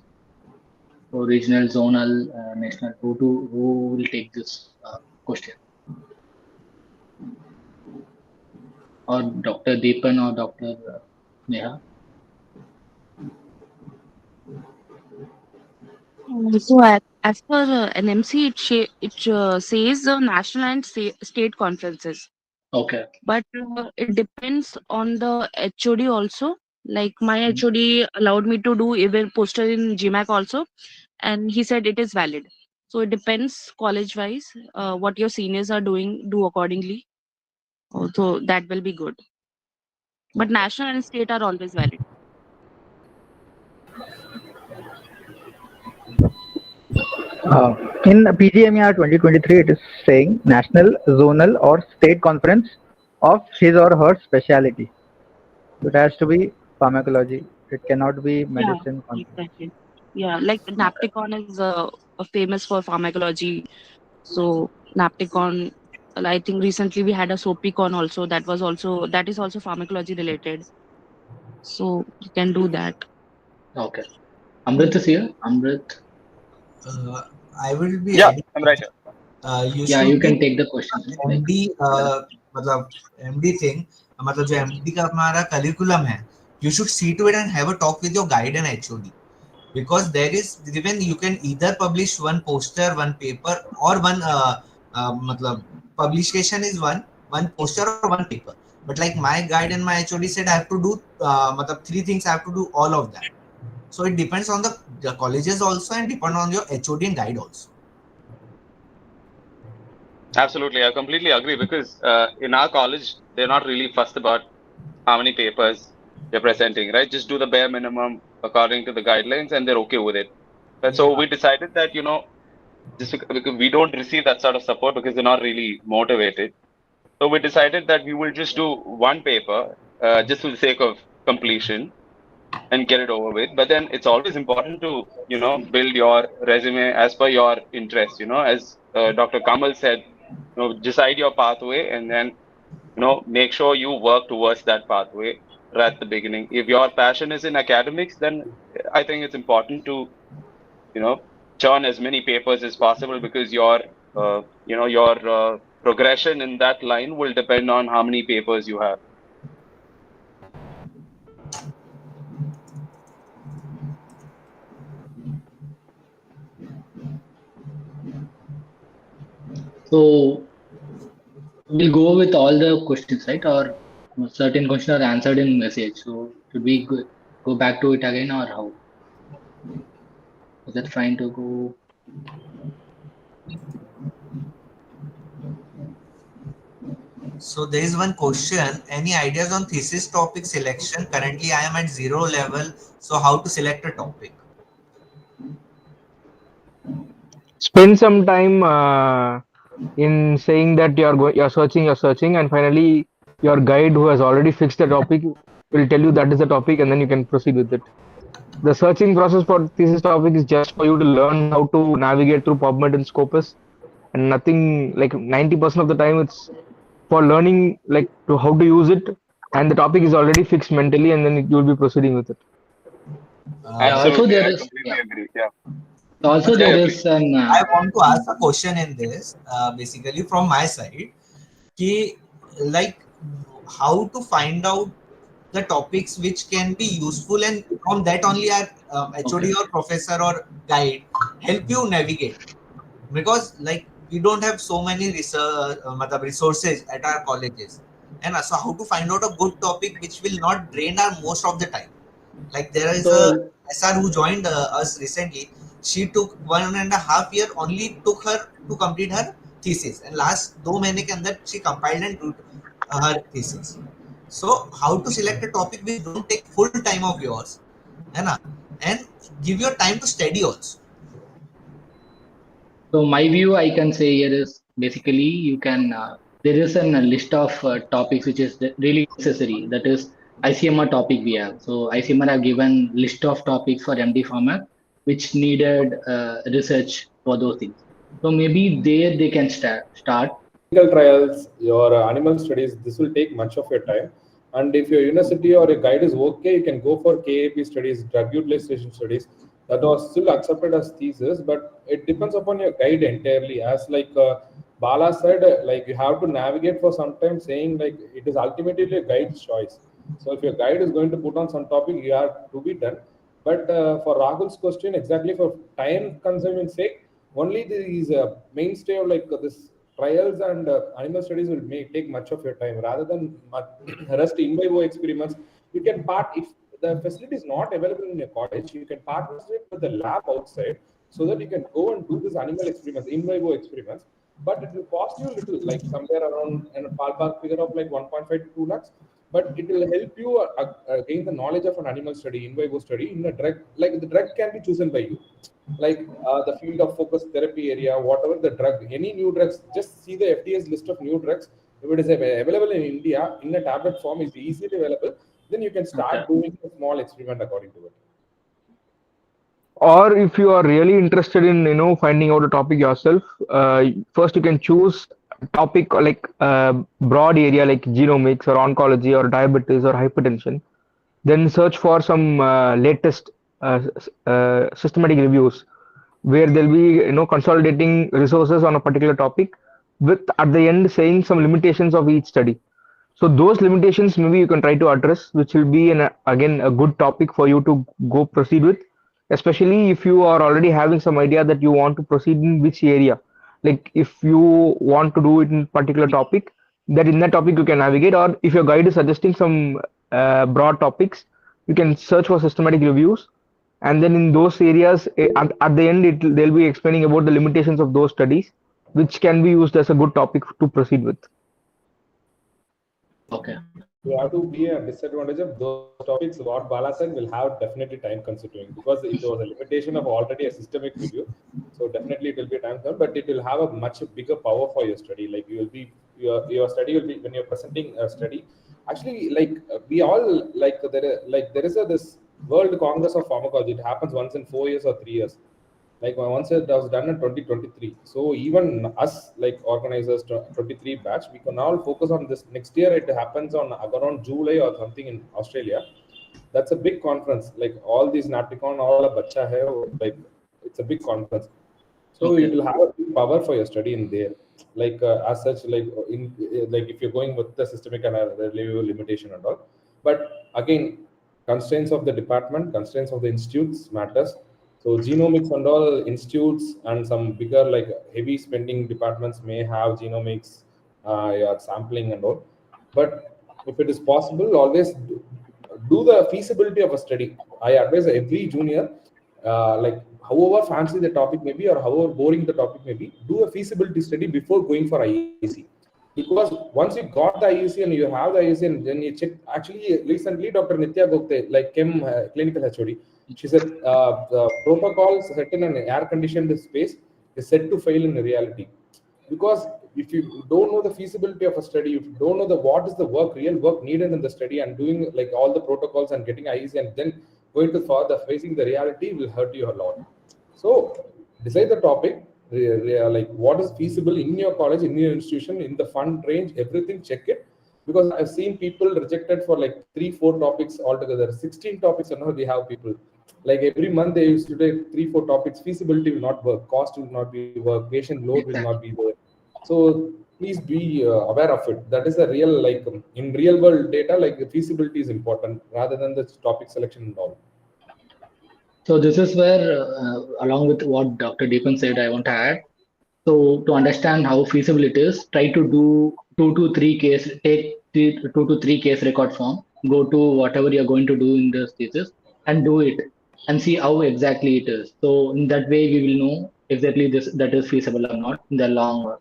So regional, zonal, national. Who will take this question? Or Dr. Deepan or Dr. Neha? As per NMC, it says national and state conferences, Okay. but it depends on the HOD also. Like my HOD allowed me to do even poster in GMAC also, and he said it is valid. So it depends college wise, what your seniors are doing, do accordingly. So that will be good. But national and state are always valid. In PGMER 2023, it is saying national, zonal, or state conference of his or her specialty. So it has to be pharmacology. It cannot be Yeah, medicine conference. exactly. Yeah, like Napticon is famous for pharmacology. So Napticon, I think recently we had a Sopicon also. That is also pharmacology related. So you can do that. Okay. Amrit is here. Amrit. I will be Yeah, adding. I'm right here. You Yeah, should you be can take the questions. Like, MD मतलब MD thing मतलब जो MD का हमारा curriculum है, you should see to it and have a talk with your guide and HOD, because there is given you can either publish one poster, one paper, or one मतलब publication is one poster or one paper. But like my guide and my HOD said, I have to do मतलब three things. I have to do all of that. So it depends on the colleges also, and depend on your HOD and guide also. Absolutely, I completely agree, because in our college, they're not really fussed about how many papers you're presenting, right? Just do the bare minimum according to the guidelines, and they're okay with it. And so we decided that, just because we don't receive that sort of support because they're not really motivated. So we decided that we will just do one paper, just for the sake of completion and get it over with. But then it's always important to, build your resume as per your interest, as Dr. Kamal said, decide your pathway, and then, make sure you work towards that pathway right at the beginning. If your passion is in academics, then I think it's important to, churn as many papers as possible, because your progression in that line will depend on how many papers you have. so we'll go with all the questions, right? Or certain questions are answered in message. So should we go back to it again, or how? Is that fine to go? So there is one question. Any ideas on thesis topic selection? Currently, I am at 0 level. So how to select a topic? Spend some time in saying that you're searching, and finally your guide who has already fixed the topic will tell you that is the topic, and then you can proceed with it. The searching process for thesis topic is just for you to learn how to navigate through PubMed and Scopus, and nothing. Like 90% of the time it's for learning, like to how to use it, and the topic is already fixed mentally, and then you'll be proceeding with it. Yeah. Also, Absolutely, there I is completely agree. Yeah. also Yeah, there yeah, is an I want to ask a question in this, basically from my side, ki, like how to find out the topics which can be useful, and from that only our HOD Okay. or professor or guide help you navigate, because like we don't have so many resources at our colleges, and so how to find out a good topic which will not drain our most of the time. Like there is a So SR who joined us recently. She took 1.5 years only took her to complete her thesis, and last 2 months के अंदर she compiled and wrote her thesis. So how to select a topic which don't take full time of yours, है ना, and give your time to study also. So my view, I can say here is basically you can there is a list of topics which is really necessary. That is ICMR topic we have. So ICMR have given list of topics for MD format which needed research for those things. So maybe there they can start. Clinical trials, your animal studies, this will take much of your time. And if your university or your guide is okay, you can go for KAP studies, drug utilization studies. That was still accepted as thesis, but it depends upon your guide entirely. As like Bala said, like you have to navigate for some time, saying like it is ultimately a guide's choice. So if your guide is going to put on some topic, you have to be done. But for Rahul's question, exactly for time consuming sake, only these mainstay of like this trials and animal studies will take much of your time rather than rest in vivo experiments. You can part if the facility is not available in your college, you can participate with the lab outside. so that you can go and do this animal experiments, in vivo experiments, but it will cost you a little, like somewhere around a ballpark figure of like 1.5 to 2 lakhs. But it will help you gain the knowledge of an animal study, in vivo study, in a drug. Like the drug can be chosen by you, like the field of focus therapy area, whatever the drug, any new drugs. Just see the FDA's list of new drugs. If it is available in India in a tablet form, is easily available, then you can start doing a small experiment according to it. Or if you are really interested in finding out a topic yourself, first you can choose a topic like broad area like genomics or oncology or diabetes or hypertension. Then search for some latest systematic reviews where they'll be consolidating resources on a particular topic, with at the end saying some limitations of each study. So those limitations maybe you can try to address, which will be again a good topic for you to go proceed with, especially if you are already having some idea that you want to proceed in which area. Like if you want to do it in particular topic, that in that topic you can navigate, or if your guide is suggesting some broad topics, you can search for systematic reviews, and then in those areas at the end they'll be explaining about the limitations of those studies, which can be used as a good topic to proceed with. Okay. You have to be a disadvantage of those topics. What Bala said will have definitely time consuming, because it was a limitation of already a systemic review. So definitely it will be time consuming, but it will have a much bigger power for your study. Like you will be, your study will be, when you're presenting a study, actually, like we all like there is this World Congress of Pharmacology. It happens once in 4 years or 3 years. Like once it was done in 2023. So even us, like organizers, 23 batch, we can all focus on this. Next year it happens on around July or something in Australia. That's a big conference. Like all these Napticon, all a bacha hai, like it's a big conference. So it will have a big power for your study in there. Like as such, like like if you're going with the systemic and limitation and all. But again, constraints of the department, constraints of the institutes matters. So genomics and all institutes and some bigger like heavy spending departments may have genomics, sampling and all. But if it is possible, always do the feasibility of a study. I advise every junior, like however fancy the topic may be or however boring the topic may be, do a feasibility study before going for IEC. Because once you got the IEC and you have the IEC and then you check, actually recently Dr. Nitya Gupte, like Chem clinical HOD, she said the protocols set in an air-conditioned space is set to fail in reality. Because if you don't know the feasibility of a study, if you don't know what is the real work needed in the study, and doing like all the protocols and getting IEC and then going to further facing the reality will hurt you a lot. So decide the topic, like what is feasible in your college, in your institution, in the fund range, everything, check it. Because I've seen people rejected for like 3-4 topics altogether, 16 topics, and now we have people like every month they used to take 3-4 topics. Feasibility will not work, cost will not be work, patient load will not be there. So please be aware of it. That is a real, like in real world data, like feasibility is important rather than the topic selection and all. So this is where, along with what Dr. Deepan said, I want to add. So to understand how feasible it is, try to do 2 to 3 case, take 2 to 3 case record form, go to whatever you're going to do in this thesis and do it and see how exactly it is. So in that way, we will know exactly that is feasible or not in the long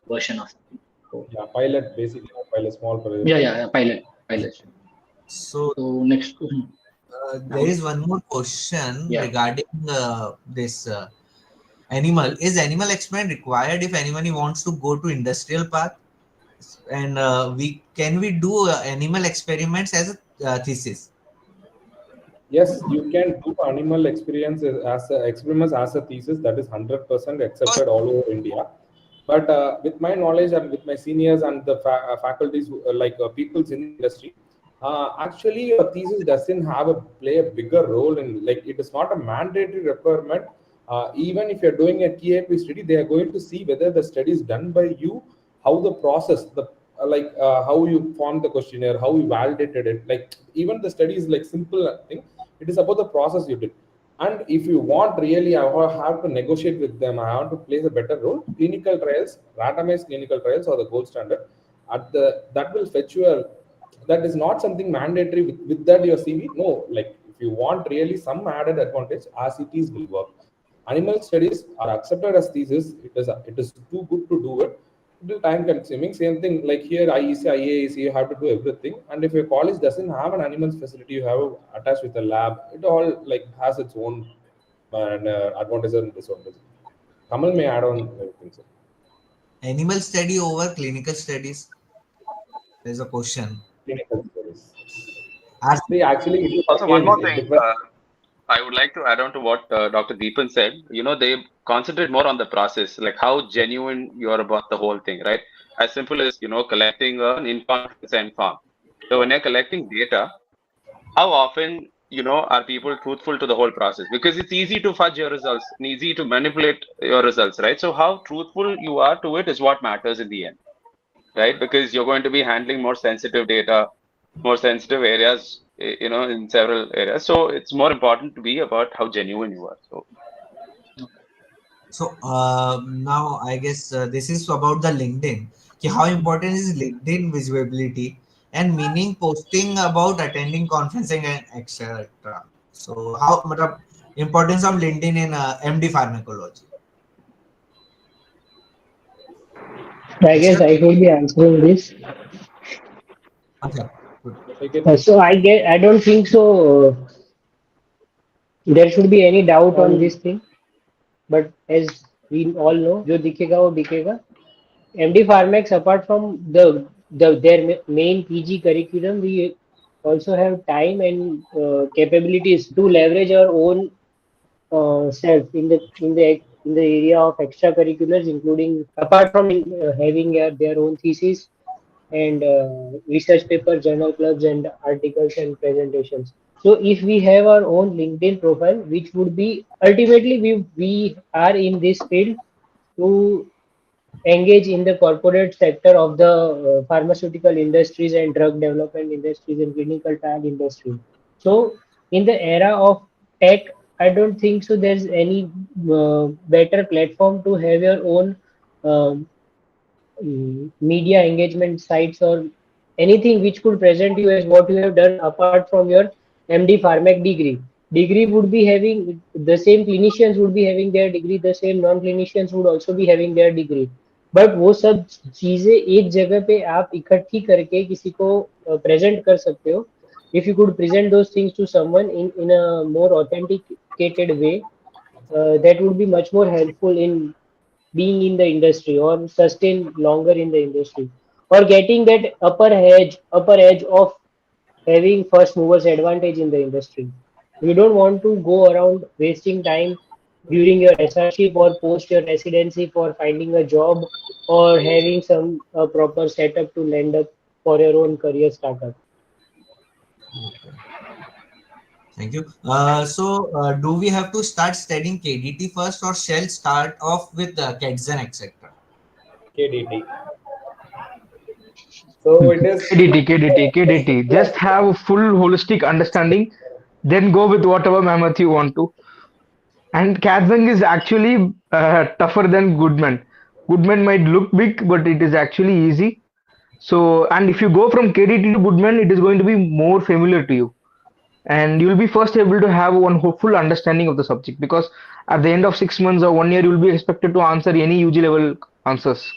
version of something. So, yeah, pilot, basically pilot, small pilot. Yeah, pilot. So next. There is one more question regarding this animal. Is animal experiment required if anybody wants to go to industrial path? And can we do animal experiments as a thesis? Yes, you can do animal experiments as a thesis. That is 100% accepted all over India. But with my knowledge and with my seniors and the faculties, like peoples in the industry, actually your thesis doesn't play a bigger role in, like it is not a mandatory requirement. Even if you're doing a TAP study, they are going to see whether the study is done by you, how the process, how you formed the questionnaire, how you validated it. Like even the study is like simple thing. It is about the process you did. And if you want really, I have to negotiate with them. I have to play a better role. Clinical trials, randomized clinical trials are the gold standard. That will fetch you that is not something mandatory with that your CV. No, like if you want really some added advantage, RCTs will work. Animal studies are accepted as thesis. It is too good to do it. It is time consuming. Same thing like here, IEC, IAEC, you have to do everything. And if your college doesn't have an animals facility, you have attached with a lab. It all like has its own advantages and disadvantages. Kamal may add on everything. Sir. Animal study over clinical studies. There's a question. Clinical studies. Actually, also one more thing. I would like to add on to what Dr. Deepan said. They concentrate more on the process, like how genuine you are about the whole thing, right? As simple as, collecting an informed consent form. So when you're collecting data, how often, are people truthful to the whole process? Because it's easy to fudge your results and easy to manipulate your results, right? So how truthful you are to it is what matters in the end, right? Because you're going to be handling more sensitive data, more sensitive areas, in several areas. So it's more important to be about how genuine you are. So now I guess this is about the LinkedIn. How important is LinkedIn visibility and meaning posting about attending conferencing and etc. So how the importance of LinkedIn in MD pharmacology? I guess I could be answering this. So I don't think so. There should be any doubt on this thing. But as we all know, जो दिखेगा वो दिखेगा. MD Pharmax, apart from their main PG curriculum, we also have time and capabilities to leverage our own self in the area of extracurriculars, including apart from having their own thesis and research paper, journal clubs, and articles and presentations. So if we have our own LinkedIn profile, which would be ultimately we are in this field to engage in the corporate sector of the pharmaceutical industries and drug development industries and clinical trial industry. So in the era of tech, I don't think so there's any better platform to have your own um, media engagement sites or anything which could present you as what you have done apart from your MD Pharmac degree. Degree would be having the same clinicians would be having their degree, the same non-clinicians would also be having their degree. But वो सब चीजें एक जगह पे आप इकट्ठी करके किसी को प्रेजेंट कर सकते हो. If you could present those things to someone in a more authenticated way, that would be much more helpful in being in the industry or sustain longer in the industry or getting that upper edge of having first movers advantage in the industry. You don't want to go around wasting time during your SRship or post your residency for finding a job or having some proper setup to land up for your own career startup. Thank you. So do we have to start studying KDT first or shall start off with Kedzen, etc.? KDT. So it is KDT. Just have full holistic understanding, then go with whatever mammoth you want to. And Kazang is actually tougher than Goodman. Goodman might look big, but it is actually easy. So, and if you go from KDT to Goodman, it is going to be more familiar to you. And you'll be first able to have one full understanding of the subject, because at the end of 6 months or 1 year, you'll be expected to answer any UG level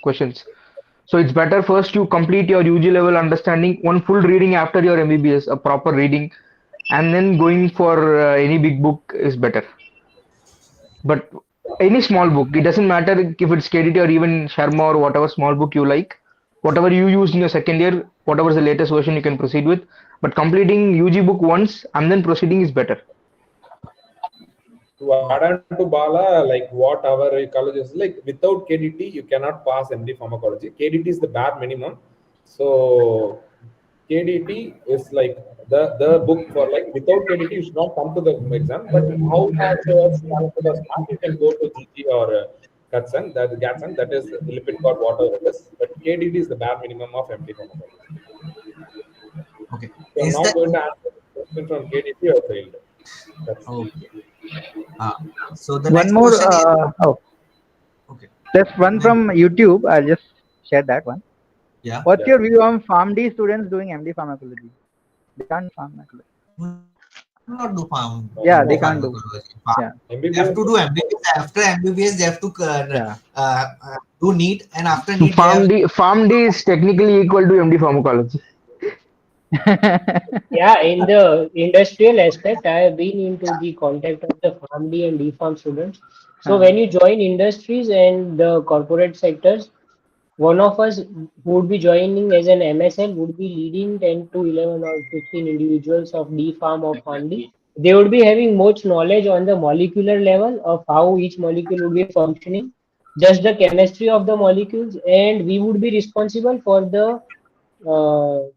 questions. So it's better first you complete your UG level understanding, one full reading after your MBBS, a proper reading, and then going for any big book is better. But any small book, it doesn't matter if it's KDT or even Sharma or whatever small book you like, whatever you use in your second year, whatever is the latest version you can proceed with. But completing UG book once and then proceeding is better. To add on to Bala, like what our college is like, without KDT, you cannot pass MD Pharmacology. KDT is the bare minimum. So KDT is like the book for like, without KDT, you should not come to the exam. But how much you can go to GG or Gatsan, that is lipid cord, whatever it is. But KDT is the bare minimum of MD Pharmacology. Okay. So I'm not going to answer the question from KDT or failed. That's okay. So the one next more. question is okay. There's one from YouTube. I'll just share that one. Yeah. What's your view on PharmD students doing MD pharmacology? They can't pharmacology. not do Yeah, they MD can't do. pharmacology. Yeah. They have to do MBBS. After MBBS, they have to Yeah. do NEET, and after NEET, they have. PharmD is technically equal to MD Pharmacology. Yeah, in the industrial aspect, I have been into the contact of the PharmD and DPharm students. So when you join industries and the corporate sectors, one of us who would be joining as an MSL would be leading 10 to 11 or 15 individuals of DPharm or PharmD. They would be having much knowledge on the molecular level of how each molecule would be functioning, just the chemistry of the molecules, and we would be responsible for uh,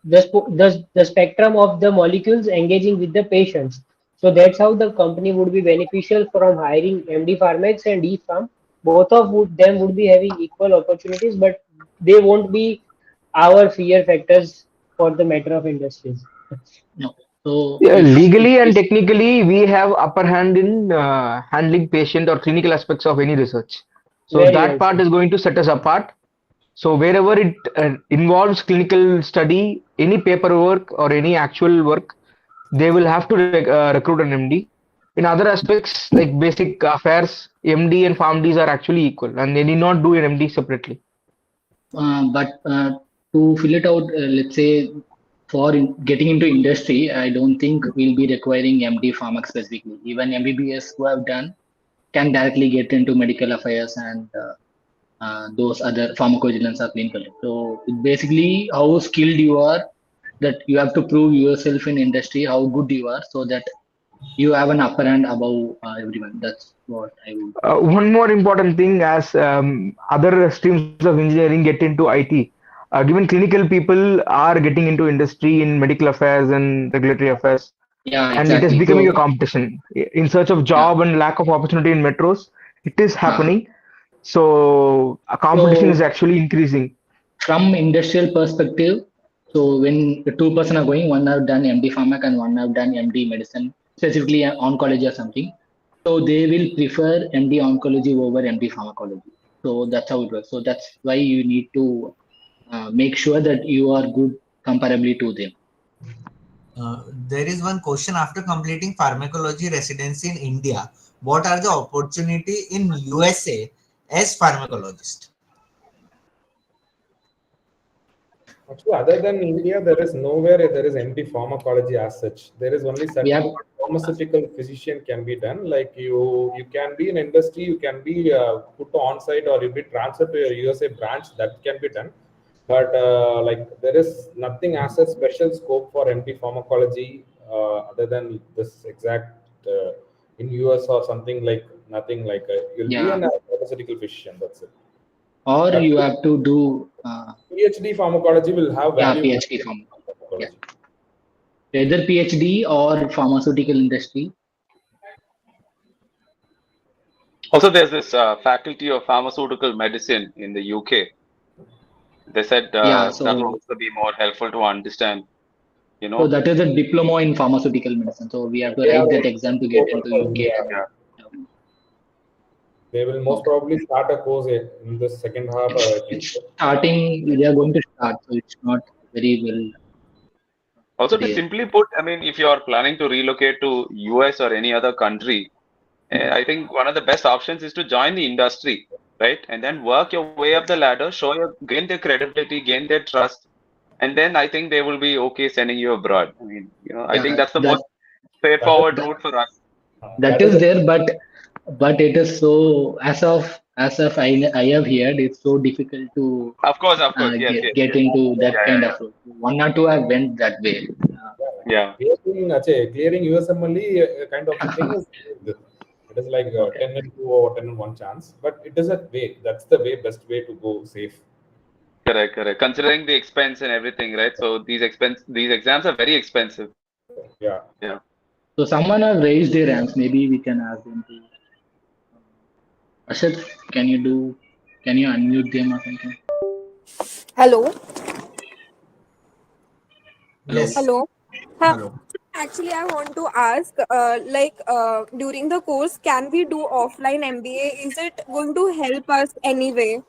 the spectrum of the molecules engaging with the patients. So that's how the company would be beneficial from hiring MD Pharmex and D Pharm. Both of them would be having equal opportunities, but they won't be our fear factors for the matter of industries. No. So Yeah, if legally and this, technically, we have upper hand in handling patient or clinical aspects of any research. So Very that well part said. is going to set us apart. So wherever it involves clinical study, any paperwork or any actual work, they will have to recruit an MD. In other aspects like basic affairs, MD and PharmDs are actually equal, and they need not do an MD separately. but to fill it out, let's say for getting into industry, I don't think we'll be requiring MD Pharma specifically. Even MBBS who have done can directly get into medical affairs and those other pharmacovigilance or clinical. So it basically how skilled you are, that you have to prove yourself in industry, how good you are, so that you have an upper hand above everyone. That's what I would. One more important thing, as other streams of engineering get into IT, given clinical people are getting into industry in medical affairs and regulatory affairs, Yeah, and it is exactly. becoming a So competition in search of yeah. job and lack of opportunity in metros. It is happening. So a competition is So actually increasing. from industrial perspective, so when the two person are going, one have done MD Pharmac and one have done MD Medicine, specifically oncology or something. So they will prefer MD Oncology over MD Pharmacology. So that's how it works. So that's why you need to make sure that you are good comparably to them. There is one question: after completing pharmacology residency in India, what are the opportunity in USA as pharmacologist? Actually, other than India, there is nowhere there is MD pharmacology as such. There is only We have certified pharmaceutical physician can be done. Like you can be in industry, you can be put on site, or you be transferred to your USA branch. That can be done. But like there is nothing as a special scope for MD pharmacology other than this exact in US or something, like nothing like you'll be yeah, an pharmaceutical physician. That's it. or But you have to do PhD pharmacology will have yeah value PhD from yeah, pharmacology. either PhD or pharmaceutical industry. Also, there's this faculty of pharmaceutical medicine in the UK. They said Yeah, that will so also be more helpful to understand, you so know. that is a diploma in pharmaceutical medicine. So we have to They have write a that exam to get proposal into for UK. India. And, Yeah. They will most okay. probably start a course in the second half, I think. It's starting. They are going to start, so it's not very well Also, to there. simply put, I mean, if you are planning to relocate to US or any other country, I think one of the best options is to join the industry, right? And then work your way up the ladder, gain their credibility, gain their trust, and then I think they will be okay sending you abroad. I mean, I Yeah, think that's the that most That is straightforward that, route for us. that that is is a there, but it is so as of I have heard, it's so difficult to Of course, yes, yes, get yes. into that Yeah, kind yeah, of role. One or two have went that way. yeah. clearing USMLE kind of a thing is good. It is like Okay. 10 and 2 or 10 and 1 chance, but it is a way. That's the best way to go safe. Correct, correct. Considering the expense and everything, right? So these exams are very expensive. Yeah. Yeah. So someone have raised their hands. Maybe we can ask them to. Ashad, can you unmute them or something? Hello. Hello. Yes. Hello. Huh. Hello. Actually, I want to ask, during the course, can we do offline MBA? Is it going to help us anyway?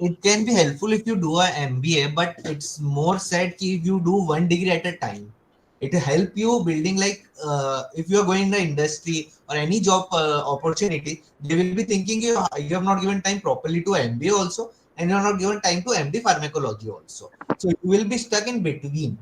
It can be helpful if you do a MBA, but it's more said if you do one degree at a time. It will help you building like if you are going in the industry or any job opportunity, they will be thinking you have not given time properly to MBA also, and you are not given time to MD pharmacology also. So you will be stuck in between.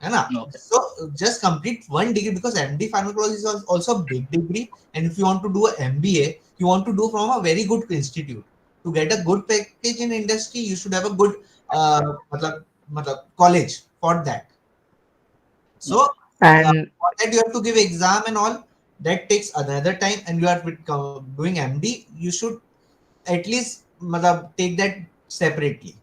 Okay. So just complete one degree, because MD pharmacology is also a big degree, and if you want to do an MBA, you want to do from a very good institute. To get a good package in industry, you should have a good college for that. So And for that you have to give exam and all. That takes another time, and you are doing MD. You should at least take that separately.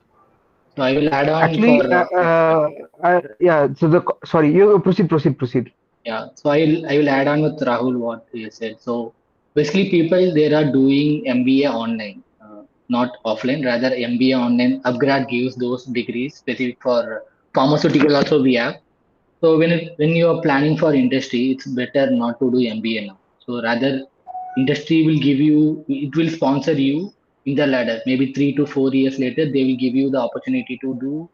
So I will add on actually, for yeah. So sorry, you proceed. yeah. So I will add on with Rahul what he said. So basically, people there are doing MBA online, not offline. Rather, MBA online. Upgrad gives those degrees specific for pharmaceutical. Also, we have. So when you are planning for industry, it's better not to do MBA now. So rather, industry will give you, it will sponsor you in the ladder. Maybe 3 to 4 years later, they will give you the opportunity to do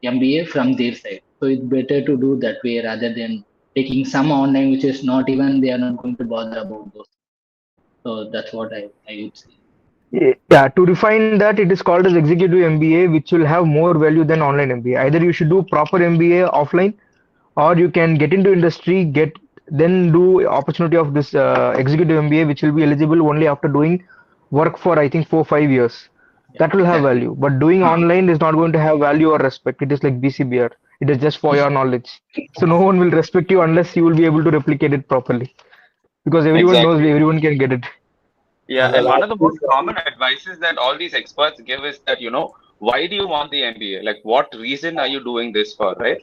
MBA from their side. So it's better to do that way rather than taking some online, which is not even they are not going to bother about those. So that's what I would say. Yeah, to refine that, it is called as executive MBA, which will have more value than online MBA. Either you should do proper MBA offline, or you can get into industry, then do opportunity of this executive MBA, which will be eligible only after doing work for I think 4 5 years. That will have value, but doing online is not going to have value or respect. It is like BCBR. It is just for your knowledge. So no one will respect you unless you will be able to replicate it properly, because everyone knows Exactly. everyone can get it. Yeah, and one of the most common advices that all these experts give is that, why do you want the MBA? Like, what reason are you doing this for, right?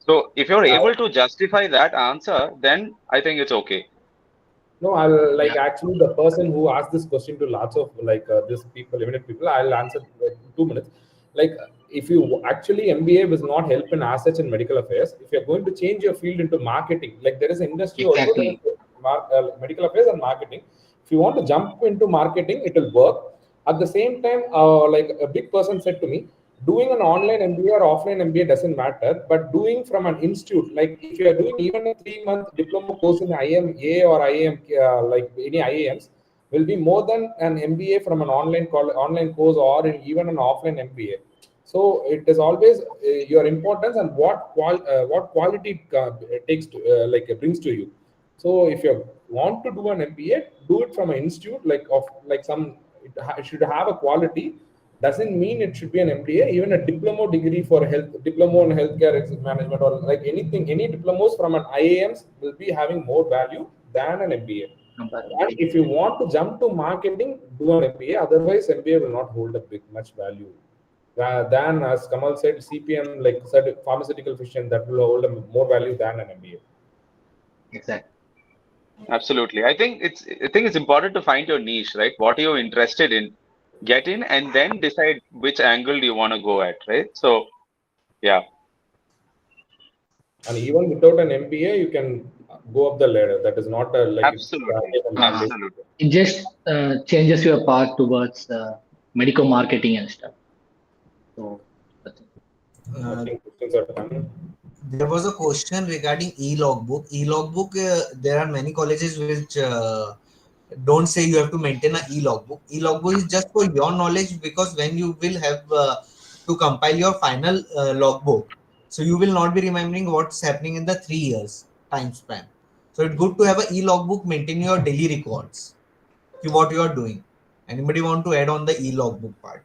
So if you're able to justify that answer, then I think it's okay. No, I'll like actually the person who asked this question to lots of this people, limited people. I'll answer in 2 minutes. Like, if you actually MBA does not help in as such in medical affairs. If you're going to change your field into marketing, like there is an industry also, there is medical affairs and marketing. If you want to jump into marketing, it will work. At the same time, like a big person said to me, doing an online MBA or offline MBA doesn't matter, but doing from an institute, like if you are doing even a 3 month diploma course in IMA or IAM, like any IAMs, will be more than an MBA from an online online course or even an offline MBA. So it is always your importance and what quality it takes to, brings to you. So if you want to do an MBA, do it from an institute it should have a quality. Doesn't mean it should be an MBA. Even a diploma degree for diploma in healthcare management or like anything, any diplomas from an IAMs will be having more value than an MBA. And if you want to jump to marketing, do an MBA. Otherwise, MBA will not hold a much value. Than, as Kamal said, CPM, like pharmaceutical fiction, that will hold more value than an MBA. Exactly. Absolutely. I think it's important to find your niche, right? What are you interested in? Get in and then decide which angle do you want to go at, right? So, yeah. And even without an MBA, you can go up the ladder. That is not a Absolutely. It just changes your path towards medical marketing and stuff. So that's it. There was a question regarding e-logbook. E-logbook, there are many colleges which don't say you have to maintain an e-logbook. E-logbook is just for your knowledge, because when you will have to compile your final logbook, so you will not be remembering what's happening in the 3 years time span. So it's good to have an e-logbook, maintain your daily records, what you are doing. Anybody want to add on the e-logbook part?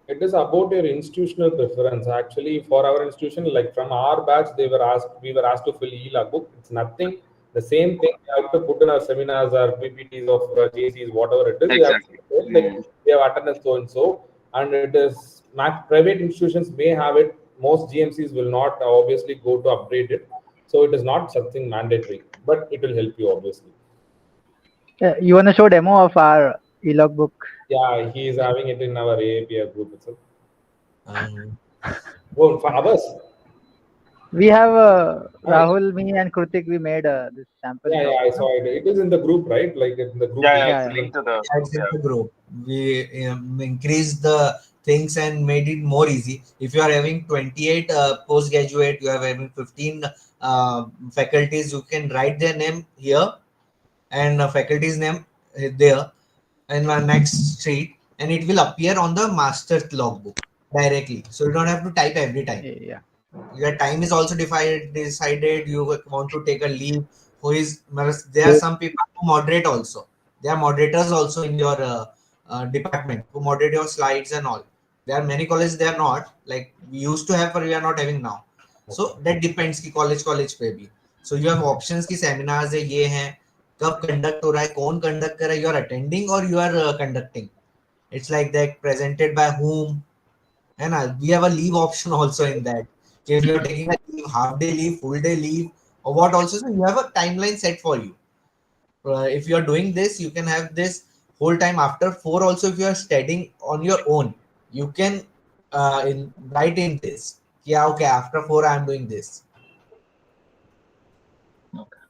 It is about your institutional preference. Actually, for our institution, like from our batch, we were asked to fill e-logbook. It's nothing. The same thing we have to put in our seminars or PPTs of JCs, whatever it is. Exactly. We have attendance so and so, and it is private institutions may have it. Most GMCs will not obviously go to upgrade it. So it is not something mandatory, but it will help you obviously. You want to show demo of our e-logbook? Yeah, he is having it in our AAPR group itself. Well, for others, we have Rahul, me, and Krutik. We made this sample. Yeah, I saw it. It is in the group, right? Like in the group. Yeah, it's linked to the it's in the group. We increased the things and made it more easy. If you are having 28 postgraduate, you are having 15 faculties, you can write their name here and faculty's name there in the next sheet, and it will appear on the master's logbook directly. So you don't have to type every time. Yeah. Your time is also decided. You want to take a leave. Who is there are some people who moderate also. There are moderators also in your department who moderate your slides and all. There are many colleges they are not, like we used to have, but we are not having now. So that depends कि college पे भी. So you have options कि seminars है, ये हैं, कब conduct हो रहा है, कौन conduct कर रहा है, you are attending or you are conducting. It's like that, presented by whom, and we have a leave option also in that. If you're taking a leave, half day leave, full day leave, or what also, so you have a timeline set for you. If you're doing this, you can have this whole time. After 4 also, if you are studying on your own, you can write in this. Yeah, okay, after 4 I am doing this. Okay.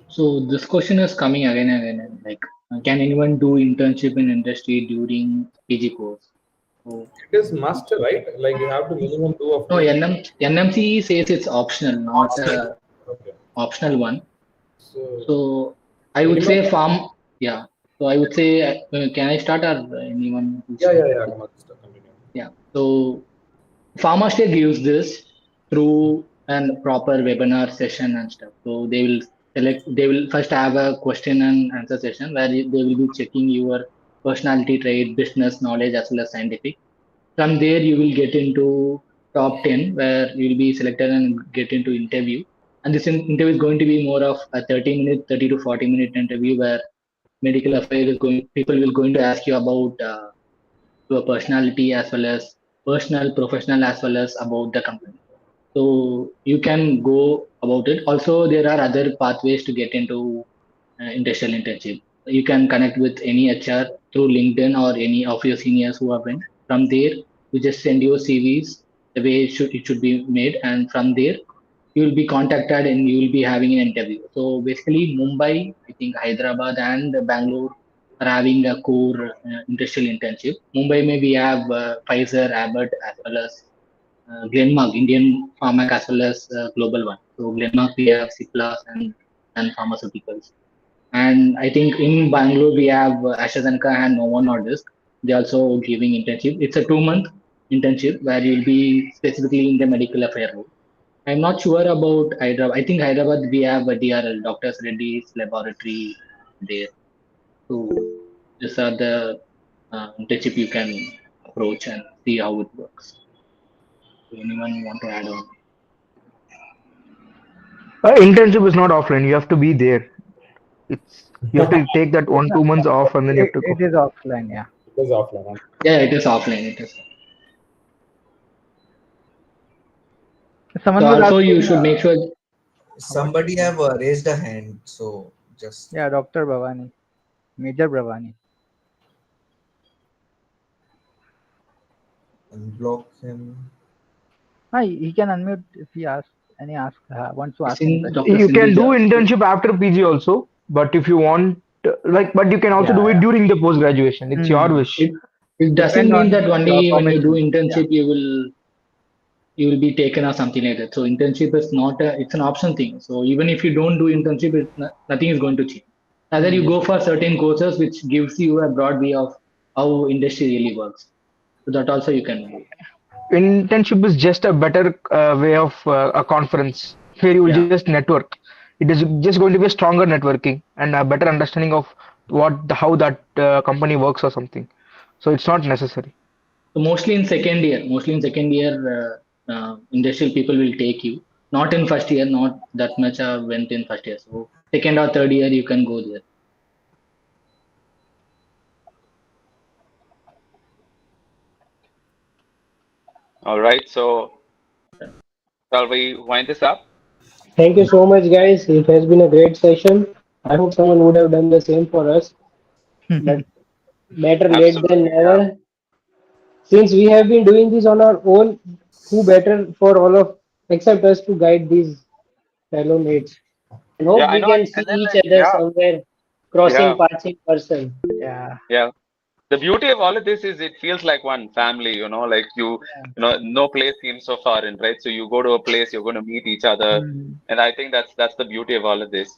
So this question is coming again and again. Like, can anyone do internship in industry during PG course? So, It is must, right? Like you have to minimum do of. no, NMC says it's optional, not optional one. So I would say farm. Yeah. So I would say, can I start or anyone? Yeah. So Pharma still gives this through a proper webinar session and stuff. So they will first have a question and answer session where they will be checking your personality trait, business knowledge, as well as scientific. From there, you will get into top 10 where you will be selected and get into interview. And this interview is going to be more of a 30 to 40-minute interview where medical affairs is people will going to ask you about your personality as well as personal, professional, as well as about the company. So you can go about it. Also, there are other pathways to get into industrial internship. You can connect with any HR through LinkedIn or any of your seniors who have been. From there, you just send your CVs the way it should be made, and from there you will be contacted and you will be having an interview. So basically, Mumbai, I think Hyderabad and Bangalore are having a core industrial internship. Mumbai may we have Pfizer, Abbott, as well as Glenmark, Indian Pharma, as well as global one. So Glenmark we have Ciplas and pharmaceuticals. And I think in Bangalore we have AstraZeneca and Novo Nordisk. They also giving internship. It's a 2-month internship where you'll be specifically in the medical affair role. I'm not sure about Hyderabad. I think Hyderabad we have a DRL, Doctors Reddy's Laboratory there. So these are the internship you can approach and see how it works. So anyone want to add on? Internship is not offline. You have to be there. You have to take that 1-2 months off and then you have to go. It is offline, yeah. It is offline. Yeah, it is offline. It is. Someone So was also asking, you should make sure. Somebody have raised a hand, so just. Yeah, Dr. Bhavani, Major Bhavani. Unblock him. Hi, he can unmute if he asks. Wants to ask. You can do internship after PG also, but if you want, but you can also do it during the post graduation. It's your wish. It doesn't mean that only when you do internship you will be taken or something like that. So internship is not it's an option thing. So even if you don't do internship, nothing is going to change. Either you go for certain courses which gives you a broad view of how industry really works. So that also you can do. Internship is just a better way of a conference where you will just network. It is just going to be a stronger networking and a better understanding of how that company works or something. So it's not necessary. So mostly in second year, industrial people will take you. Not in first year, not that much went in first year. So second or third year you can go there. All right, so shall we wind this up? Thank you so much, guys. It has been a great session. I hope someone would have done the same for us. But better late than never. Since we have been doing this on our own, who better for all of except us to guide these fellow mates? And hope we can see each other somewhere crossing paths in person. Yeah. Yeah. the beauty of all of this is it feels like one family, like no place seems so foreign, right? So you go to a place, you're going to meet each other. And I think that's the beauty of all of this.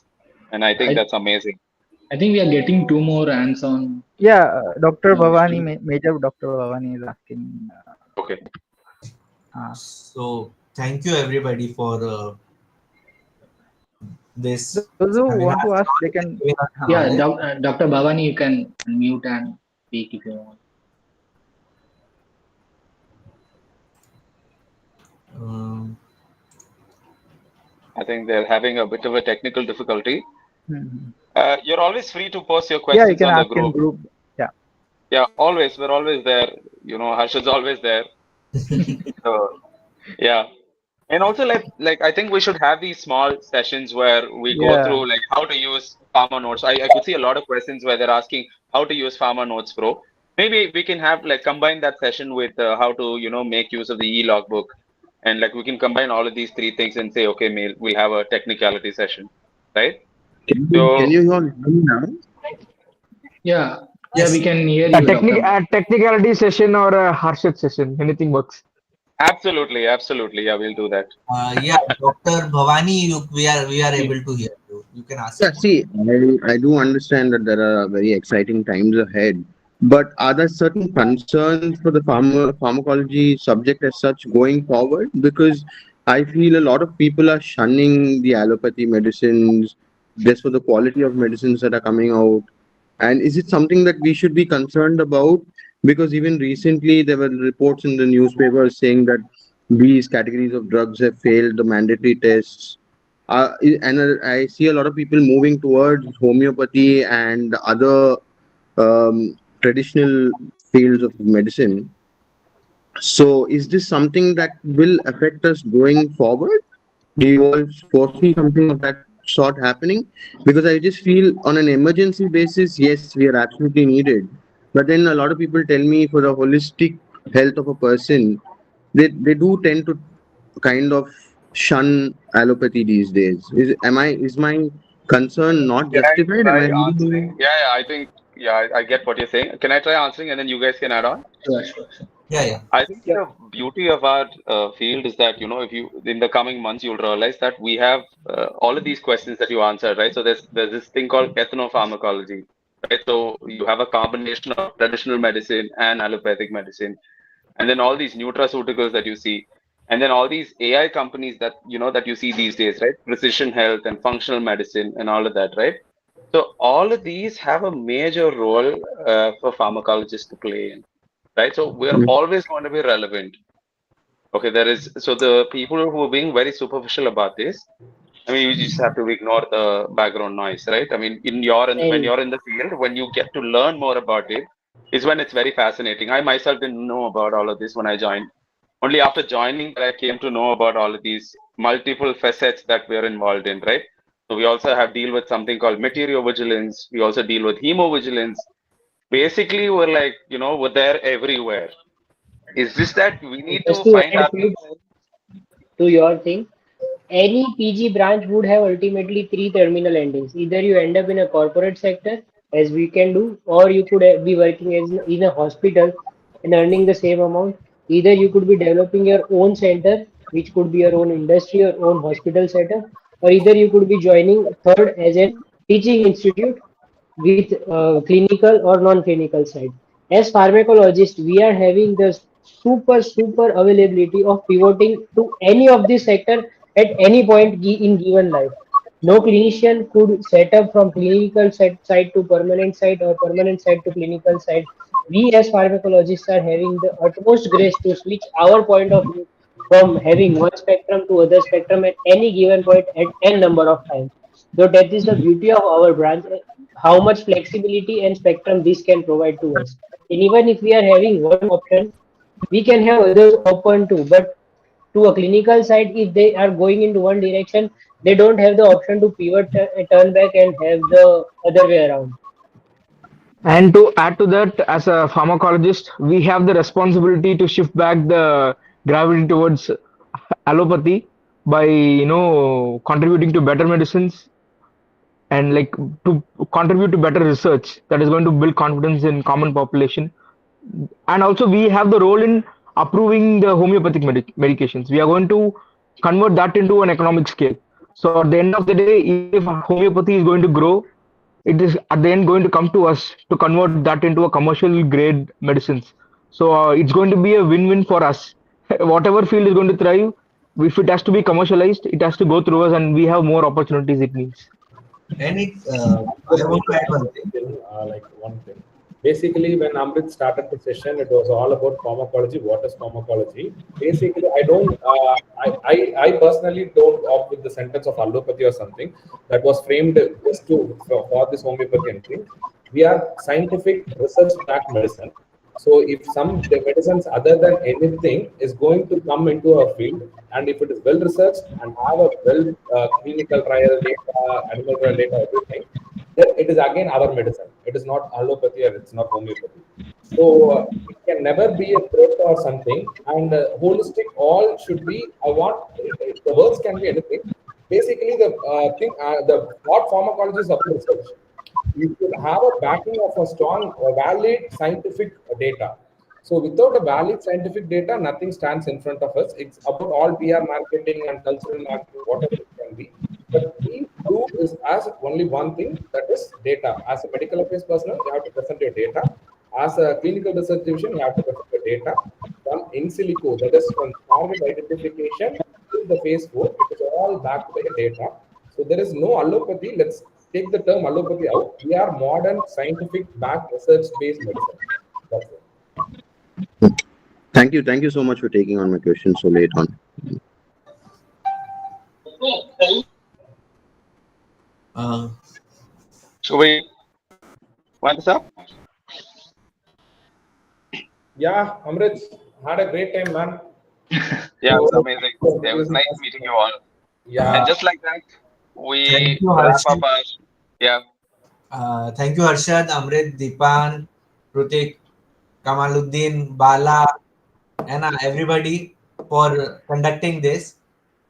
And I think that's amazing. I think we are getting two more hands-on. Yeah, Dr. Bhavani, Major Dr. Bhavani is asking. Okay. So thank you everybody for this. Those who want to ask, they can. Yeah, Dr. Bhavani, you can mute and speak if you want. I think they're having a bit of a technical difficulty. You're always free to post your Yeah, you questions can on the ask in group. group. Yeah. Yeah, always. We're always there. Harshad's always there. So, yeah. And also, like I think we should have these small sessions where we go through like how to use PharmaNotes. I could see a lot of questions where they're asking how to use PharmaNotes Pro. Maybe we can have combine that session with how to make use of the e-logbook, and we can combine all of these three things and say, okay, we'll have a technicality session, right? Can you all hear me now? Yeah, we can hear you. A technicality session or a Harshad session, anything works. Absolutely. Yeah, we'll do that. Yeah, Dr. Bhavani, we are able to hear you. You can ask. Yeah, see, I do understand that there are very exciting times ahead, but are there certain concerns for the pharmacology subject as such going forward? Because I feel a lot of people are shunning the allopathy medicines just for the quality of medicines that are coming out. And is it something that we should be concerned about? Because even recently there were reports in the newspapers saying that these categories of drugs have failed the mandatory tests. And I see a lot of people moving towards homeopathy and other traditional fields of medicine. So is this something that will affect us going forward? Do you all foresee something of that sort happening? Because I just feel on an emergency basis, yes, we are absolutely needed. But then a lot of people tell me for the holistic health of a person, they do tend to kind of shun allopathy these days. Is my concern not justified? Can I try answering? Yeah, I think I get what you're saying. Can I try answering and then you guys can add on? Sure. Yeah. I think the beauty of our field is that if you in the coming months you'll realize that we have all of these questions that you answered, right? So there's this thing called ethnopharmacology, right? So you have a combination of traditional medicine and allopathic medicine, and then all these nutraceuticals that you see, and then all these AI companies that that you see these days, right? Precision health and functional medicine and all of that, right? So all of these have a major role for pharmacologists to play in. Right, so we're always going to be relevant. Okay, so the people who are being very superficial about this, I mean, you just have to ignore the background noise, right? I mean, when you're in the field, when you get to learn more about it, is when it's very fascinating. I myself didn't know about all of this when I joined. Only after joining that I came to know about all of these multiple facets that we're involved in, right? So we also have deal with something called materiovigilance. We also deal with hemovigilance. Basically, we're there everywhere. It's just that we need Just to to find add our place. to your thing, any PG branch would have ultimately three terminal endings. Either you end up in a corporate sector, as we can do, or you could be working as in a hospital and earning the same amount. Either you could be developing your own center, which could be your own industry or own hospital setup, or either you could be joining third as a teaching institute with clinical or non-clinical side. As pharmacologists, we are having the super availability of pivoting to any of this sector at any point in given life. No clinician could set up from clinical side to permanent side or permanent side to clinical side. We as pharmacologists are having the utmost grace to switch our point of view from having one spectrum to other spectrum at any given point at n number of times. So that is the beauty of our branch, how much flexibility and spectrum this can provide to us. And even if we are having one option, we can have others open too. But to a clinical side, if they are going into one direction, they don't have the option to pivot, turn back, and have the other way around. And to add to that, as a pharmacologist, we have the responsibility to shift back the gravity towards allopathy by contributing to better medicines and like to contribute to better research that is going to build confidence in common population. And also we have the role in approving the homeopathic medications. We are going to convert that into an economic scale. So at the end of the day, if homeopathy is going to grow, it is at the end going to come to us to convert that into a commercial grade medicines. So it's going to be a win-win for us. Whatever field is going to thrive, if it has to be commercialized, it has to go through us, and we have more opportunities it means. And I want to add one thing. Like one thing. Basically, when Amrit started the session, it was all about pharmacology. What is pharmacology? Basically, I personally don't opt with the sentence of allopathy or something that was framed just for this homeopathy and thing. We are scientific research-backed medicine. So if some medicines other than anything is going to come into our field, and if it is well researched and have a well clinical trial data, animal trial data, everything, then it is again our medicine. It is not allopathy or it's not homeopathy. So it can never be a threat or something. And holistic, all should be. The words can be anything. Basically, the what pharmacology is about research. You should have a backing of a strong, valid scientific data. So without a valid scientific data, nothing stands in front of us. It's about all PR marketing and cultural marketing, whatever it can be. But we do is as only one thing, that is data. As a medical affairs personnel, you have to present your data. As a clinical research division, you have to present your data from in silico, that is from target identification to the phase 4. It is all backed by data. So there is no allopathy. Let's take the term allopathy out. We are modern, scientific, backed, research-based medicine. That's it. Thank you so much for taking on my question so late on. Should we wind this up? Yeah, Amrit, had a great time, man. Yeah, it was amazing. It was nice meeting you all. Yeah. And just like that, we Thank you, wrap Harshad. up our, yeah. Thank you, Harshad, Amrit, Dipan, Rutik, Kamaluddin, Bala, and everybody for conducting this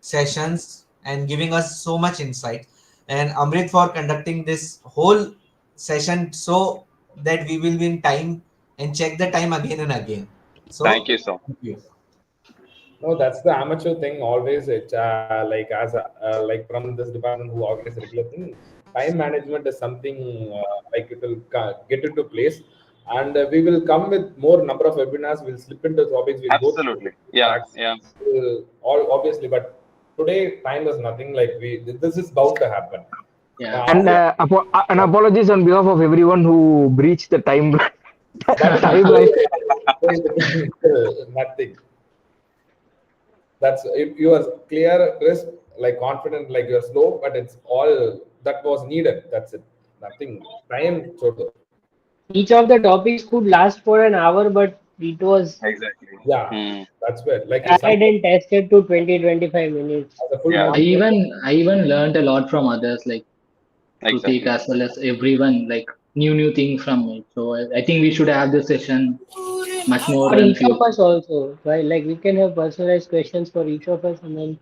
sessions and giving us so much insight. And Amrit for conducting this whole session so that we will be in time and check the time again and again. So Thank you so much. Thank you. No, that's the amateur thing always. It like as like from this department who organize regular thing, time management is something like it will get into place, and we will come with more number of webinars. We'll slip into topics. We'll Absolutely. go all obviously, but today time is nothing. Like this is bound to happen. Yeah. And and apologies on behalf of everyone who breached the time timeline. Nothing. That's if you are clear, crisp, like confident, like you're slow, but it's all that was needed. That's it. Nothing. Time. Each of the topics could last for an hour, but it was exactly. Yeah, that's where like tried and tested to 20-25 minutes. Yeah. I even learned a lot from others, like Rutik as well as everyone, like new things from it. So I think we should have this session much more. For each of us also, right? Like we can have personalized questions for each of us, and then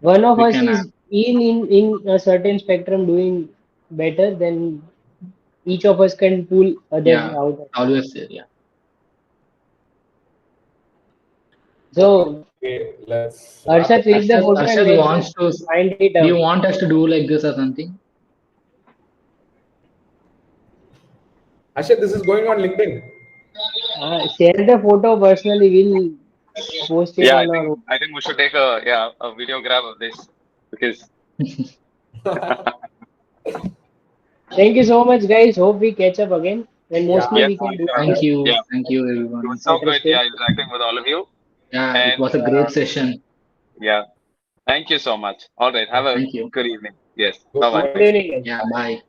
one of us is in a certain spectrum doing better, then each of us can pull others out. Always there, yeah. So let's Arshad, click the photo and wants to find it out. Do you want us to do like this or something? Ashad, this is going on LinkedIn. Share the photo personally. We'll post it on our. I think we should take a video grab of this because. Thank you so much, guys. Hope we catch up again. And mostly we can do. Thank you. Thank you, everyone. It was so good, interacting with all of you. Yeah, it was a great session. Yeah. Thank you so much. All right. Have a good evening. Yes. Bye-bye. Good evening. Yeah, bye.